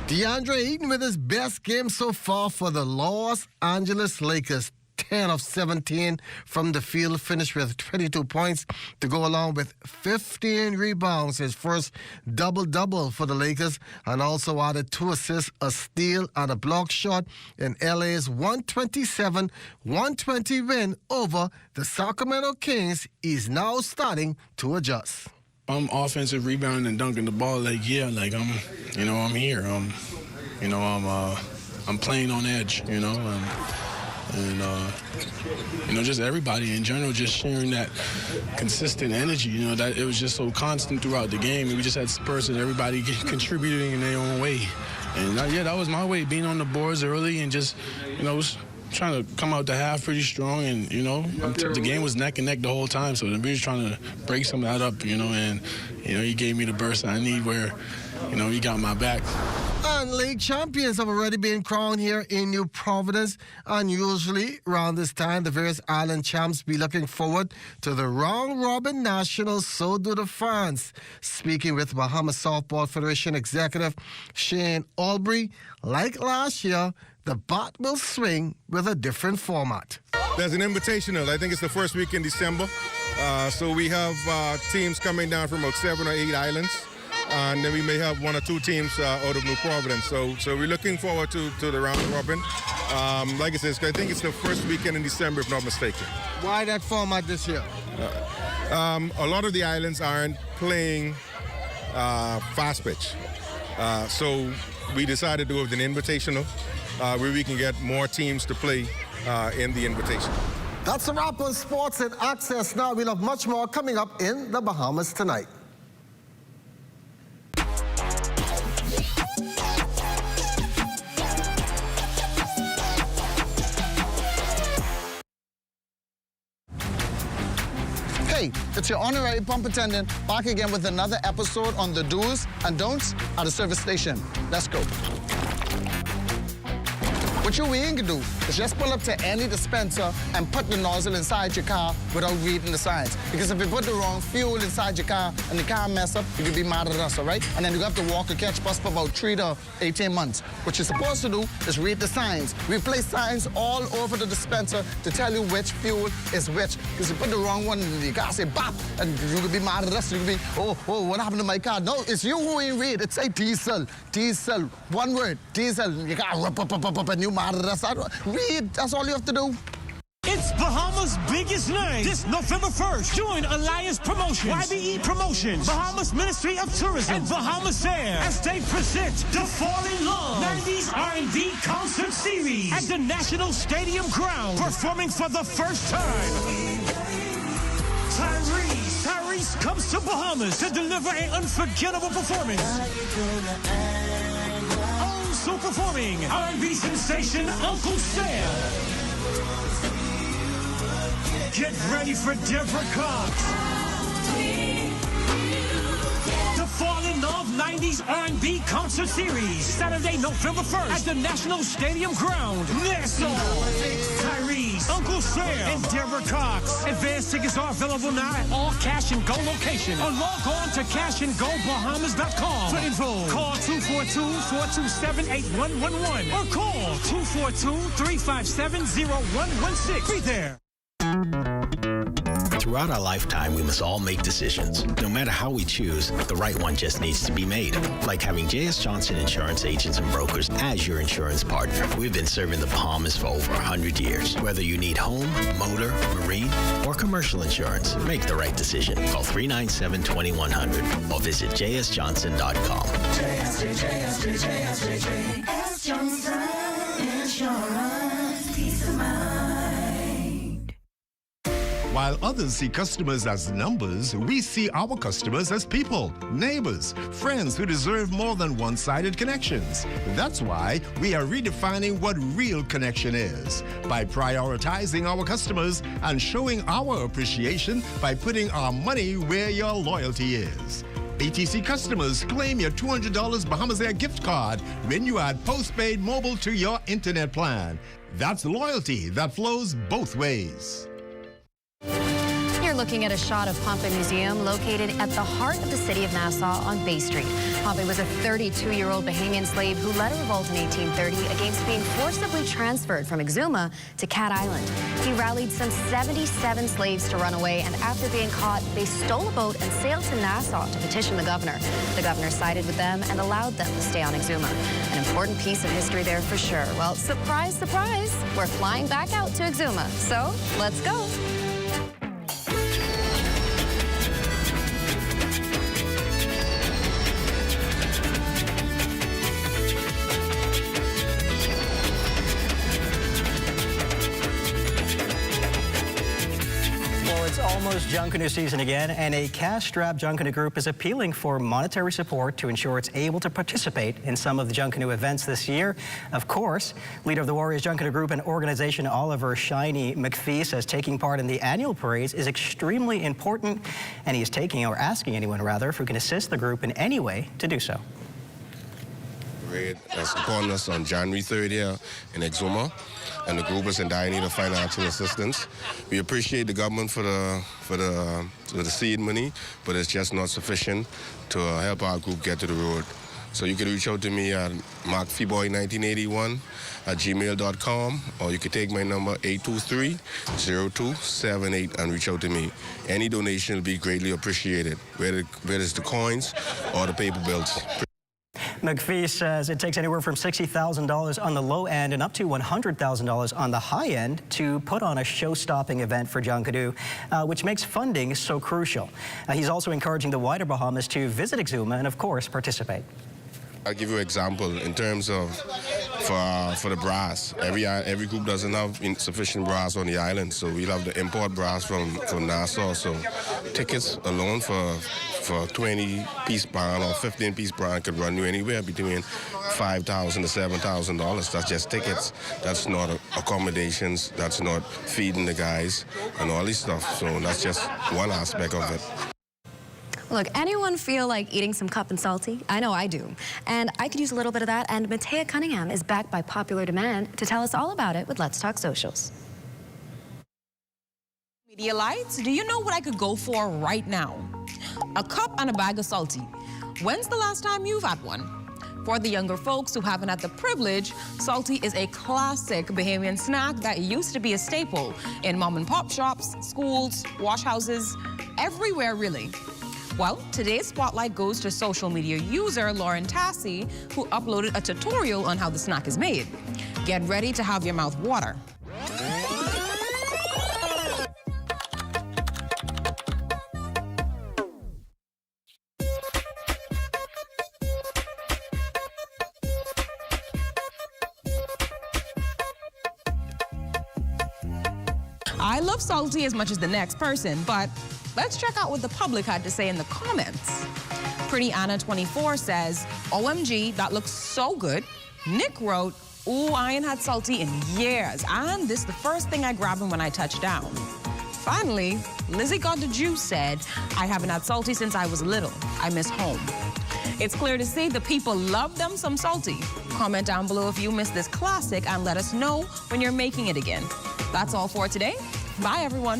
DeAndre Ayton with his best game so far for the Los Angeles Lakers. 10 of 17 from the field, finished with 22 points to go along with 15 rebounds, his first double-double for the Lakers, and also added 2 assists, a steal, and a block shot in LA's 127-120 win over the Sacramento Kings. He's now starting to adjust. I'm offensive rebounding and dunking the ball. I'm here. I'm playing on edge, And just everybody in general just sharing that consistent energy, that it was just so constant throughout the game. And we just had spurts and everybody contributing in their own way. And that was my way, being on the boards early and just, was trying to come out the half pretty strong. And, the game was neck and neck the whole time. So we were trying to break some of that up, and, he gave me the burst I need where, he got my back. And league champions have already been crowned here in New Providence. And usually around this time, the various island champs be looking forward to the round-robin nationals. So do the fans. Speaking with Bahamas Softball Federation Executive Shane Albury, like last year, the bat will swing with a different format. There's an invitational. I think it's the first week in December. So we have teams coming down from about 7 or 8 islands. And then we may have 1 or 2 teams out of New Providence. So we're looking forward to the round robin. Like I said, I think it's the first weekend in December, if not mistaken. Why that format this year? A lot of the islands aren't playing fast pitch. So we decided to go with an invitational where we can get more teams to play in the invitation. That's a wrap on Sports and Access Now. We'll have much more coming up in the Bahamas tonight. Hey, it's your honorary pump attendant back again with another episode on the do's and don'ts at the service station. Let's go. What you ain't gonna do is just pull up to any dispenser and put the nozzle inside your car without reading the signs. Because if you put the wrong fuel inside your car and the car mess up, you could be mad at us, all right? And then you have to walk or catch bus for about 3 to 18 months. What you're supposed to do is read the signs. We place signs all over the dispenser to tell you which fuel is which. Because you put the wrong one in the car, say bop, and you could be mad at us. You could be, oh, what happened to my car? No, it's you who ain't read. It say diesel, diesel, one word, diesel. You got up, and you mad at us. Read, that's all you have to do. It's Bahamas' biggest night this November 1st. Join Alliance Promotions, YBE Promotions, Bahamas Ministry of Tourism, and Bahamas Air as they present the Fall in Love 90s R&B Concert Series at the National Stadium Ground, performing for the first time. Tyrese comes to Bahamas to deliver an unforgettable performance. Also performing R&B sensation Uncle Sam. Get ready for Deborah Cox. The Fall in Love 90s R&B Concert Series, Saturday, November 1st at the National Stadium Ground. Nassau, Tyrese, Uncle Sam, and Deborah Cox. Advance tickets are available now at all Cash and Go locations. Or log on to cashandgobahamas.com for info. Call 242-427-8111 or call 242-357-0116. Be there. Throughout our lifetime, we must all make decisions. No matter how we choose, the right one just needs to be made. Like having J.S. Johnson Insurance Agents and Brokers as your insurance partner. We've been serving the Bahamas for over 100 years. Whether you need home, motor, marine, or commercial insurance, make the right decision. Call 397-2100 or visit jsjohnson.com. JS Johnson Insurance, peace of mind. While others see customers as numbers, we see our customers as people, neighbors, friends who deserve more than one-sided connections. That's why we are redefining what real connection is by prioritizing our customers and showing our appreciation by putting our money where your loyalty is. BTC customers, claim your $200 Bahamas Air gift card when you add postpaid mobile to your internet plan. That's loyalty that flows both ways. You're looking at a shot of Pompey Museum located at the heart of the city of Nassau on Bay Street. Pompey was a 32-year-old Bahamian slave who led a revolt in 1830 against being forcibly transferred from Exuma to Cat Island. He rallied some 77 slaves to run away, and after being caught, they stole a boat and sailed to Nassau to petition the governor. The governor sided with them and allowed them to stay on Exuma. An important piece of history there for sure. Well, surprise, surprise, we're flying back out to Exuma. So, let's go. It's almost Junkanoo season again, and a cash-strapped Junkanoo group is appealing for monetary support to ensure it's able to participate in some of the Junkanoo events this year. Of course, leader of the Warriors Junkanoo Group and organization Oliver Shiny McPhee says taking part in the annual parades is extremely important, and he is asking anyone rather, if who can assist the group in any way to do so. Parade that's upon us on January 3rd here in Exuma, and the group is in dire need of financial assistance. We appreciate the government for the seed money, but it's just not sufficient to help our group get to the road. So you can reach out to me at markfeeboy1981@gmail.com, or you can take my number 823-0278 and reach out to me. Any donation will be greatly appreciated, whether it's the coins or the paper bills. McPhee says it takes anywhere from $60,000 on the low end and up to $100,000 on the high end to put on a show-stopping event for Junkanoo, which makes funding so crucial. He's also encouraging the wider Bahamas to visit Exuma and, of course, participate. I'll give you an example in terms of for the brass. Every group doesn't have sufficient brass on the island, so we'll have to import brass from Nassau. So tickets alone for 20-piece band or 15-piece band could run you anywhere between $5,000 to $7,000. That's just tickets. That's not accommodations. That's not feeding the guys and all this stuff. So that's just one aspect of it. Look, anyone feel like eating some cup and salty? I know I do. And I could use a little bit of that, and Matea Cunningham is back by popular demand to tell us all about it with Let's Talk Socials. Media lights, do you know what I could go for right now? A cup and a bag of salty. When's the last time you've had one? For the younger folks who haven't had the privilege, salty is a classic Bahamian snack that used to be a staple in mom and pop shops, schools, wash houses, everywhere really. Well, today's spotlight goes to social media user Lauren Tassie, who uploaded a tutorial on how the snack is made. Get ready to have your mouth water. I love salty as much as the next person, but let's check out what the public had to say in the comments. Pretty Anna 24 says, OMG, that looks so good. Nick wrote, ooh, I ain't had salty in years, and this is the first thing I grab when I touch down. Finally, Lizzie Got the Juice said, I haven't had salty since I was little. I miss home. It's clear to see the people love them some salty. Comment down below if you miss this classic and let us know when you're making it again. That's all for today. Bye, everyone.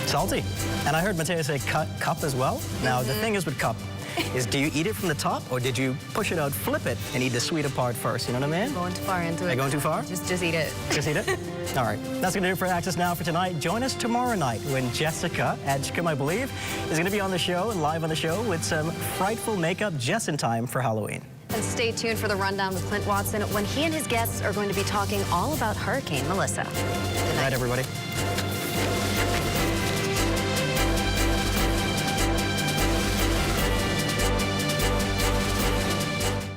Salty. And I heard Mateo say cup as well. Now, the thing is with cup is, do you eat it from the top or did you push it out, flip it, and eat the sweeter part first? You know what I mean? Going too far into it. Are you going too far? Just eat it. Just eat it? All right. That's going to do it for Access Now for tonight. Join us tomorrow night when Jessica Edgecombe, I believe, is going to be on the show and live on the show with some frightful makeup just in time for Halloween. And stay tuned for the rundown with Clint Watson when he and his guests are going to be talking all about Hurricane Melissa. Good night, everybody.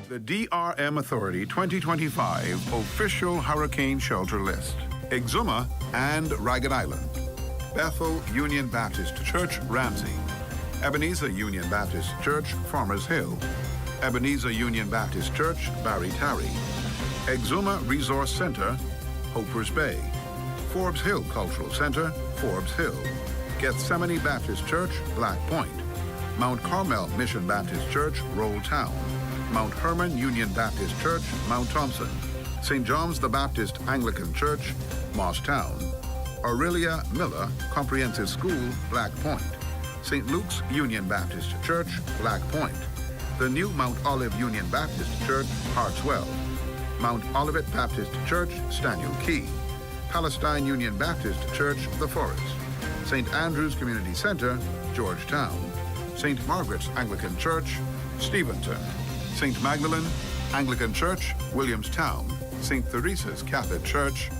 The DRM Authority 2025 Official Hurricane Shelter List. Exuma and Ragged Island. Bethel Union Baptist Church, Ramsey. Ebenezer Union Baptist Church, Farmers Hill. Ebenezer Union Baptist Church, Barry Tarry. Exuma Resource Center, Hopers Bay. Forbes Hill Cultural Center, Forbes Hill. Gethsemane Baptist Church, Black Point. Mount Carmel Mission Baptist Church, Roll Town. Mount Hermon Union Baptist Church, Mount Thompson. St. John's the Baptist Anglican Church, Moss-Town. Aurelia Miller Comprehensive School, Black Point. St. Luke's Union Baptist Church, Black Point. The new Mount Olive Union Baptist Church, Hartswell. Mount Olivet Baptist Church, Staniel Key. Palestine Union Baptist Church, The Forest. St. Andrew's Community Center, Georgetown. St. Margaret's Anglican Church, Steventon. St. Magdalene Anglican Church, Williamstown. St. Theresa's Catholic Church,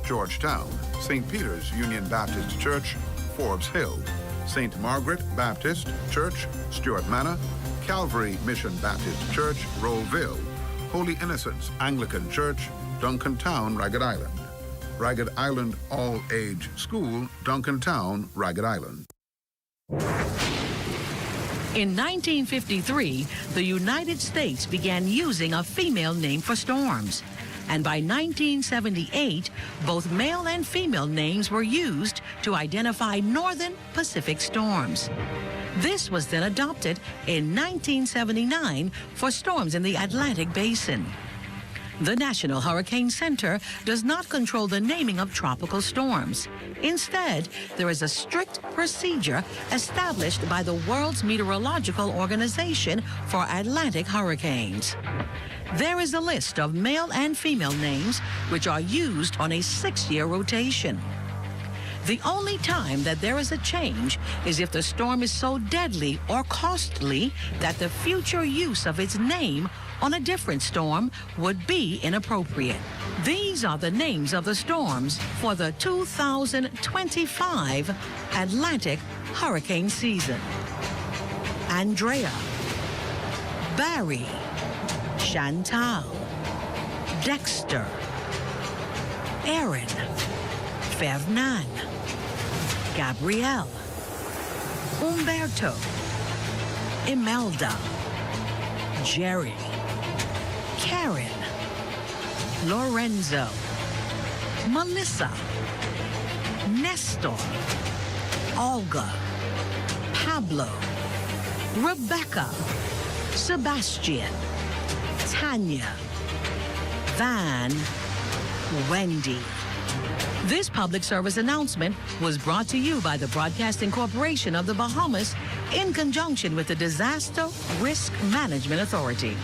Georgetown. St. Peter's Union Baptist Church, Forbes Hill. St. Margaret Baptist Church, Stuart Manor. Calvary Mission Baptist Church, Rollville. Holy Innocents Anglican Church, Duncantown, Ragged Island. Ragged Island All-Age School, Duncantown, Ragged Island. In 1953, the United States began using a female name for storms. And by 1978, both male and female names were used to identify northern Pacific storms. This was then adopted in 1979 for storms in the Atlantic Basin. The National Hurricane Center does not control the naming of tropical storms. Instead, there is a strict procedure established by the World's Meteorological Organization for Atlantic hurricanes. There is a list of male and female names which are used on a 6-year rotation. The only time that there is a change is if the storm is so deadly or costly that the future use of its name on a different storm would be inappropriate. These are the names of the storms for the 2025 Atlantic hurricane season. Andrea, Barry, Chantal, Dexter, Erin, Fernand, Gabrielle, Umberto, Imelda, Jerry, Karen, Lorenzo, Melissa, Nestor, Olga, Pablo, Rebecca, Sebastian, Tanya, Van, Wendy. This public service announcement was brought to you by the Broadcasting Corporation of the Bahamas in conjunction with the Disaster Risk Management Authority.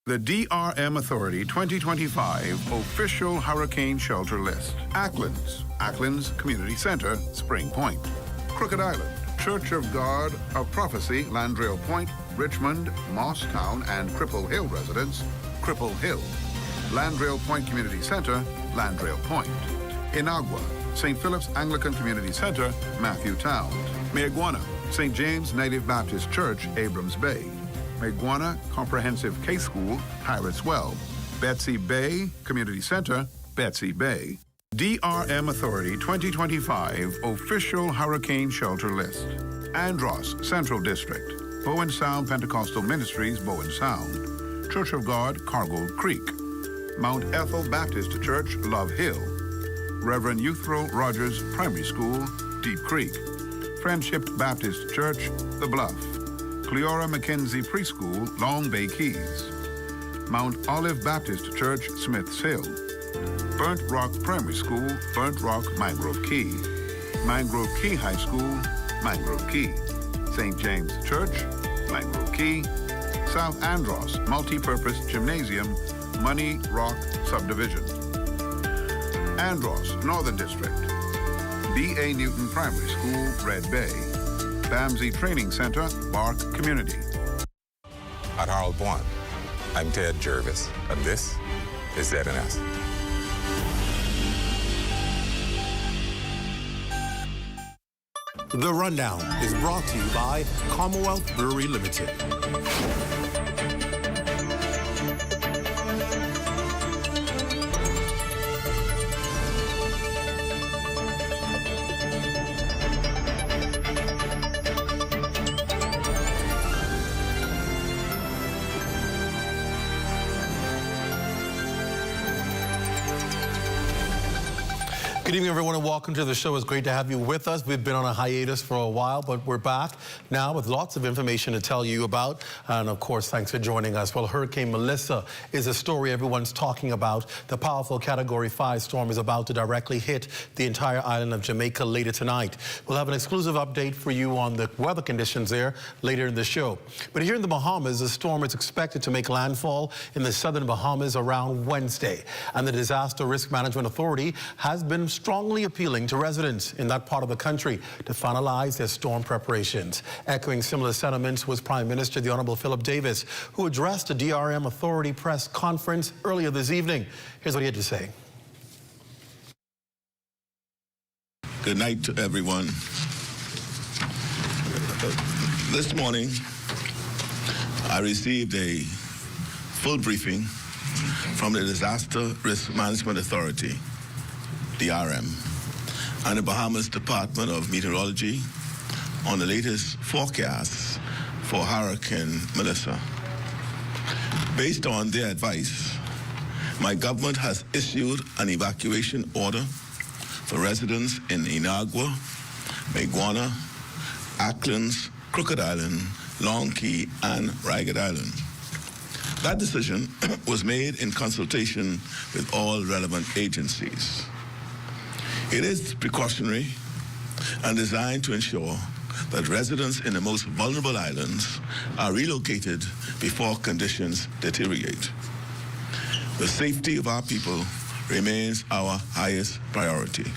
The DRM Authority 2025 Official Hurricane Shelter List. Acklands Community Center, Spring Point. Crooked Island, Church of God of Prophecy, Landrail Point, Richmond, Moss-Town, and Cripple Hill residents, Cripple Hill. Landrail Point Community Center, Landrail Point. Inagua, St. Philip's Anglican Community Center, Matthew Town. Meiguana, St. James Native Baptist Church, Abrams Bay. Meiguana Comprehensive K-School, Pirates Well. Betsy Bay Community Center, Betsy Bay. DRM Authority 2025 Official Hurricane Shelter List. Andros Central District, Bowen Sound Pentecostal Ministries, Bowen Sound, Church of God, Cargill Creek, Mount Ethel Baptist Church, Love Hill, Reverend Euthro Rogers Primary School, Deep Creek, Friendship Baptist Church, The Bluff, Cleora McKenzie Preschool, Long Bay Keys, Mount Olive Baptist Church, Smiths Hill, Burnt Rock Primary School, Burnt Rock, Mangrove Key, Mangrove Key High School, Mangrove Key, St. James Church, Mangrove Key, South Andros Multi-Purpose Gymnasium, Money Rock Subdivision, Andros Northern District, B.A. Newton Primary School, Red Bay, Bamsey Training Center, Bark Community. At Harold One, I'm Ted Jervis, and this is ZNS. The Rundown is brought to you by Commonwealth Brewery Limited. Good evening, everyone, and welcome to the show. It's great to have you with us. We've been on a hiatus for a while, but we're back now with lots of information to tell you about. And, of course, thanks for joining us. Well, Hurricane Melissa is a story everyone's talking about. The powerful Category 5 storm is about to directly hit the entire island of Jamaica later tonight. We'll have an exclusive update for you on the weather conditions there later in the show. But here in the Bahamas, the storm is expected to make landfall in the southern Bahamas around Wednesday. And the Disaster Risk Management Authority has been strongly appealing to residents in that part of the country to finalize their storm preparations. Echoing similar sentiments was Prime Minister the Honorable Philip Davis, who addressed a DRM Authority press conference earlier this evening. Here's what he had to say. Good night to everyone. This morning, I received a full briefing from the Disaster Risk Management Authority, DRM, and the Bahamas Department of Meteorology on the latest forecasts for Hurricane Melissa. Based on their advice, my government has issued an evacuation order for residents in Inagua, Maguana, Acklands, Crooked Island, Long Key, and Ragged Island. That decision was made in consultation with all relevant agencies. It is precautionary and designed to ensure that residents in the most vulnerable islands are relocated before conditions deteriorate. The safety of our people remains our highest priority.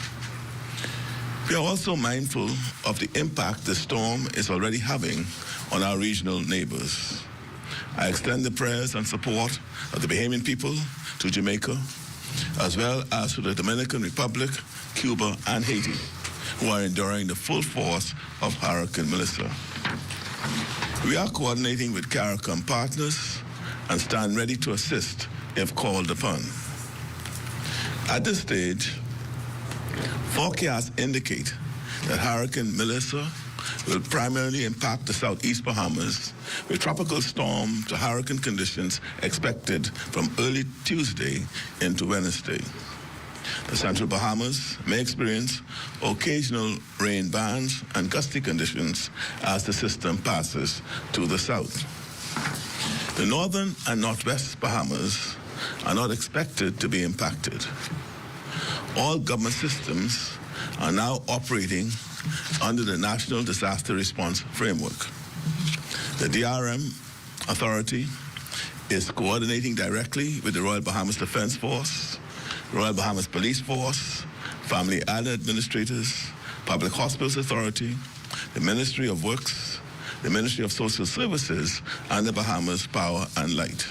We are also mindful of the impact the storm is already having on our regional neighbors. I extend the prayers and support of the Bahamian people to Jamaica, as well as to the Dominican Republic, Cuba, and Haiti, who are enduring the full force of Hurricane Melissa. We are coordinating with CARICOM partners and stand ready to assist if called upon. At this stage, forecasts indicate that Hurricane Melissa will primarily impact the southeast Bahamas, with tropical storm to hurricane conditions expected from early Tuesday into Wednesday. The central Bahamas may experience occasional rain bands and gusty conditions as the system passes to the south. The northern and northwest Bahamas are not expected to be impacted. All government systems are now operating under the National Disaster Response Framework. The DRM Authority is coordinating directly with the Royal Bahamas Defense Force, Royal Bahamas Police Force, Family Island Administrators, Public Hospitals Authority, the Ministry of Works, the Ministry of Social Services, and the Bahamas Power and Light.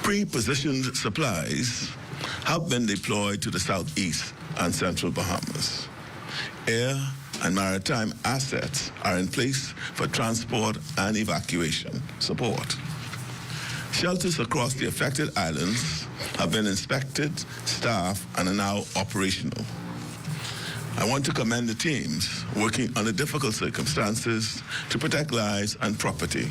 Pre-positioned supplies have been deployed to the southeast and central Bahamas. Air and maritime assets are in place for transport and evacuation support. Shelters across the affected islands have been inspected, staffed, and are now operational. I want to commend the teams working under difficult circumstances to protect lives and property,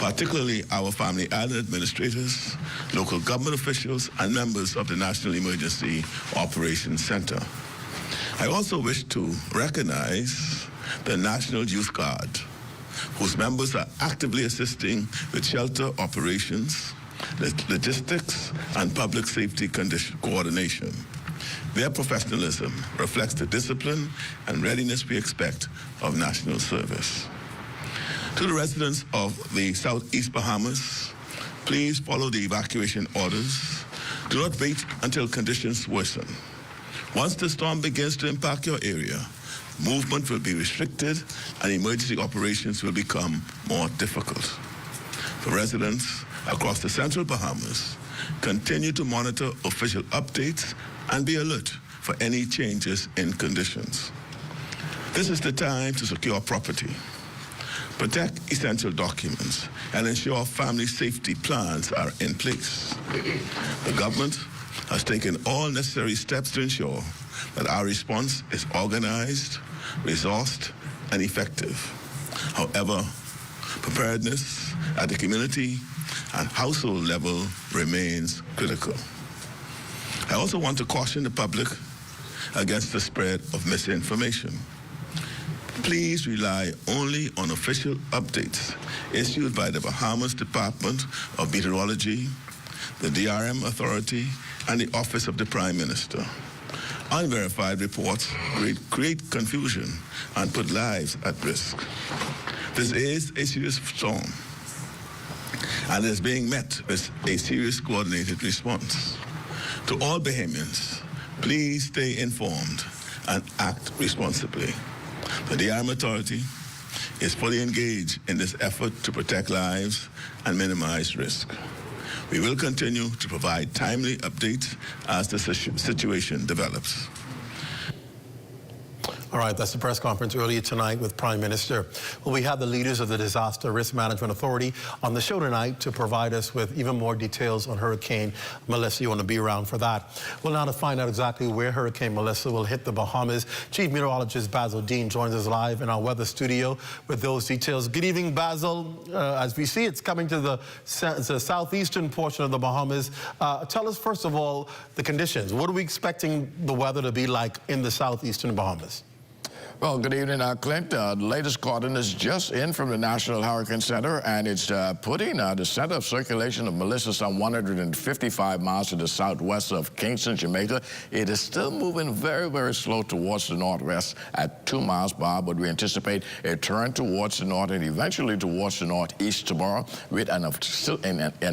particularly our Family Island administrators, local government officials, and members of the National Emergency Operations Center. I also wish to recognize the National Youth Guard, whose members are actively assisting with shelter operations, logistics, and public safety coordination. Their professionalism reflects the discipline and readiness we expect of national service. To the residents of the Southeast Bahamas, please follow the evacuation orders. Do not wait until conditions worsen. Once the storm begins to impact your area, movement will be restricted and emergency operations will become more difficult. For residents across the Central Bahamas, continue to monitor official updates and be alert for any changes in conditions. This is the time to secure property, protect essential documents, and ensure family safety plans are in place. The government has taken all necessary steps to ensure that our response is organized, resourced, and effective. However, preparedness at the community and household level remains critical. I also want to caution the public against the spread of misinformation. Please rely only on official updates issued by the Bahamas Department of Meteorology, the DRM Authority, and the Office of the Prime Minister. Unverified reports create confusion and put lives at risk. This is a serious storm, and is being met with a serious coordinated response. To all Bahamians, please stay informed and act responsibly. The DRM Authority is fully engaged in this effort to protect lives and minimize risk. We will continue to provide timely updates as the situation develops. All right, that's the press conference earlier tonight with Prime Minister. Well, we have the leaders of the Disaster Risk Management Authority on the show tonight to provide us with even more details on Hurricane Melissa. You want to be around for that. Well, now to find out exactly where Hurricane Melissa will hit the Bahamas, Chief Meteorologist Basil Dean joins us live in our weather studio with those details. Good evening, Basil. As we see, it's coming to the southeastern portion of the Bahamas. Tell us, first of all, the conditions. What are we expecting the weather to be like in the southeastern Bahamas? Well, good evening, Clint. The latest coordinates just in from the National Hurricane Center, and it's putting the center of circulation of Melissa some 155 miles to the southwest of Kingston, Jamaica. It is still moving very, very slow towards the northwest at 2 miles per hour, but we anticipate a turn towards the north and eventually towards the northeast tomorrow with an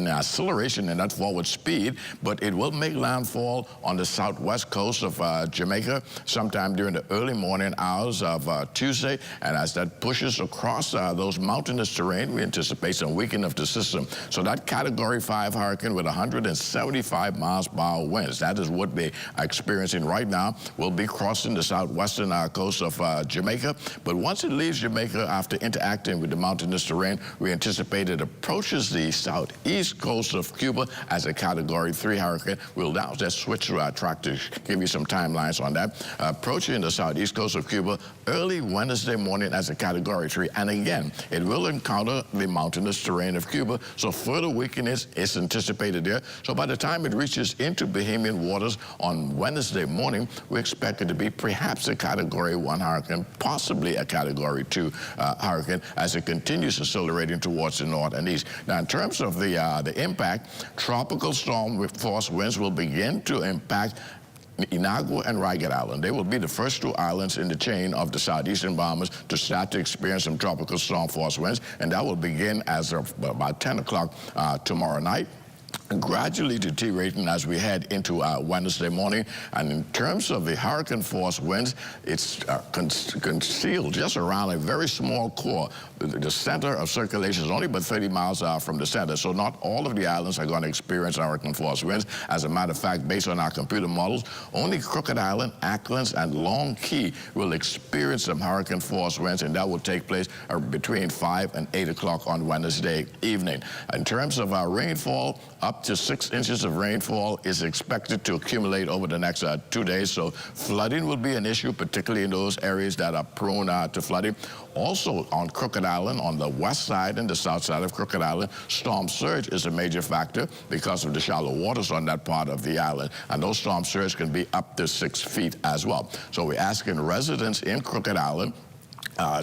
acceleration in that forward speed, but it will make landfall on the southwest coast of Jamaica sometime during the early morning hours of Tuesday, and as that pushes across those mountainous terrain, we anticipate some weakening of the system. So that Category 5 hurricane with 175 miles per hour winds, that is what we're experiencing right now, will be crossing the southwestern coast of Jamaica. But once it leaves Jamaica after interacting with the mountainous terrain, we anticipate it approaches the southeast coast of Cuba as a Category 3 hurricane. We'll now just switch to our track to give you some timelines on that. Approaching the southeast coast of Cuba early Wednesday morning as a Category 3. And again, it will encounter the mountainous terrain of Cuba, so further weakness is anticipated there. So by the time it reaches into Bahamian waters on Wednesday morning, we expect it to be perhaps a Category 1 hurricane, possibly a Category 2 hurricane, as it continues accelerating towards the north and east. Now, in terms of the impact, tropical storm with force winds will begin to impact Inagua and Ragged Island. They will be the first 2 islands in the chain of the southeastern Bahamas to start to experience some tropical storm force winds, and that will begin as of about 10 o'clock tomorrow night, gradually deteriorating as we head into Wednesday morning. And in terms of the hurricane force winds, it's concealed just around a very small core. The center of circulation is only about 30 miles from the center, so not all of the islands are going to experience hurricane force winds. As a matter of fact, based on our computer models, only Crooked Island, Acklands, and Long Key will experience some hurricane force winds, and that will take place between 5 and 8 o'clock on Wednesday evening. In terms of our rainfall, up up to 6 inches of rainfall is expected to accumulate over the next 2 days. So flooding will be an issue, particularly in those areas that are prone to flooding. Also on Crooked Island, on the west side and the south side of Crooked Island, storm surge is a major factor because of the shallow waters on that part of the island. And those storm surge can be up to 6 feet as well. So we're asking residents in Crooked Island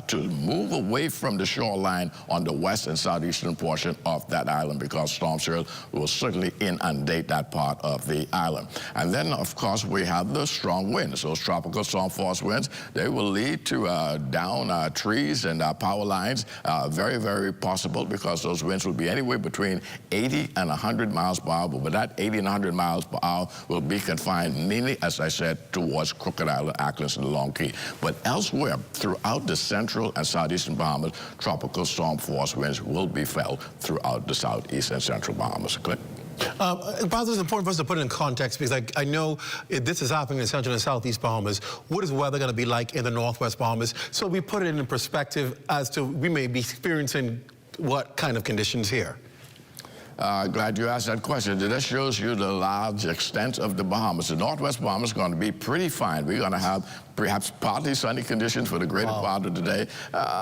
to move away from the shoreline on the west and southeastern portion of that island, because storm surge will certainly inundate that part of the island. And then, of course, we have the strong winds. Those tropical storm force winds, they will lead to down trees and power lines. Very, very possible, because those winds will be anywhere between 80 and 100 miles per hour. But that 80 and 100 miles per hour will be confined mainly, as I said, towards Crooked Island, Acklins, and the Long Key. But elsewhere, throughout the central and southeastern Bahamas, tropical storm force winds will be felt throughout the southeast and central Bahamas. Clint? Basil, it's important for us to put it in context, because I know this is happening in central and southeast Bahamas. What is weather going to be like in the northwest Bahamas? So we put it in perspective as to we may be experiencing what kind of conditions here. Glad you asked that question. That shows you the large extent of the Bahamas. The northwest Bahamas is going to be pretty fine. We're going to have perhaps partly sunny conditions for the greater part of the day.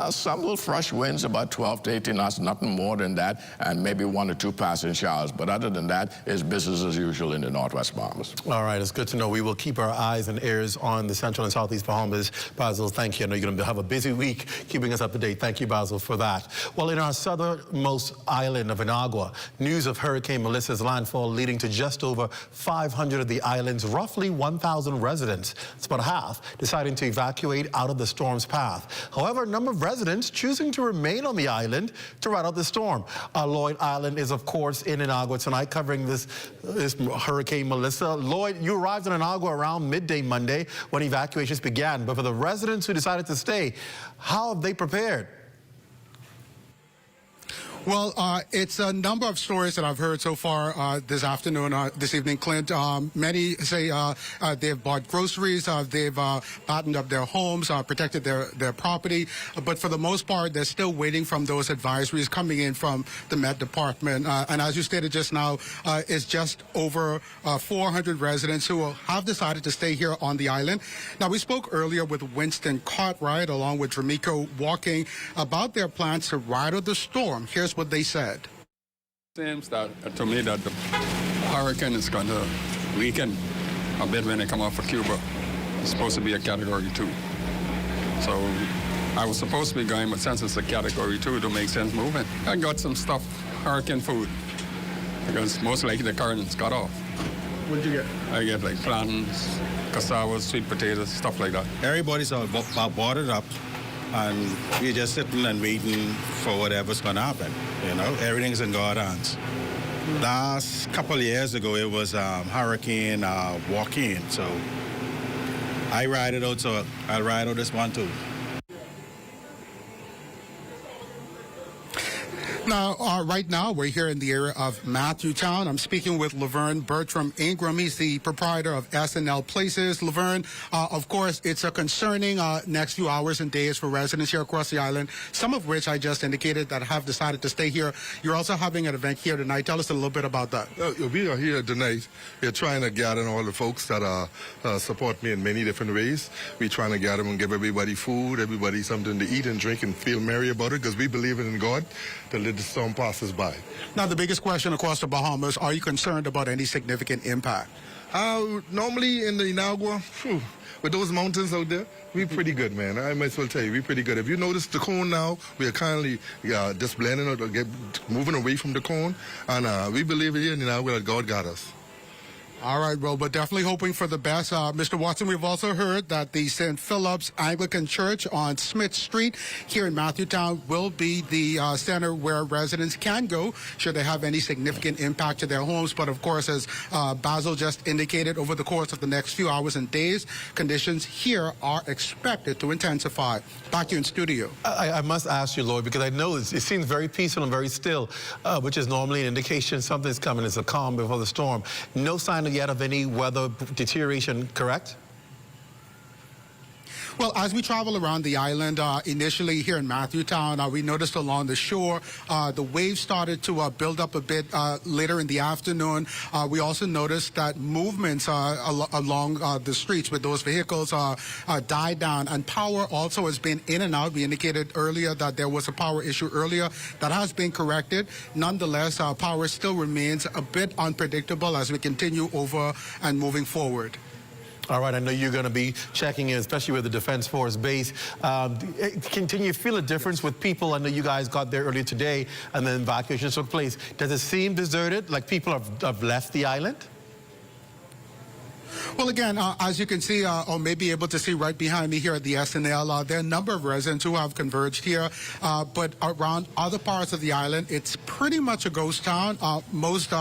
Some little fresh winds, about 12 to 18 knots, nothing more than that, and maybe 1 or 2 passing showers. But other than that, it's business as usual in the northwest Bahamas. All right, it's good to know. We will keep our eyes and ears on the central and southeast Bahamas. Basil, thank you. I know you're going to have a busy week keeping us up to date. Thank you, Basil, for that. Well, in our southernmost island of Inagua, news of Hurricane Melissa's landfall leading to just over 500 of the island's roughly 1,000 residents, it's about half, deciding to evacuate out of the storm's path. However, a number of residents choosing to remain on the island to ride out the storm. Lloyd Island is, of course, in Inagua tonight, covering this Hurricane Melissa. Lloyd, you arrived in Inagua around midday Monday when evacuations began. But for the residents who decided to stay, how have they prepared? Well, it's a number of stories that I've heard so far this afternoon, this evening, Clint. Many say they've bought groceries, they've buttoned up their homes, protected their property. But for the most part, they're still waiting from those advisories coming in from the Met Department. And as you stated just now, it's just over 400 residents who have decided to stay here on the island. Now, we spoke earlier with Winston Cartwright, along with Dramico Walking, about their plans to ride out the storm. Here's what they said. Seems that to me that the hurricane is going to weaken a bit when they come off of Cuba. It's supposed to be a Category 2. So I was supposed to be going, but since it's a Category 2, it don't make sense moving. I got some stuff, hurricane food, because most likely the current's cut off. What did you get? I get like plantains, cassava, sweet potatoes, stuff like that. Everybody's all boarded up, and we're just sitting and waiting for whatever's going to happen. You know, everything's in God's hands. Last couple of years ago, it was Hurricane Joaquin, so I ride it out, so I'll ride out this one too. Now, right now, we're here in the area of Matthewtown. I'm speaking with Laverne Bertram Ingram. He's the proprietor of SNL Places. Laverne, of course, it's a concerning next few hours and days for residents here across the island, some of which I just indicated that have decided to stay here. You're also having an event here tonight. Tell us a little bit about that. We are here tonight. We're trying to gather all the folks that support me in many different ways. We're trying to gather and give everybody food, everybody something to eat and drink and feel merry about it, because we believe in God to let the storm passes by. Now, the biggest question across the Bahamas, are you concerned about any significant impact? Normally in the Inagua, with those mountains out there, we're pretty good, man. I might as well tell you, we're pretty good. If you notice the cone now, we are kindly just blending out, moving away from the cone, and we believe here in Inagua that God got us. All right, well, but definitely hoping for the best. Mr. Watson, we've also heard that the St. Philip's Anglican Church on Smith Street here in Matthewtown will be the center where residents can go should they have any significant impact to their homes. But, of course, as Basil just indicated, over the course of the next few hours and days, conditions here are expected to intensify. Back to you in studio. I must ask you, Lloyd, because I know it seems very peaceful and very still, which is normally an indication something's coming. It's a calm before the storm. No sign yet of any weather deterioration, correct? Well, as we travel around the island, initially here in Matthewtown, we noticed along the shore, the waves started to build up a bit later in the afternoon. We also noticed that movements along the streets with those vehicles died down, and power also has been in and out. We indicated earlier that there was a power issue earlier that has been corrected. Nonetheless, power still remains a bit unpredictable as we continue over and moving forward. All right, I know you're going to be checking in, especially with the Defense Force base. Can you feel a difference with people? I know you guys got there earlier today and then evacuation took place. Does it seem deserted, like people have left the island? Well, again, as you can see, or may be able to see right behind me here at the SNL, there are a number of residents who have converged here, but around other parts of the island, it's pretty much a ghost town. Most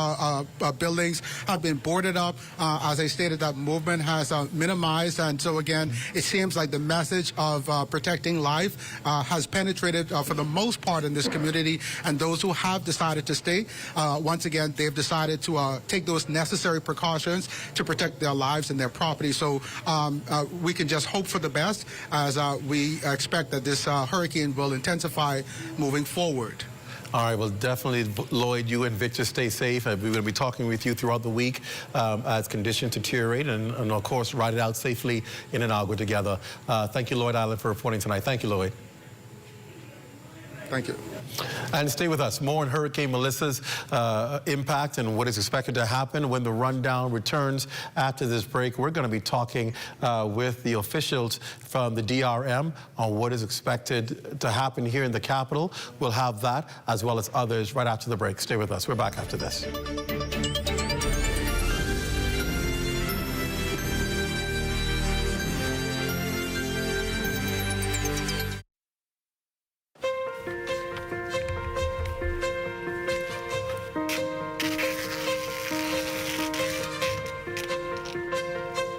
buildings have been boarded up. As I stated, that movement has minimized, and so again, it seems like the message of protecting life has penetrated for the most part in this community, and those who have decided to stay, once again, they've decided to take those necessary precautions to protect their lives and their property. So we can just hope for the best as we expect that this hurricane will intensify moving forward. All right, well, definitely, Lloyd, you and Victor stay safe. We're going to be talking with you throughout the week as conditions deteriorate and, of course, ride it out safely in Inagua together. Thank you, Lloyd Island, for reporting tonight. Thank you, Lloyd. Thank you. And stay with us. More on Hurricane Melissa's impact and what is expected to happen when the rundown returns after this break. We're going to be talking with the officials from the DRM on what is expected to happen here in the capital. We'll have that as well as others right after the break. Stay with us. We're back after this.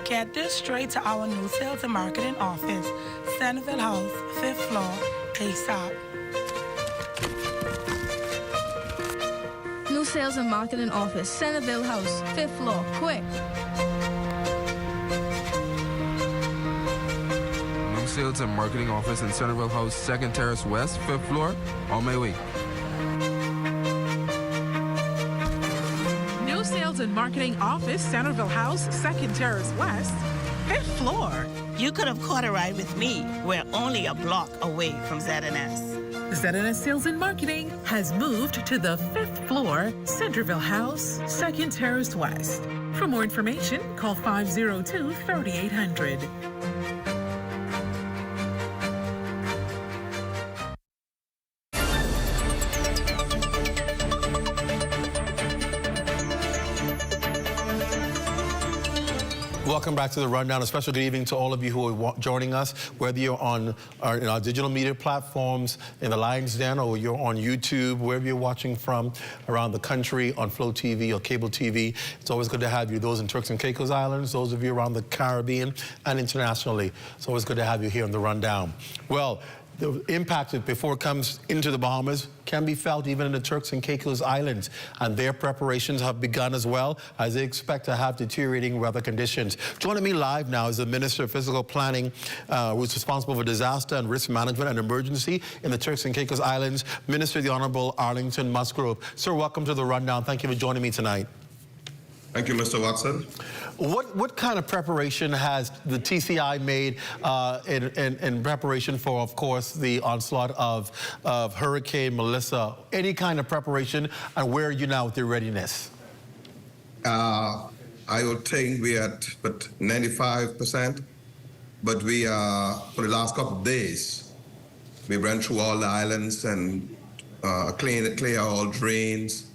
Get this straight to our new sales and marketing office, Centerville House, 5th floor, ASAP. New sales and marketing office, Centerville House, 5th floor, quick. New sales and marketing office in Centerville House, 2nd Terrace West, 5th floor, on my way. Sales and Marketing Office, Centerville House, 2nd Terrace West, 5th floor. You could have caught a ride with me. We're only a block away from ZNS. ZNS Sales and Marketing has moved to the 5th floor, Centerville House, 2nd Terrace West. For more information, call 502-3800. Welcome back to the Rundown. A special good evening to all of you who are joining us, whether you're in our digital media platforms, in the Lion's Den, or you're on YouTube, wherever you're watching from around the country, on Flow TV or cable TV. It's always good to have you. Those in Turks and Caicos Islands, those of you around the Caribbean and internationally. It's always good to have you here on the Rundown. Well, the impact before it comes into the Bahamas can be felt even in the Turks and Caicos Islands, and their preparations have begun as well as they expect to have deteriorating weather conditions. Joining me live now is the Minister of Physical Planning, who's responsible for disaster and risk management and emergency in the Turks and Caicos Islands, Minister the Honorable Arlington Musgrove. Sir, welcome to the Rundown. Thank you for joining me tonight. Thank you, Mr. Watson. What kind of preparation has the TCI made in preparation for, of course, the onslaught of Hurricane Melissa? Any kind of preparation, and where are you now with your readiness? I would think we're at 95%, but we for the last couple of days, we ran through all the islands and clear all drains,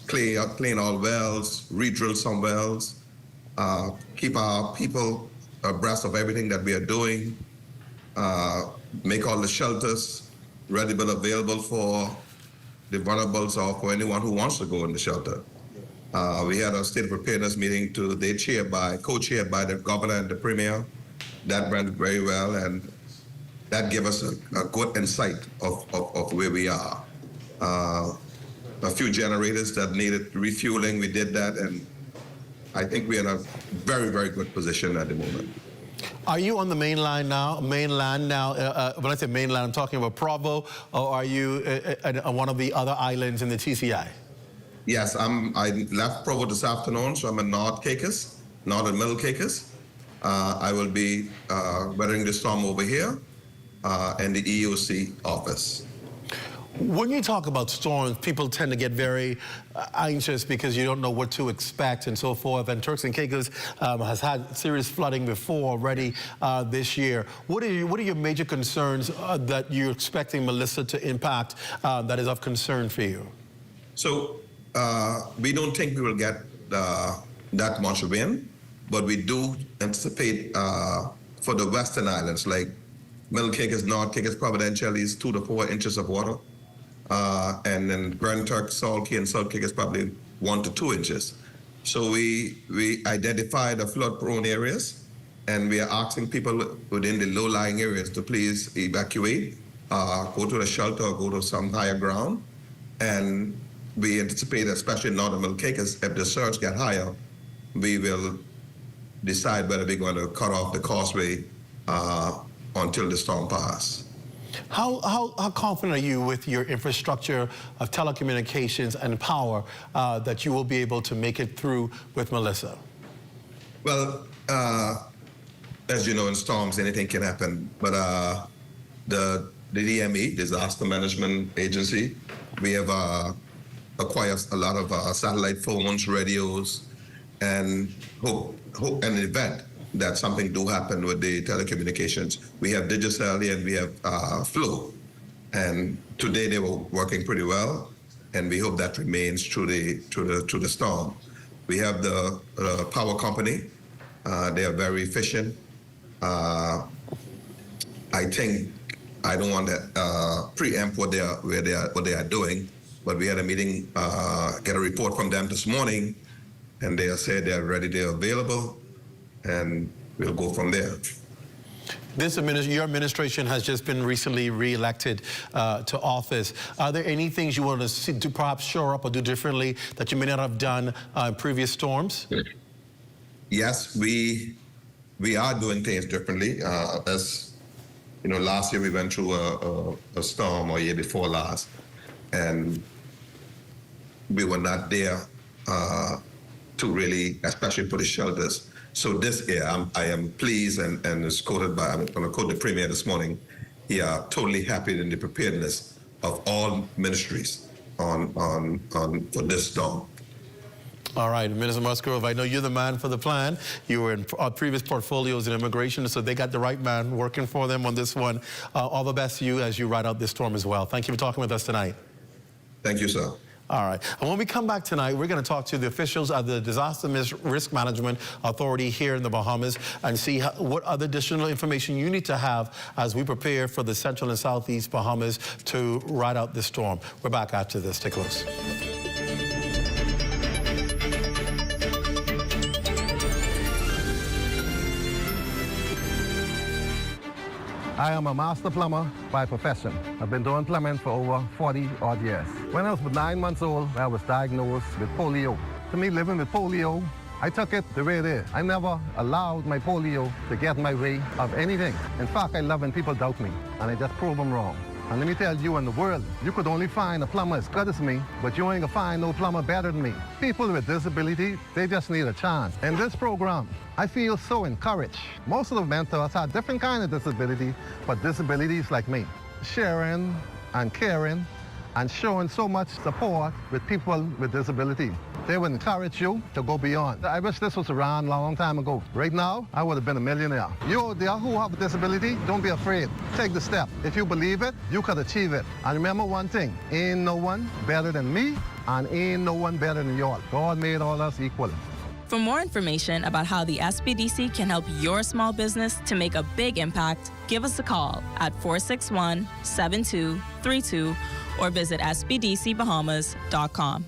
clean all wells, re-drill some wells, keep our people abreast of everything that we are doing, make all the shelters readily available for the vulnerables or for anyone who wants to go in the shelter. We had a state of preparedness meeting today, co-chaired by the governor and the premier. That went very well, and that gave us a good insight of where we are. A few generators that needed refueling, we did that, and I think we're in a very, very good position at the moment. Are you on the mainland now? When I say mainland, I'm talking about Provo, or are you on one of the other islands in the TCI? Yes, I left Provo this afternoon, so I'm in North Caicos, North and Middle Caicos. I will be weathering the storm over here in the EOC office. When you talk about storms, people tend to get very anxious because you don't know what to expect and so forth. And Turks and Caicos has had serious flooding before already this year. What are your major concerns that you're expecting Melissa to impact that is of concern for you? So we don't think we will get that much rain, but we do anticipate for the western islands like Middle Caicos, North Caicos, Providential is 2 to 4 inches of water. And then Grand Turk, Salt Cay, and South Caicos probably 1 to 2 inches. So we identify the flood-prone areas, and we are asking people within the low-lying areas to please evacuate, go to the shelter, or go to some higher ground. And we anticipate, especially in northern Middle Caicos, if the surge get higher, we will decide whether we're going to cut off the causeway until the storm passes. How confident are you with your infrastructure of telecommunications and power that you will be able to make it through with Melissa? Well, as you know, in storms, anything can happen. But the DME, Disaster Management Agency, we have acquired a lot of satellite phones, radios, and hope an event that something do happen with the telecommunications. We have Digicel and we have Flow. And today they were working pretty well, and we hope that remains through the storm. We have the power company. They are very efficient. I think I don't want to preempt what they are doing, but we had a meeting, get a report from them this morning, and they said they're ready, they're available, and we'll go from there. Your administration has just been recently re-elected to office. Are there any things you want to see, to perhaps shore up or do differently that you may not have done in previous storms? Yes, we are doing things differently. As you know, last year we went through a storm, or year before last, and we were not there to really, especially for the shelters. So this year, I am pleased, and it's quoted by, I'm going to quote the Premier this morning, he are totally happy in the preparedness of all ministries for this storm. All right, Minister Musgrove, I know you're the man for the plan. You were in previous portfolios in immigration, so they got the right man working for them on this one. All the best to you as you ride out this storm as well. Thank you for talking with us tonight. Thank you, sir. All right. And when we come back tonight, we're going to talk to the officials of the Disaster Risk Management Authority here in the Bahamas and see what other additional information you need to have as we prepare for the Central and Southeast Bahamas to ride out this storm. We're back after this. Stay close. I am a master plumber by profession. I've been doing plumbing for over 40 odd years. When I was 9 months old, I was diagnosed with polio. To me, living with polio, I took it the way it is. I never allowed my polio to get in my way of anything. In fact, I love when people doubt me, and I just prove them wrong. And let me tell you, in the world, you could only find a plumber as good as me, but you ain't gonna find no plumber better than me. People with disability, they just need a chance. In this program, I feel so encouraged. Most of the mentors have different kind of disability, but disabilities like me. Sharing and caring and showing so much support with people with disability. They would encourage you to go beyond. I wish this was around a long time ago. Right now, I would have been a millionaire. You out there who have a disability, don't be afraid. Take the step. If you believe it, you could achieve it. And remember one thing, ain't no one better than me, and ain't no one better than y'all. God made all us equal. For more information about how the SBDC can help your small business to make a big impact, give us a call at 461-7232 or visit sbdcbahamas.com.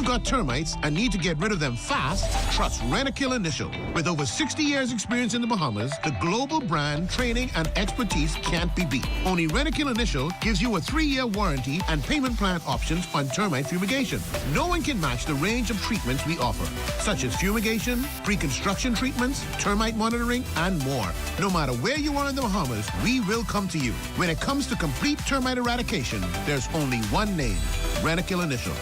you got termites and need to get rid of them fast, trust Rentokil Initial. With over 60 years experience in the Bahamas, the global brand, training, and expertise can't be beat. Only Rentokil Initial gives you a 3-year warranty and payment plan options on termite fumigation. No one can match the range of treatments we offer, such as fumigation, pre-construction treatments, termite monitoring, and more. No matter where you are in the Bahamas, we will come to you. When it comes to complete termite eradication, there's only one name, Rentokil Initial.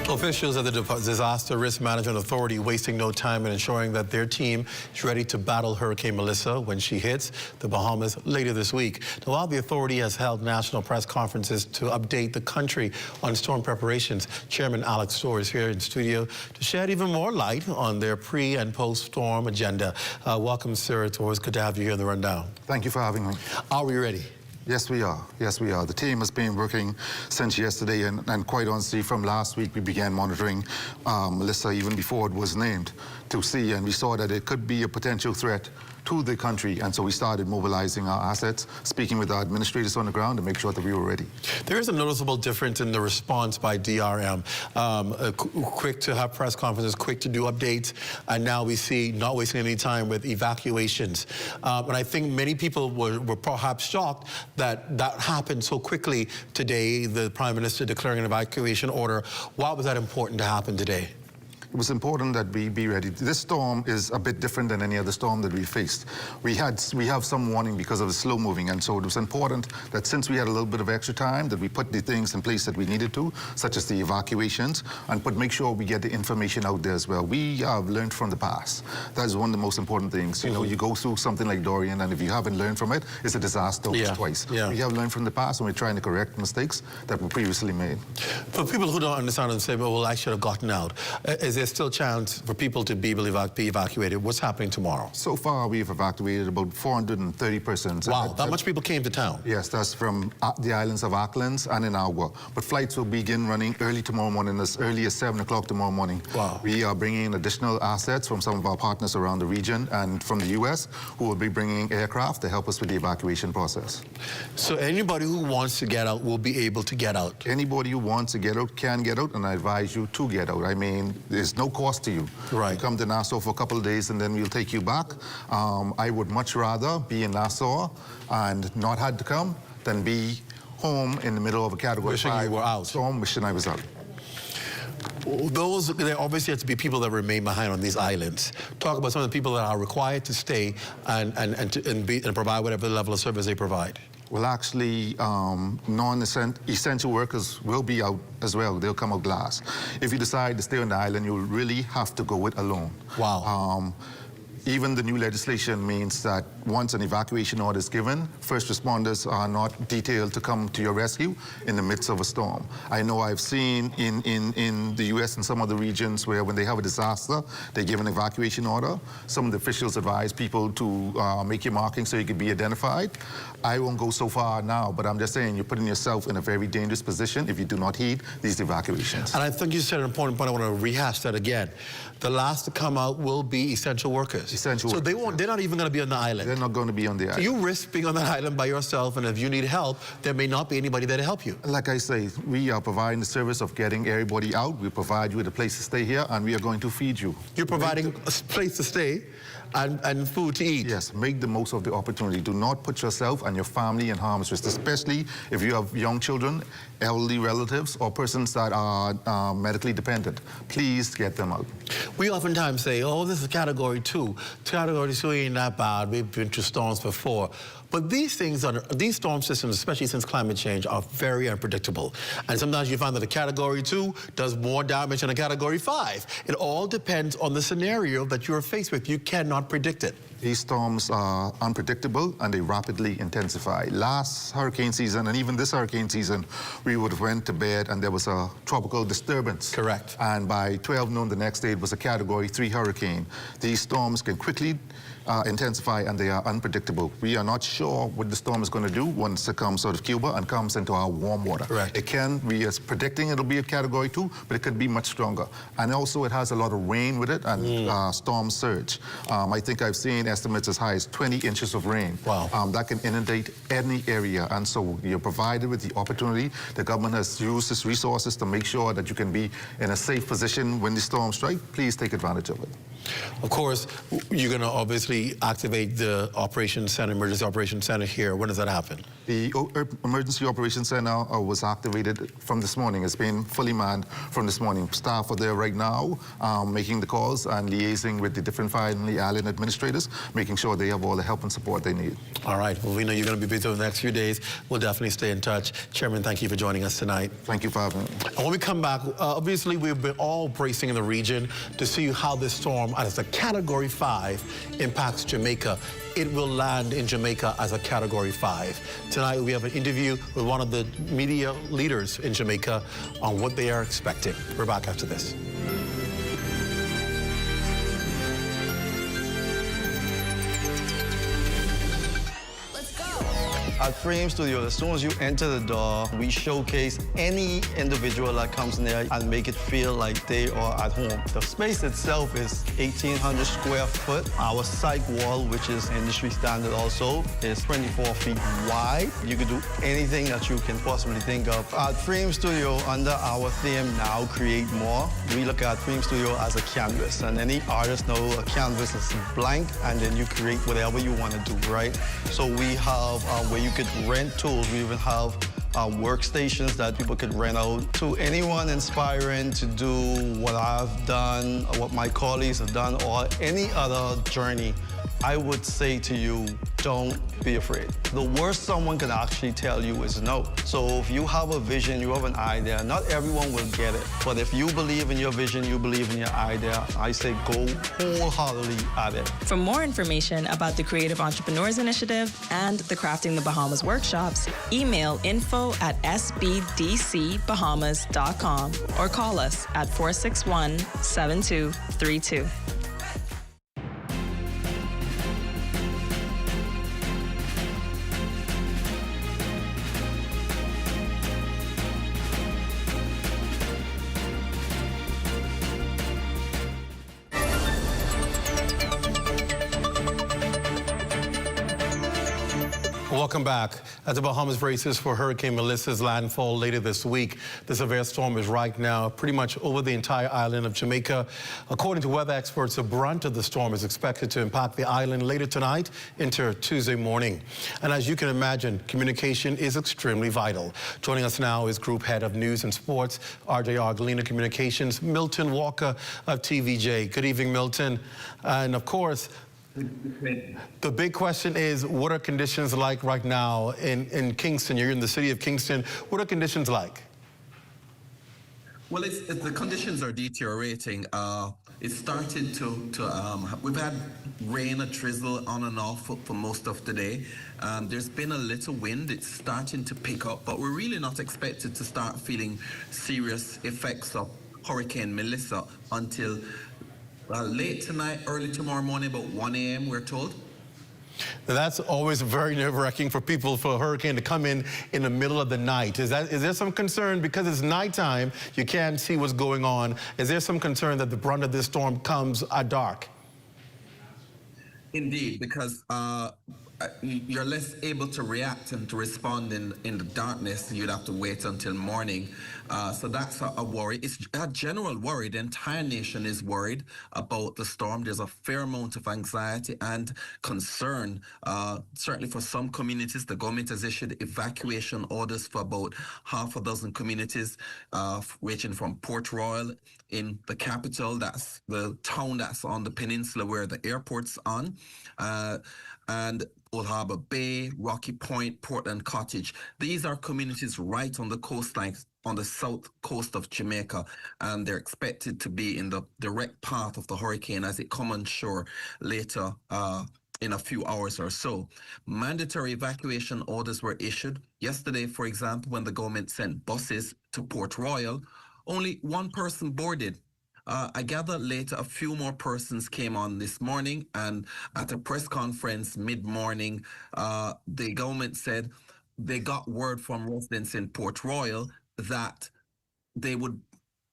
Officials at the Disaster Risk Management Authority wasting no time in ensuring that their team is ready to battle Hurricane Melissa when she hits the Bahamas later this week. Now, while the authority has held national press conferences to update the country on storm preparations, Chairman Alex Storr is here in studio to shed even more light on their pre- and post-storm agenda. Welcome, sir. It's always good to have you here in the Rundown. Thank you for having me. Are we ready? Yes, we are. Yes, we are. The team has been working since yesterday, and quite honestly, from last week, we began monitoring Melissa even before it was named to see, and we saw that it could be a potential threat to the country, and so we started mobilizing our assets, speaking with our administrators on the ground to make sure that we were ready. There is a noticeable difference in the response by DRM. Quick to have press conferences, quick to do updates, and now we see not wasting any time with evacuations. And I think many people were perhaps shocked that that happened so quickly today, the Prime Minister declaring an evacuation order. Why was that important to happen today? It was important that we be ready. This storm is a bit different than any other storm that we faced. We have some warning because of the slow moving, and so it was important that since we had a little bit of extra time, that we put the things in place that we needed to, such as the evacuations, and make sure we get the information out there as well. We have learned from the past. That is one of the most important things. You know, you go through something like Dorian, and if you haven't learned from it, it's a disaster twice. We have learned from the past, and we're trying to correct mistakes that were previously made. For people who don't understand and say, well, I should have gotten out, is there still a chance for people to be evacuated? What's happening tomorrow? So far, we've evacuated about 430 persons. Wow, that much people came to town? Yes, that's from the islands of Auckland and Inagua. But flights will begin running early tomorrow morning, as early as 7 o'clock tomorrow morning. Wow. We are bringing in additional assets from some of our partners around the region and from the U.S., who will be bringing aircraft to help us with the evacuation process. So anybody who wants to get out will be able to get out? Anybody who wants to get out can get out, and I advise you to get out. I mean, there's no cost to you. Right. You come to Nassau for a couple of days, and then we'll take you back. I would much rather be in Nassau and not had to come than be home in the middle of a Category 5 storm, wishing I was out. There obviously have to be people that remain behind on these islands. Talk about some of the people that are required to stay and provide whatever level of service they provide. Well, actually, non-essential workers will be out as well. They'll come out last. If you decide to stay on the island, you'll really have to go it alone. Wow. Even the new legislation means that once an evacuation order is given, first responders are not detailed to come to your rescue in the midst of a storm. I know I've seen in the U.S. and some other regions where when they have a disaster, they give an evacuation order. Some of the officials advise people to make your markings so you can be identified. I won't go so far now, but I'm just saying you're putting yourself in a very dangerous position if you do not heed these evacuations. And I think you said an important point. I want to rehash that again. The last to come out will be essential workers. Essential workers. So they're not even going to be on the island. They're not going to be on the island. So you risk being on that island by yourself, and if you need help, there may not be anybody there to help you. Like I say, we are providing the service of getting everybody out. We provide you with a place to stay here, and we are going to feed you. You're providing a place to stay and food to eat. Yes, make the most of the opportunity. Do not put yourself and your family in harm's risk, especially if you have young children, elderly relatives, or persons that are medically dependent. Please get them out. We oftentimes say, oh, this is Category 2. Category 2 ain't that bad. We've been through storms before. But these storm systems, especially since climate change, are very unpredictable. And sometimes you find that a Category 2 does more damage than a Category 5. It all depends on the scenario that you're faced with. You cannot predict it. These storms are unpredictable and they rapidly intensify. Last hurricane season and even this hurricane season, we would have went to bed and there was a tropical disturbance. Correct. And by 12 noon the next day, it was a Category 3 hurricane. These storms can quickly intensify and they are unpredictable. We are not sure what the storm is going to do once it comes out of Cuba and comes into our warm water. Correct. We are predicting it'll be a Category 2, but it could be much stronger. And also it has a lot of rain with it and storm surge. I think I've seen rain estimates as high as 20 inches of rain. Wow. That can inundate any area. And so you're provided with the opportunity. The government has used its resources to make sure that you can be in a safe position when the storm strikes. Please take advantage of it. Of course, you're going to obviously activate the Operations Center, Emergency Operations Center here. When does that happen? The Emergency Operations Center was activated from this morning. It's been fully manned from this morning. Staff are there right now making the calls and liaising with the different Finally Island administrators, making sure they have all the help and support they need. All right. Well, we know you're going to be busy over the next few days. We'll definitely stay in touch. Chairman, thank you for joining us tonight. Thank you for having me. And when we come back, obviously we've been all bracing in the region to see how this storm, as a Category 5, impacts Jamaica. It will land in Jamaica as a Category 5. Tonight we have an interview with one of the media leaders in Jamaica on what they are expecting. We're back after this. At Frame Studio, as soon as you enter the door, we showcase any individual that comes in there and make it feel like they are at home. The space itself is 1,800 square foot. Our psych wall, which is industry standard also, is 24 feet wide. You can do anything that you can possibly think of. At Frame Studio, under our theme, Now Create More, we look at Frame Studio as a canvas, and any artist know a canvas is blank, and then you create whatever you want to do, right? So we have where you could rent tools. We even have workstations that people could rent out. To anyone inspiring to do what I've done, what my colleagues have done, or any other journey, I would say to you, don't be afraid. The worst someone can actually tell you is no. So if you have a vision, you have an idea, not everyone will get it. But if you believe in your vision, you believe in your idea, I say go wholeheartedly at it. For more information about the Creative Entrepreneurs Initiative and the Crafting the Bahamas workshops, email info@sbdcbahamas.com or call us at 461-7232. Welcome back. As the Bahamas braces for Hurricane Melissa's landfall later this week, the severe storm is right now pretty much over the entire island of Jamaica. According to weather experts, the brunt of the storm is expected to impact the island later tonight into Tuesday morning. And as you can imagine, communication is extremely vital. Joining us now is Group Head of News and Sports, RJR Galena Communications, Milton Walker of TVJ. Good evening, Milton. And of course, the big question is, what are conditions like right now in Kingston? You're in the city of Kingston. What are conditions like? Well, the conditions are deteriorating. It started we've had rain, a drizzle on and off for most of the day. There's been a little wind. It's starting to pick up, but we're really not expected to start feeling serious effects of Hurricane Melissa until late tonight, early tomorrow morning, about 1 a.m., we're told. Now that's always very nerve-wracking for people, for a hurricane to come in the middle of the night. Is there some concern, because it's nighttime, you can't see what's going on? Is there some concern that the brunt of this storm comes at dark? Indeed, because you're less able to react and to respond in the darkness. You'd have to wait until morning. So that's a worry. It's a general worry. The entire nation is worried about the storm. There's a fair amount of anxiety and concern. Certainly for some communities, the government has issued evacuation orders for about half a dozen communities, ranging from Port Royal in the capital, that's the town that's on the peninsula where the airport's on, and Old Harbour Bay, Rocky Point, Portland Cottage. These are communities right on the coastline, on the south coast of Jamaica, and they're expected to be in the direct path of the hurricane as it comes on shore later in a few hours or so. Mandatory evacuation orders were issued. Yesterday, for example, when the government sent buses to Port Royal, only one person boarded. I gather later a few more persons came on this morning, and at a press conference mid-morning, the government said they got word from residents in Port Royal that they would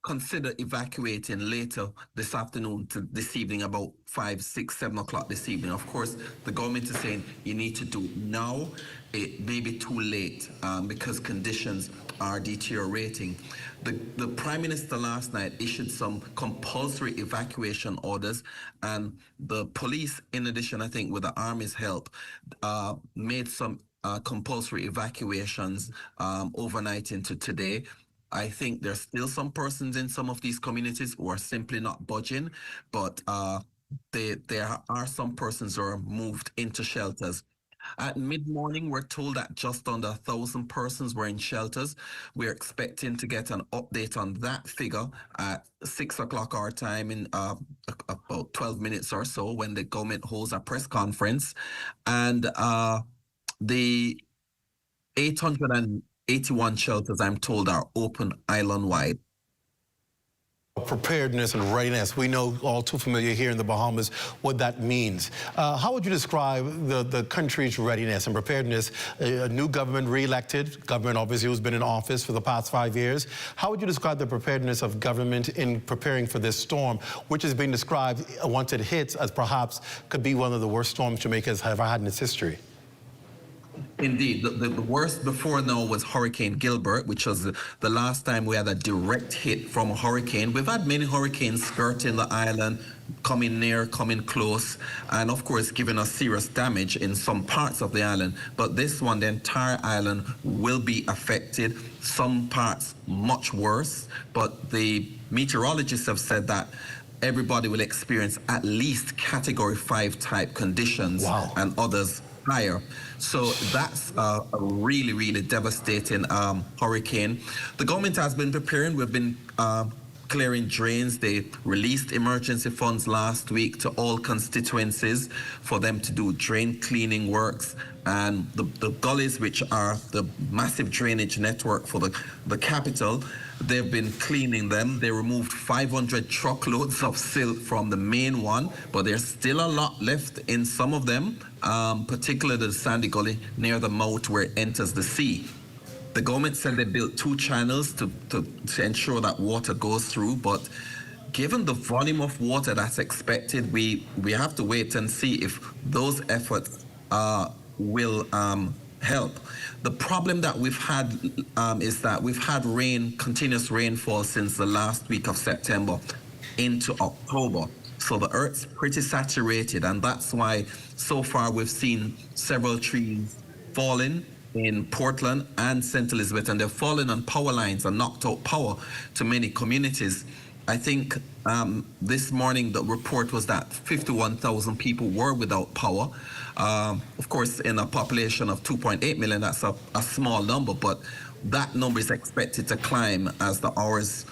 consider evacuating later this afternoon to this evening, about 5, 6, 7 o'clock this evening. Of course, the government is saying you need to do it now. It may be too late because conditions are deteriorating. The Prime Minister last night issued some compulsory evacuation orders, and the police, in addition, I think with the Army's help, made some compulsory evacuations overnight into today. I think there's still some persons in some of these communities who are simply not budging, but there are some persons who are moved into shelters. At mid-morning, we're told that just under 1,000 persons were in shelters. We're expecting to get an update on that figure at 6 o'clock our time in about 12 minutes or so when the government holds a press conference. And the 881 shelters, I'm told, are open island-wide. Preparedness and readiness. We know all too familiar here in the Bahamas what that means. How would you describe the country's readiness and preparedness? A new government re-elected, government obviously who's been in office for the past 5 years. How would you describe the preparedness of government in preparing for this storm, which has been described, once it hits, as perhaps could be one of the worst storms Jamaica has ever had in its history? Indeed, the worst before now was Hurricane Gilbert, which was the last time we had a direct hit from a hurricane. We've had many hurricanes skirting the island, coming near, coming close, and of course giving us serious damage in some parts of the island. But this one, the entire island will be affected, some parts much worse, but the meteorologists have said that everybody will experience at least Category 5 type conditions. Wow. And others higher. So that's a really, really devastating hurricane. The government has been preparing. We've been clearing drains. They released emergency funds last week to all constituencies for them to do drain cleaning works. And the gullies, which are the massive drainage network for the capital, they've been cleaning them. They removed 500 truckloads of silt from the main one, but there's still a lot left in some of them, particularly the Sandy Gully near the mouth where it enters the sea. The government said they built 2 channels to ensure that water goes through, but given the volume of water that's expected, we have to wait and see if those efforts will help. The problem that we've had is that we've had continuous rainfall since the last week of September into October. So the earth's pretty saturated, and that's why so far we've seen several trees falling in Portland and St. Elizabeth, and they've fallen on power lines and knocked out power to many communities. I think this morning the report was that 51,000 people were without power. Of course, in a population of 2.8 million, that's a small number, but that number is expected to climb as the hours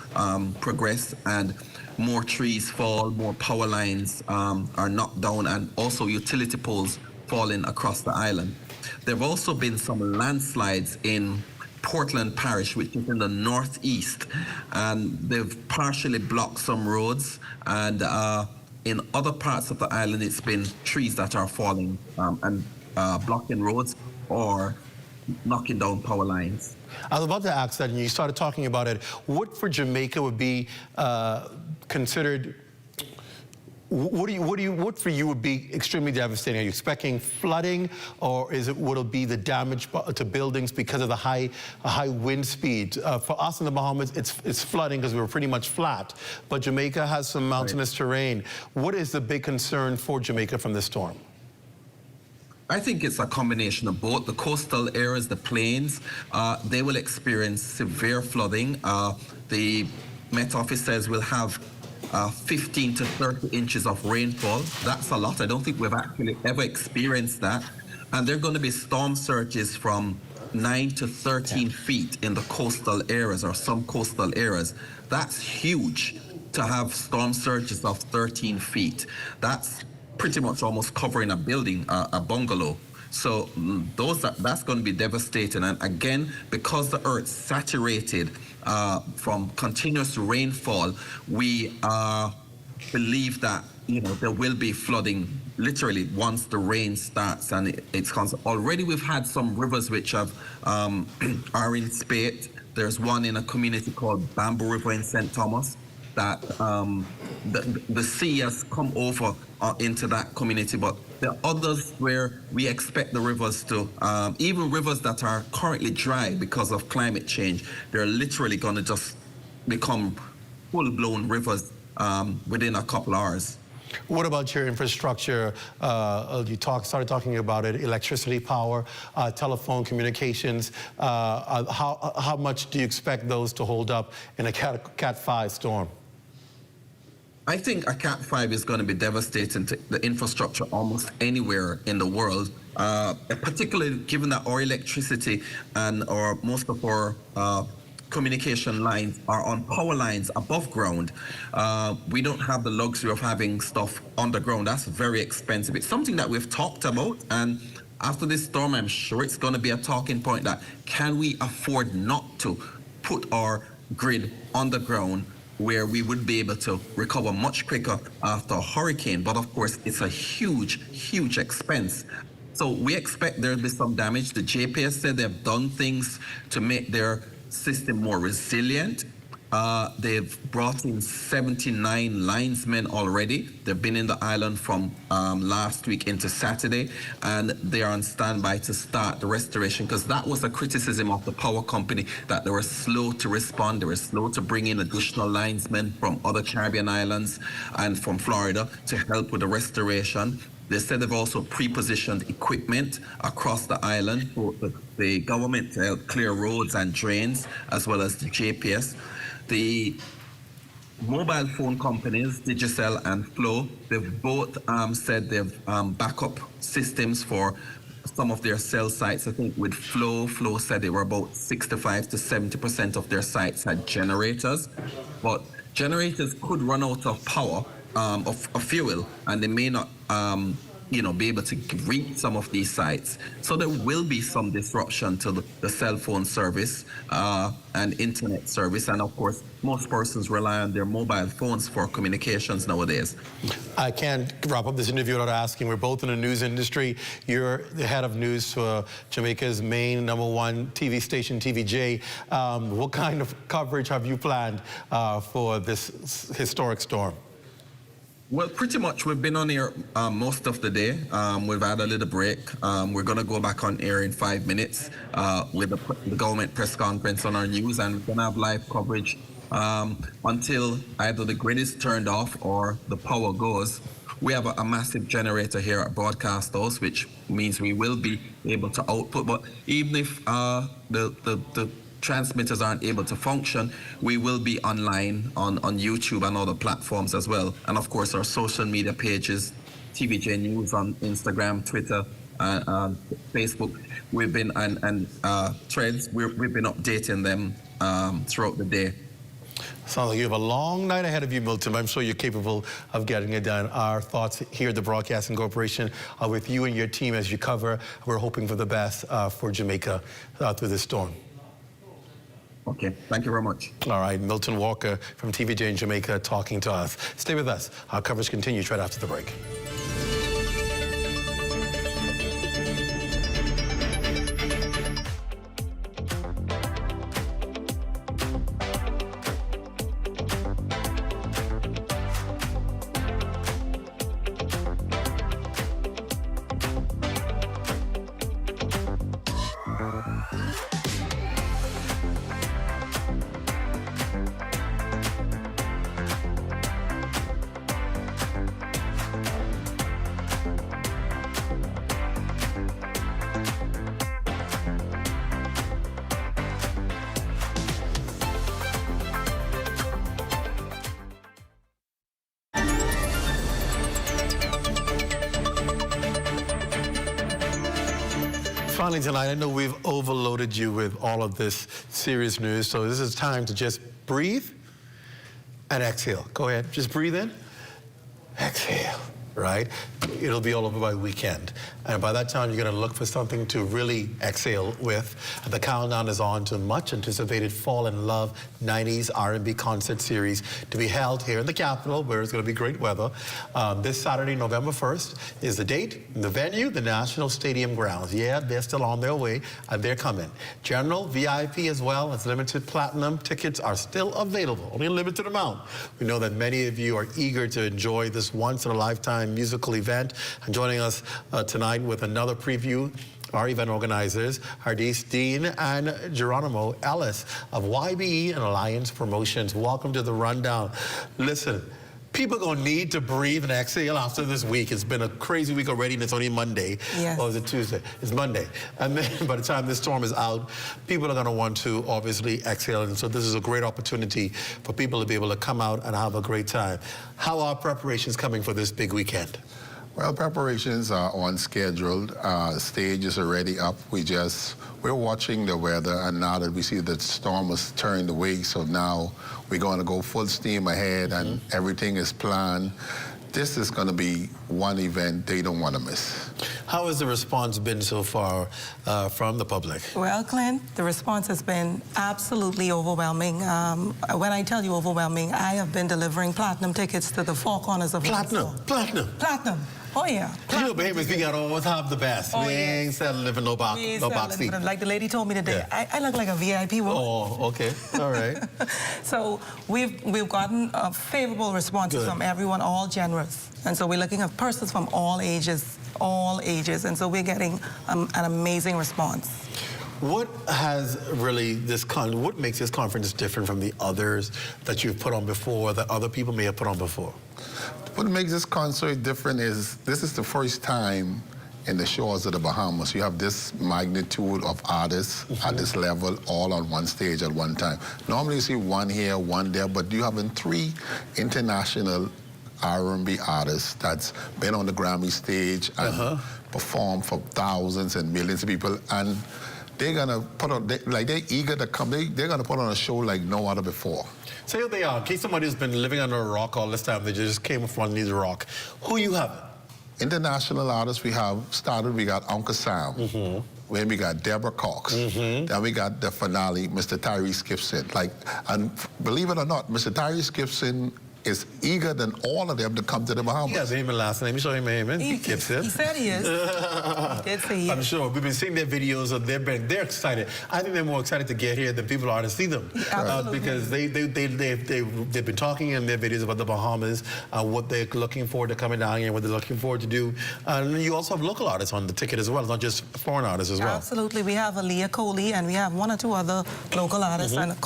progress and more trees fall, more power lines are knocked down, and also utility poles falling across the island. There have also been some landslides in Portland Parish, which is in the northeast, and they've partially blocked some roads, and in other parts of the island it's been trees that are falling and blocking roads or knocking down power lines. I was about to ask that, and you started talking about it. What for Jamaica would be considered, what for you would be extremely devastating? Are you expecting flooding, or would it be the damage to buildings because of the high wind speed? For us in the Bahamas, it's flooding because we're pretty much flat, but Jamaica has some mountainous terrain. What is the big concern for Jamaica from this storm? I think it's a combination of both. The coastal areas, the plains, they will experience severe flooding. The Met Office says we'll have 15 to 30 inches of rainfall. That's a lot. I don't think we've actually ever experienced that. And there are going to be storm surges from 9 to 13 feet in the coastal areas, or some coastal areas. That's huge to have storm surges of 13 feet. That's pretty much almost covering a building, a bungalow. So that's going to be devastating. And again, because the earth's saturated from continuous rainfall, we believe that there will be flooding literally once the rain starts, and it's constant. Already we've had some rivers which have are in spate. There's one in a community called Bamboo River in St. Thomas that the sea has come over into that community, but there are others where we expect the rivers to, even rivers that are currently dry because of climate change, they're literally going to just become full-blown rivers within a couple hours. What about your infrastructure? You started talking about it, electricity, power, telephone communications. How much do you expect those to hold up in a Cat 5 storm? I think a Cat 5 is going to be devastating to the infrastructure almost anywhere in the world, particularly given that our electricity and most of our communication lines are on power lines above ground. We don't have the luxury of having stuff underground. That's very expensive. It's something that we've talked about, and after this storm, I'm sure it's going to be a talking point that can we afford not to put our grid underground where we would be able to recover much quicker after a hurricane. But of course, it's a huge, huge expense. So we expect there'll be some damage. The JPS said they've done things to make their system more resilient. They've brought in 79 linesmen already. They've been in the island from last week into Saturday, and they are on standby to start the restoration, because that was a criticism of the power company, that they were slow to respond. They were slow to bring in additional linesmen from other Caribbean islands and from Florida to help with the restoration. They said they've also pre-positioned equipment across the island for the government to help clear roads and drains, as well as the JPS. The mobile phone companies, Digicel and Flow, they've both said they've backup systems for some of their cell sites. I think with Flow said they were about 65 to 70% of their sites had generators, but generators could run out of power, of fuel, and they may not be able to reach some of these sites. So there will be some disruption to the cell phone service and internet service. And of course, most persons rely on their mobile phones for communications nowadays. I can't wrap up this interview without asking, we're both in the news industry. You're the head of news for Jamaica's main #1 TV station, TVJ. What kind of coverage have you planned for this historic storm? Well, pretty much we've been on air most of the day. We've had a little break. We're going to go back on air in 5 minutes with the government press conference on our news, and we're going to have live coverage until either the grid is turned off or the power goes. We have a massive generator here at Broadcast House, which means we will be able to output. But even if the transmitters aren't able to function, we will be online on YouTube and other platforms as well. And of course, our social media pages, TVJ News on Instagram, Twitter, Facebook. We've been, and Threads, we've been updating them throughout the day. Sounds like you have a long night ahead of you, Milton. I'm sure you're capable of getting it done. Our thoughts here at the Broadcasting Corporation are with you and your team as you cover. We're hoping for the best for Jamaica through this storm. Okay, thank you very much. All right, Milton Walker from TVJ in Jamaica talking to us. Stay with us. Our coverage continues right after the break. Finally tonight, I know we've overloaded you with all of this serious news, so this is time to just breathe and exhale. Go ahead, just breathe in, exhale. right? It'll be all over by weekend. And by that time, you're going to look for something to really exhale with. The countdown is on to much anticipated Fall in Love 90s R&B concert series to be held here in the Capitol, where it's going to be great weather. This Saturday, November 1st, is the date, the venue, the National Stadium grounds. Yeah, they're still on their way, and they're coming. General, VIP as well as limited platinum tickets are still available, only a limited amount. We know that many of you are eager to enjoy this once-in-a-lifetime musical event. And joining us tonight with another preview, our event organizers, Hardis Dean and Geronimo Ellis of YBE and Alliance Promotions. Welcome to the rundown. Listen, people are going to need to breathe and exhale after this week. It's been a crazy week already, and it's only Monday. Yes. Or is it Tuesday? It's Monday. And then by the time this storm is out, people are going to want to obviously exhale. And so this is a great opportunity for people to be able to come out and have a great time. How are preparations coming for this big weekend? Well, preparations are on schedule. Stage is already up. We're watching the weather, and now that we see that the storm has turned away, so now we're going to go full steam ahead, and everything is planned. This is going to be one event they don't want to miss. How has the response been so far from the public? Well, Clint, the response has been absolutely overwhelming. When I tell you overwhelming, I have been delivering platinum tickets to the four corners of Platinum. Oh, yeah. You know, babies, we got to always have the best. Oh, we ain't settling for no box seat. Like the lady told me today, Yeah. I look like a VIP woman. Oh, okay. All right. So we've gotten favorable responses from everyone, all genres. And so we're looking at persons from all ages. And so we're getting an amazing response. What has really what makes this conference different from the others that you've put on before, that other people may have put on before? What makes this concert different is this is the first time in the shores of the Bahamas you have this magnitude of artists at this level all on one stage at one time. Normally you see one here, one there, but you having 3 international R&B artists that's been on the Grammy stage and performed for thousands and millions of people, and they're gonna put on, they're eager to come. They're gonna put on a show like no other before. So here they are. In case somebody who's been living under a rock all this time, they just came from underneath the rock. Who you have? International artists we got Uncle Sam. Then we got Deborah Cox. Then we got the finale, Mr. Tyrese Gibson. And believe it or not, Mr. Tyrese Gibson is eager than all of them to come to the Bahamas. He has name and last name. You show him a name. He Gibson. He said he is. He did say he is. I'm sure. We've been seeing their videos. They're excited. I think they're more excited to get here than people are to see them. Absolutely. Because they've been talking in their videos about the Bahamas, what they're looking forward to coming down here, and what they're looking forward to do. And you also have local artists on the ticket as well. It's not just foreign artists as well. Absolutely. We have Aaliyah Coley, and we have 1 or 2 other local artists. And of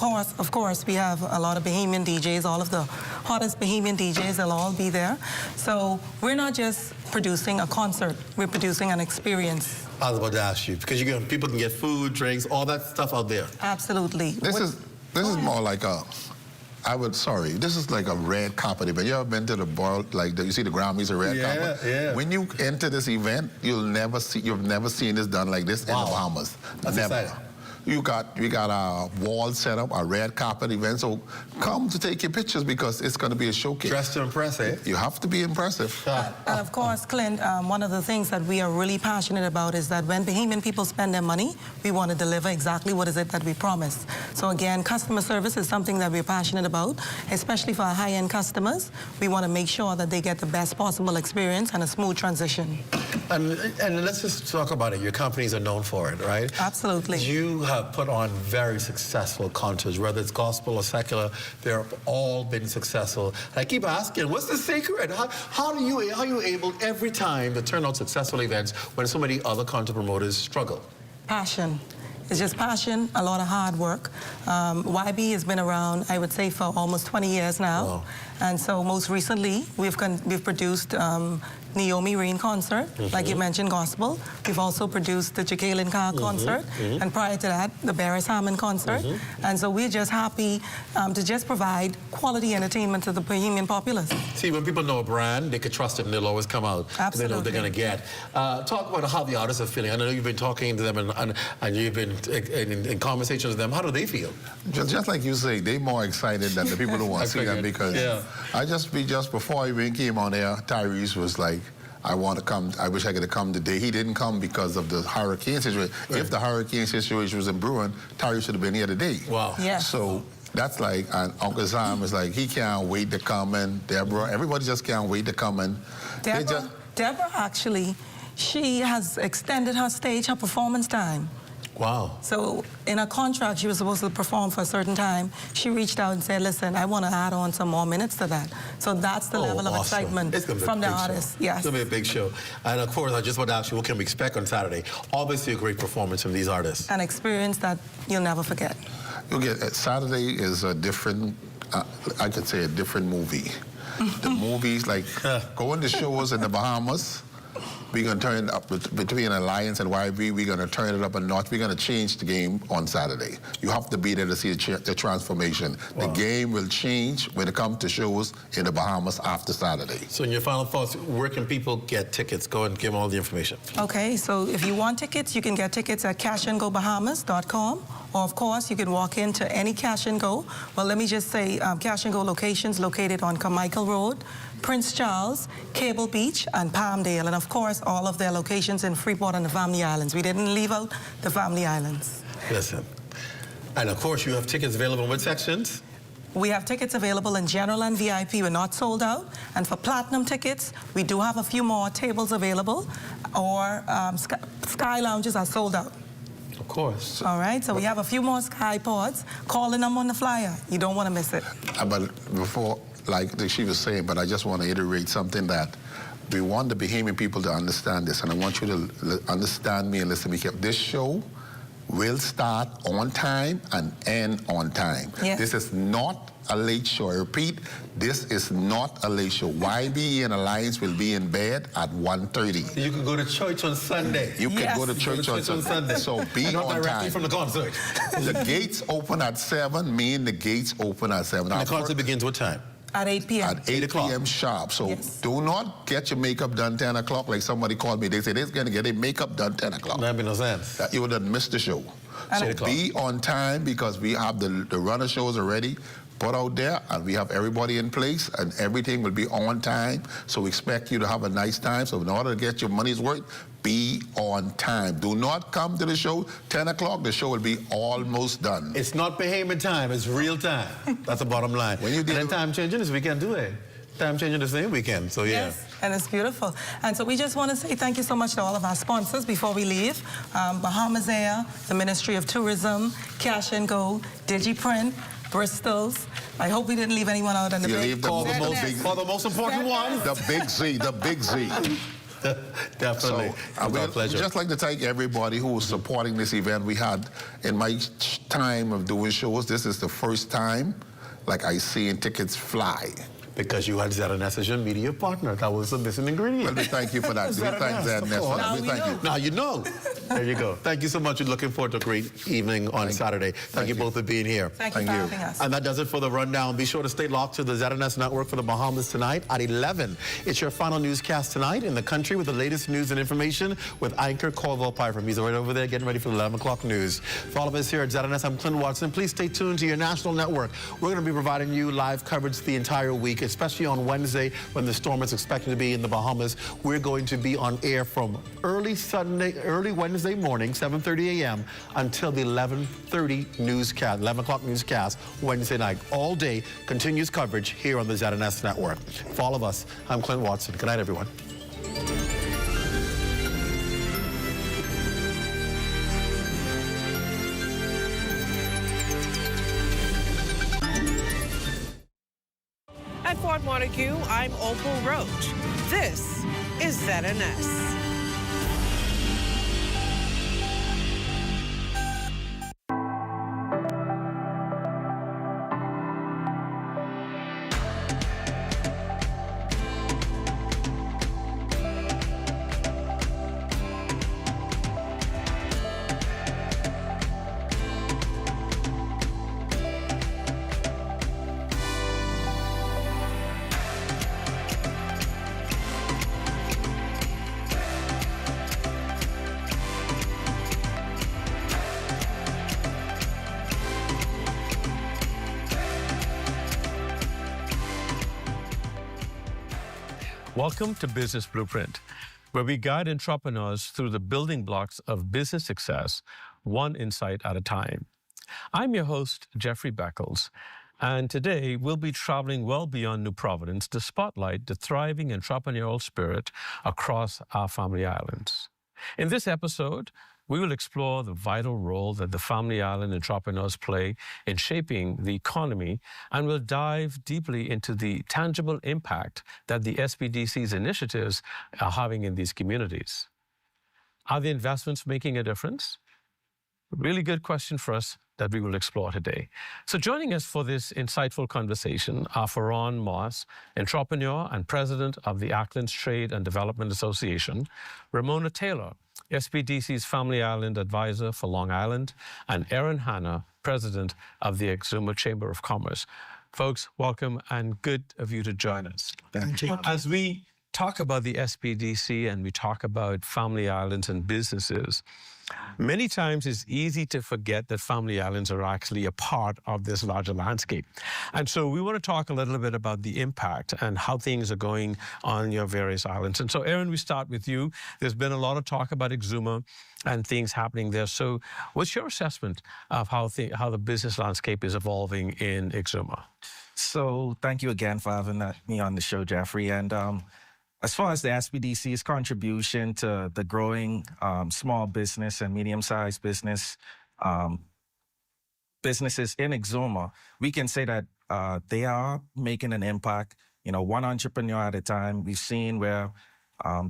course, we have a lot of Bahamian DJs, all of the hottest Bahamian DJs, they'll all be there. So we're not just producing a concert, we're producing an experience. I was about to ask you, because people can get food, drinks, all that stuff out there. Absolutely. This is more like this is like a red carpet event. You ever been to the boil, you see the Grammys, a red carpet? Yeah. When you enter this event, you've never seen this done like this in the Bahamas. That's never. exciting. We got a wall set up, a red carpet event, so come to take your pictures because it's going to be a showcase. Dressed to impress, eh? You have to be impressive. And of course, Clint, one of the things that we are really passionate about is that when Bahamian people spend their money, we want to deliver exactly what is it that we promise. So again, customer service is something that we're passionate about, especially for our high-end customers. We want to make sure that they get the best possible experience and a smooth transition. And let's just talk about it. Your companies are known for it, right? Absolutely. You have put on very successful concerts, whether it's gospel or secular. They've all been successful. And I keep asking, what's the secret? How are you able every time to turn out successful events when so many other concert promoters struggle? Passion. It's just passion, a lot of hard work. YB has been around, I would say, for almost 20 years now. Wow. And so most recently, we've produced Naomi Rain concert, like you mentioned, gospel. We've also produced the Jacqueline Carr concert, and prior to that, the Barris Hammond concert. And so we're just happy to just provide quality entertainment to the Bohemian populace. See, when people know a brand, they can trust it and they'll always come out. Absolutely. They know what they're going to get. Talk about how the artists are feeling. I know you've been talking to them and you've been in conversations with them. How do they feel? Just like you say, they're more excited than the people who want to see them because just before I even came on there, Tyrese was like, I want to come. I wish I could have come today. He didn't come because of the hurricane situation. Right. If the hurricane situation was in brewing, Tyrese should have been here today. Wow. Yeah. So that's like, and Uncle Sam is like, he can't wait to come in. Deborah, everybody just can't wait to come in. Deborah actually, she has extended her performance time. Wow. So in her contract, she was supposed to perform for a certain time. She reached out and said, listen, I want to add on some more minutes to that. So that's the level of excitement from the artists. Yes. It's going to be a big show. And of course, I just want to ask you, what can we expect on Saturday? Obviously a great performance from these artists. An experience that you'll never forget. You'll get, Saturday is a different, I could say a different movie. The movies, like going to shows in the Bahamas, we're going to turn it up between Alliance and YB. We're going to turn it up a notch. We're going to change the game on Saturday. You have to be there to see the transformation. Wow. The game will change when it comes to shows in the Bahamas after Saturday. So in your final thoughts, where can people get tickets? Go and give them all the information. Okay, so if you want tickets, you can get tickets at cashandgobahamas.com. Or, of course, you can walk into any Cash and Go. Well, let me just say Cash and Go locations located on Carmichael Road, Prince Charles, Cable Beach, and Palmdale. And, of course, all of their locations in Freeport and the Family Islands. We didn't leave out the Family Islands. Listen. And, of course, you have tickets available in what sections? We have tickets available in General and VIP. We're not sold out. And for Platinum tickets, we do have a few more tables available. Or Sky Lounges are sold out. Of course. All right, so we have a few more Sky Pods. Calling them on the flyer. You don't want to miss it. But before, like she was saying, but I just want to iterate something that we want the Bahamian people to understand this, and I want you to understand me and listen to me. This show will start on time and end on time. Yes. This is not a late show. I repeat, this is not a late show. YB and Alliance will be in bed at 1:30. You can go to church on Sunday. You can go to church on Sunday. So be not on directly time. from the concert. The gates open at 7. Me and the gates open at 7. And the concert begins what time? At 8 p.m. At 8 p.m. sharp. So do not get your makeup done 10 o'clock like somebody called me. They said they're going to get their makeup done 10 o'clock. That makes no sense. You would have missed the show. So be on time because we have the runner shows already put out there and we have everybody in place and everything will be on time. So we expect you to have a nice time. So in order to get your money's worth, be on time. Do not come to the show 10 o'clock. The show will be almost done. It's not Bahamian time. It's real time. That's the bottom line. When you and then time changing this weekend too, eh? Time changing the same weekend. So yeah. Yes, and it's beautiful. And so we just want to say thank you so much to all of our sponsors before we leave. Bahamas Air, the Ministry of Tourism, Cash and Go, DigiPrint, Bristol's. I hope we didn't leave anyone out on the big. For the most important one. The big Z, the big Z. Definitely. So, it's our pleasure. Just like to thank everybody who was supporting this event. We had, in my time of doing shows, this is the first time, like I seeing tickets fly. Because you had ZNS as your media partner. That was a missing ingredient. Well, we thank you for that. We thank ZNS for that. We thank you. Now you know. There you go. Thank you so much. We're looking forward to a great evening on Saturday. Thank you both for being here. Thank you for having us. And that does it for the rundown. Be sure to stay locked to the ZNS network for the Bahamas tonight at 11. It's your final newscast tonight in the country with the latest news and information with anchor Corval Piper. He's right over there getting ready for the 11 o'clock news. For all of us here at ZNS, I'm Clint Watson. Please stay tuned to your national network. We're going to be providing you live coverage the entire week, especially on Wednesday when the storm is expected to be in the Bahamas. We're going to be on air from early Wednesday morning, 7:30 a.m. until the 11:30 newscast, 11 o'clock newscast Wednesday night. All day continuous coverage here on the ZNS network. For all of us, I'm Clint Watson. Good night, everyone. At Fort Montague, I'm Opal Roach. This is ZNS. Welcome to Business Blueprint, where we guide entrepreneurs through the building blocks of business success, one insight at a time. I'm your host, Jeffrey Beckles, and today we'll be traveling well beyond New Providence to spotlight the thriving entrepreneurial spirit across our Family Islands. In this episode, we will explore the vital role that the Family Island entrepreneurs play in shaping the economy, and we'll dive deeply into the tangible impact that the SBDC's initiatives are having in these communities. Are the investments making a difference? Really good question for us that we will explore today. So joining us for this insightful conversation are Faron Moss, entrepreneur and president of the Acklands Trade and Development Association, Ramona Taylor, SBDC's Family Island Advisor for Long Island, and Erin Hanna, President of the Exuma Chamber of Commerce. Folks, welcome and good of you to join us. Thank you. As we talk about the SBDC and we talk about Family Islands and businesses, many times it's easy to forget that Family Islands are actually a part of this larger landscape. And so we want to talk a little bit about the impact and how things are going on your various islands. And so, Erin, we start with you. There's been a lot of talk about Exuma and things happening there. So what's your assessment of how the business landscape is evolving in Exuma? So thank you again for having me on the show, Jeffrey. And as far as the SBDC's contribution to the growing small business and medium-sized businesses in Exuma, we can say that they are making an impact, one entrepreneur at a time. We've seen where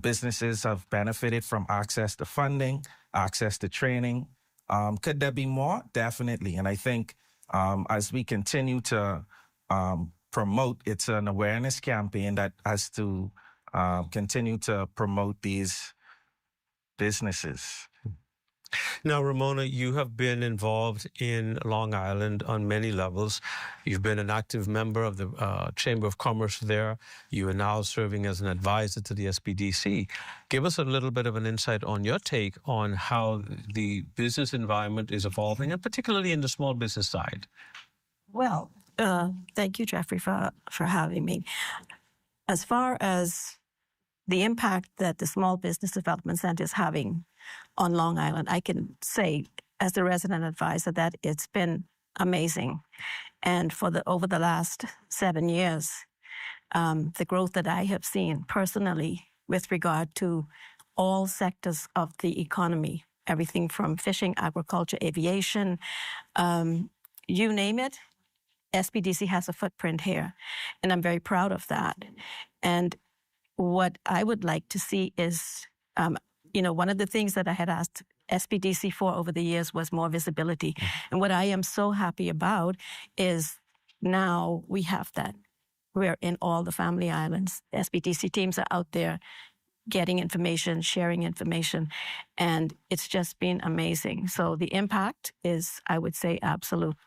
businesses have benefited from access to funding, access to training. Could there be more? Definitely. And I think as we continue to promote, it's an awareness campaign that has to continue to promote these businesses. Now, Ramona, you have been involved in Long Island on many levels. You've been an active member of the Chamber of Commerce there. You are now serving as an advisor to the SBDC. Give us a little bit of an insight on your take on how the business environment is evolving, and particularly in the small business side. Well, thank you, Jeffrey, for having me. As far as the impact that the Small Business Development Center is having on Long Island, I can say, as the resident advisor, that it's been amazing. And over the last 7 years, the growth that I have seen personally with regard to all sectors of the economy, everything from fishing, agriculture, aviation, you name it, SBDC has a footprint here. And I'm very proud of that. And what I would like to see is, one of the things that I had asked SBDC for over the years was more visibility. And what I am so happy about is now we have that. We're in all the Family Islands. SBDC teams are out there getting information, sharing information, and it's just been amazing. So the impact is, I would say, absolute.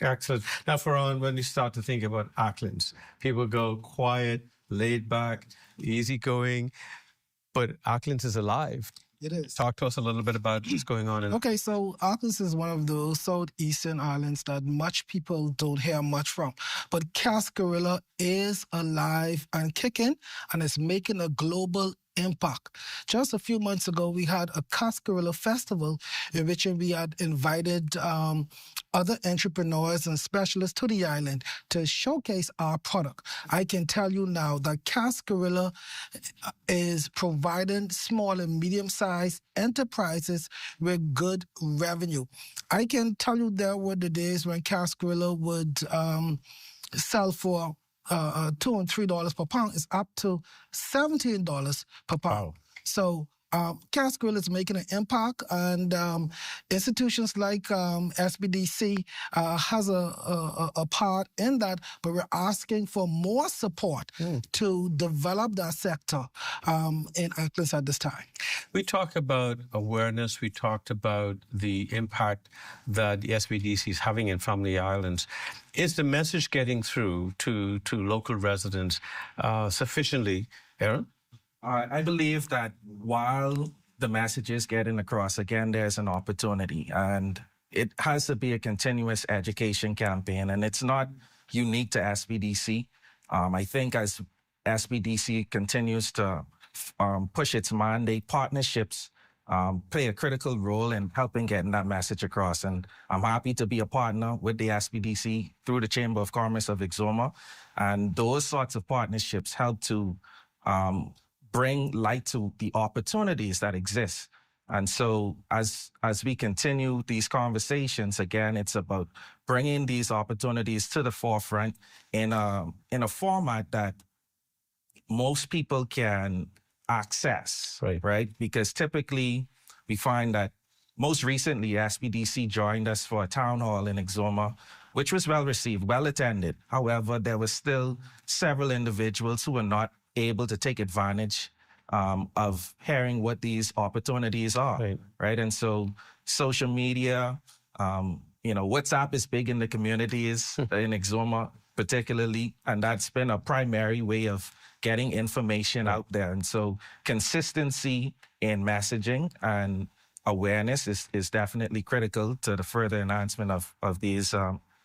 Excellent. Now, Faron, when you start to think about Acklands, people go quiet, laid back, easygoing, but Acklands is alive. It is. Talk to us a little bit about what's going on. Okay, so Acklands is one of those southeastern islands that much people don't hear much from. But Cascarilla is alive and kicking, and it's making a global impact. Just a few months ago, we had a Cascarilla festival in which we had invited other entrepreneurs and specialists to the island to showcase our product. I can tell you now that Cascarilla is providing small and medium-sized enterprises with good revenue. I can tell you there were the days when Cascarilla would sell for $2 and $3 per pound. Is up to $17 per pound. Wow. So Cascarilla is making an impact, and institutions like SBDC has a part in that, but we're asking for more support to develop that sector in Acklands at this time. We talk about awareness. We talked about the impact that the SBDC is having in Family Islands. Is the message getting through to local residents sufficiently, Erin? I believe that while the message is getting across, again, there's an opportunity, and it has to be a continuous education campaign, and it's not unique to SBDC. I think as SBDC continues to push its mandate. Partnerships play a critical role in helping getting that message across. And I'm happy to be a partner with the SBDC through the Chamber of Commerce of Exuma. And those sorts of partnerships help to bring light to the opportunities that exist. And so as we continue these conversations, again, it's about bringing these opportunities to the forefront in a format that most people can access, right? Because typically we find that most recently SBDC joined us for a town hall in Exuma, which was well received, well attended. However, there were still several individuals who were not able to take advantage of hearing what these opportunities are, right? And so social media, WhatsApp is big in the communities in Exuma particularly, and that's been a primary way of getting information out there. And so consistency in messaging and awareness is definitely critical to the further enhancement of these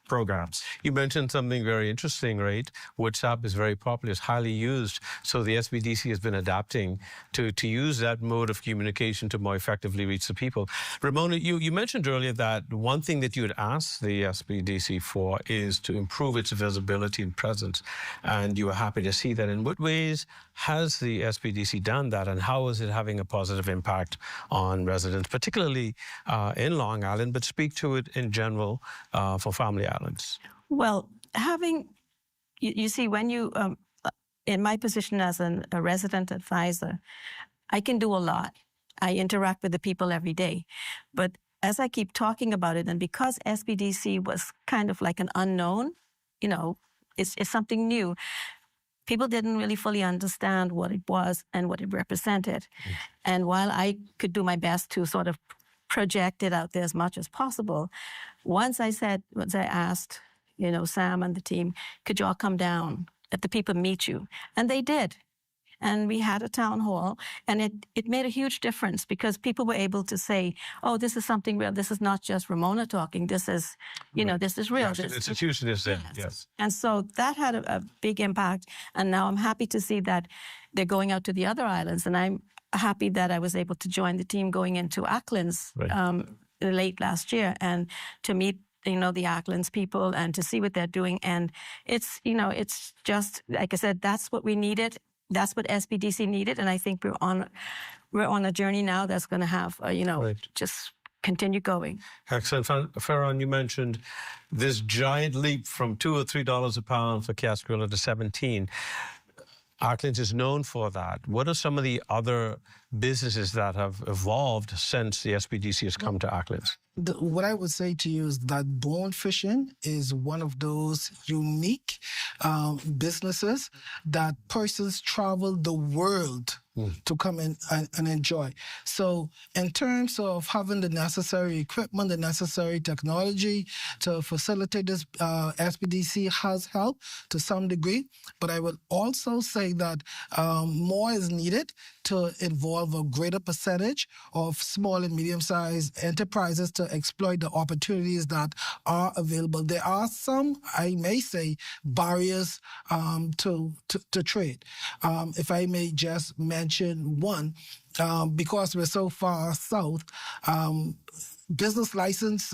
programs. You mentioned something very interesting, right? WhatsApp is very popular, it's highly used. So the SBDC has been adapting to use that mode of communication to more effectively reach the people. Ramona, you mentioned earlier that one thing that you had asked the SBDC for is to improve its visibility and presence. And you were happy to see that. In what ways has the SBDC done that, and how is it having a positive impact on residents, particularly in Long Island, but speak to it in general for Family Islands? Well, you see, when you, in my position as a resident advisor, I can do a lot. I interact with the people every day. But as I keep talking about it, and because SBDC was kind of like an unknown, it's something new, people didn't really fully understand what it was and what it represented. And while I could do my best to sort of project it out there as much as possible, once I asked, Sam and the team, could you all come down, let the people meet you? And they did. And we had a town hall, and it made a huge difference because people were able to say, oh, this is something real. This is not just Ramona talking. This is, this is real. The institution is there, yes. And so that had a big impact. And now I'm happy to see that they're going out to the other islands. And I'm happy that I was able to join the team going into Acklands late last year and to meet the Acklands people and to see what they're doing. And it's just, like I said, that's what we needed. That's what SBDC needed. And I think we're on a journey now that's going to have, just continue going. Excellent. Farron, you mentioned this giant leap from $2 or $3 a pound for Cascarilla to 17. Acklands is known for that. What are some of the other businesses that have evolved since the SBDC has come to Acklands? What I would say to you is that bone fishing is one of those unique businesses that persons travel the world to come in and enjoy. So in terms of having the necessary equipment, the necessary technology to facilitate this, SBDC has helped to some degree. But I would also say that more is needed to involve a greater percentage of small and medium-sized enterprises to exploit the opportunities that are available. There are some, I may say, barriers to trade. If I may just mention one, because we're so far south, business license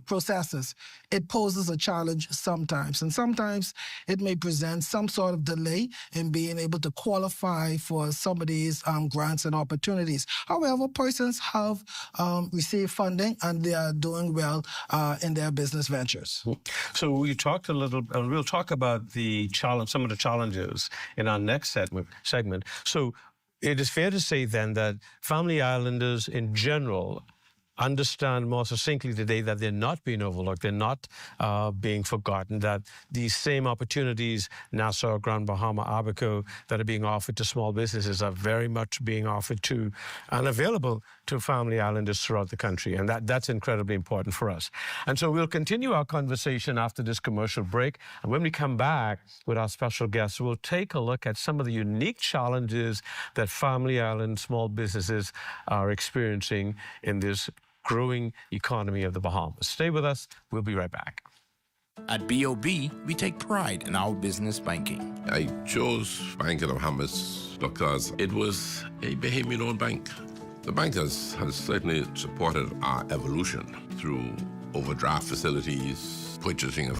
processes, it poses a challenge sometimes. And sometimes it may present some sort of delay in being able to qualify for some of these grants and opportunities. However, persons have received funding and they are doing well in their business ventures. So we talked a little, and we'll talk about the challenge, some of the challenges in our next segment. So it is fair to say then that Family Islanders in general understand more succinctly today that they're not being overlooked, they're not being forgotten, that these same opportunities, Nassau, Grand Bahama, Abaco, that are being offered to small businesses are very much being offered to and available to Family Islanders throughout the country. And that's incredibly important for us. And so we'll continue our conversation after this commercial break. And when we come back with our special guests, we'll take a look at some of the unique challenges that Family Island small businesses are experiencing in this growing economy of the Bahamas. Stay with us. We'll be right back. At BOB, we take pride in our business banking. I chose Bank of the Bahamas because it was a Bahamian-owned bank. The bank has certainly supported our evolution through overdraft facilities, purchasing of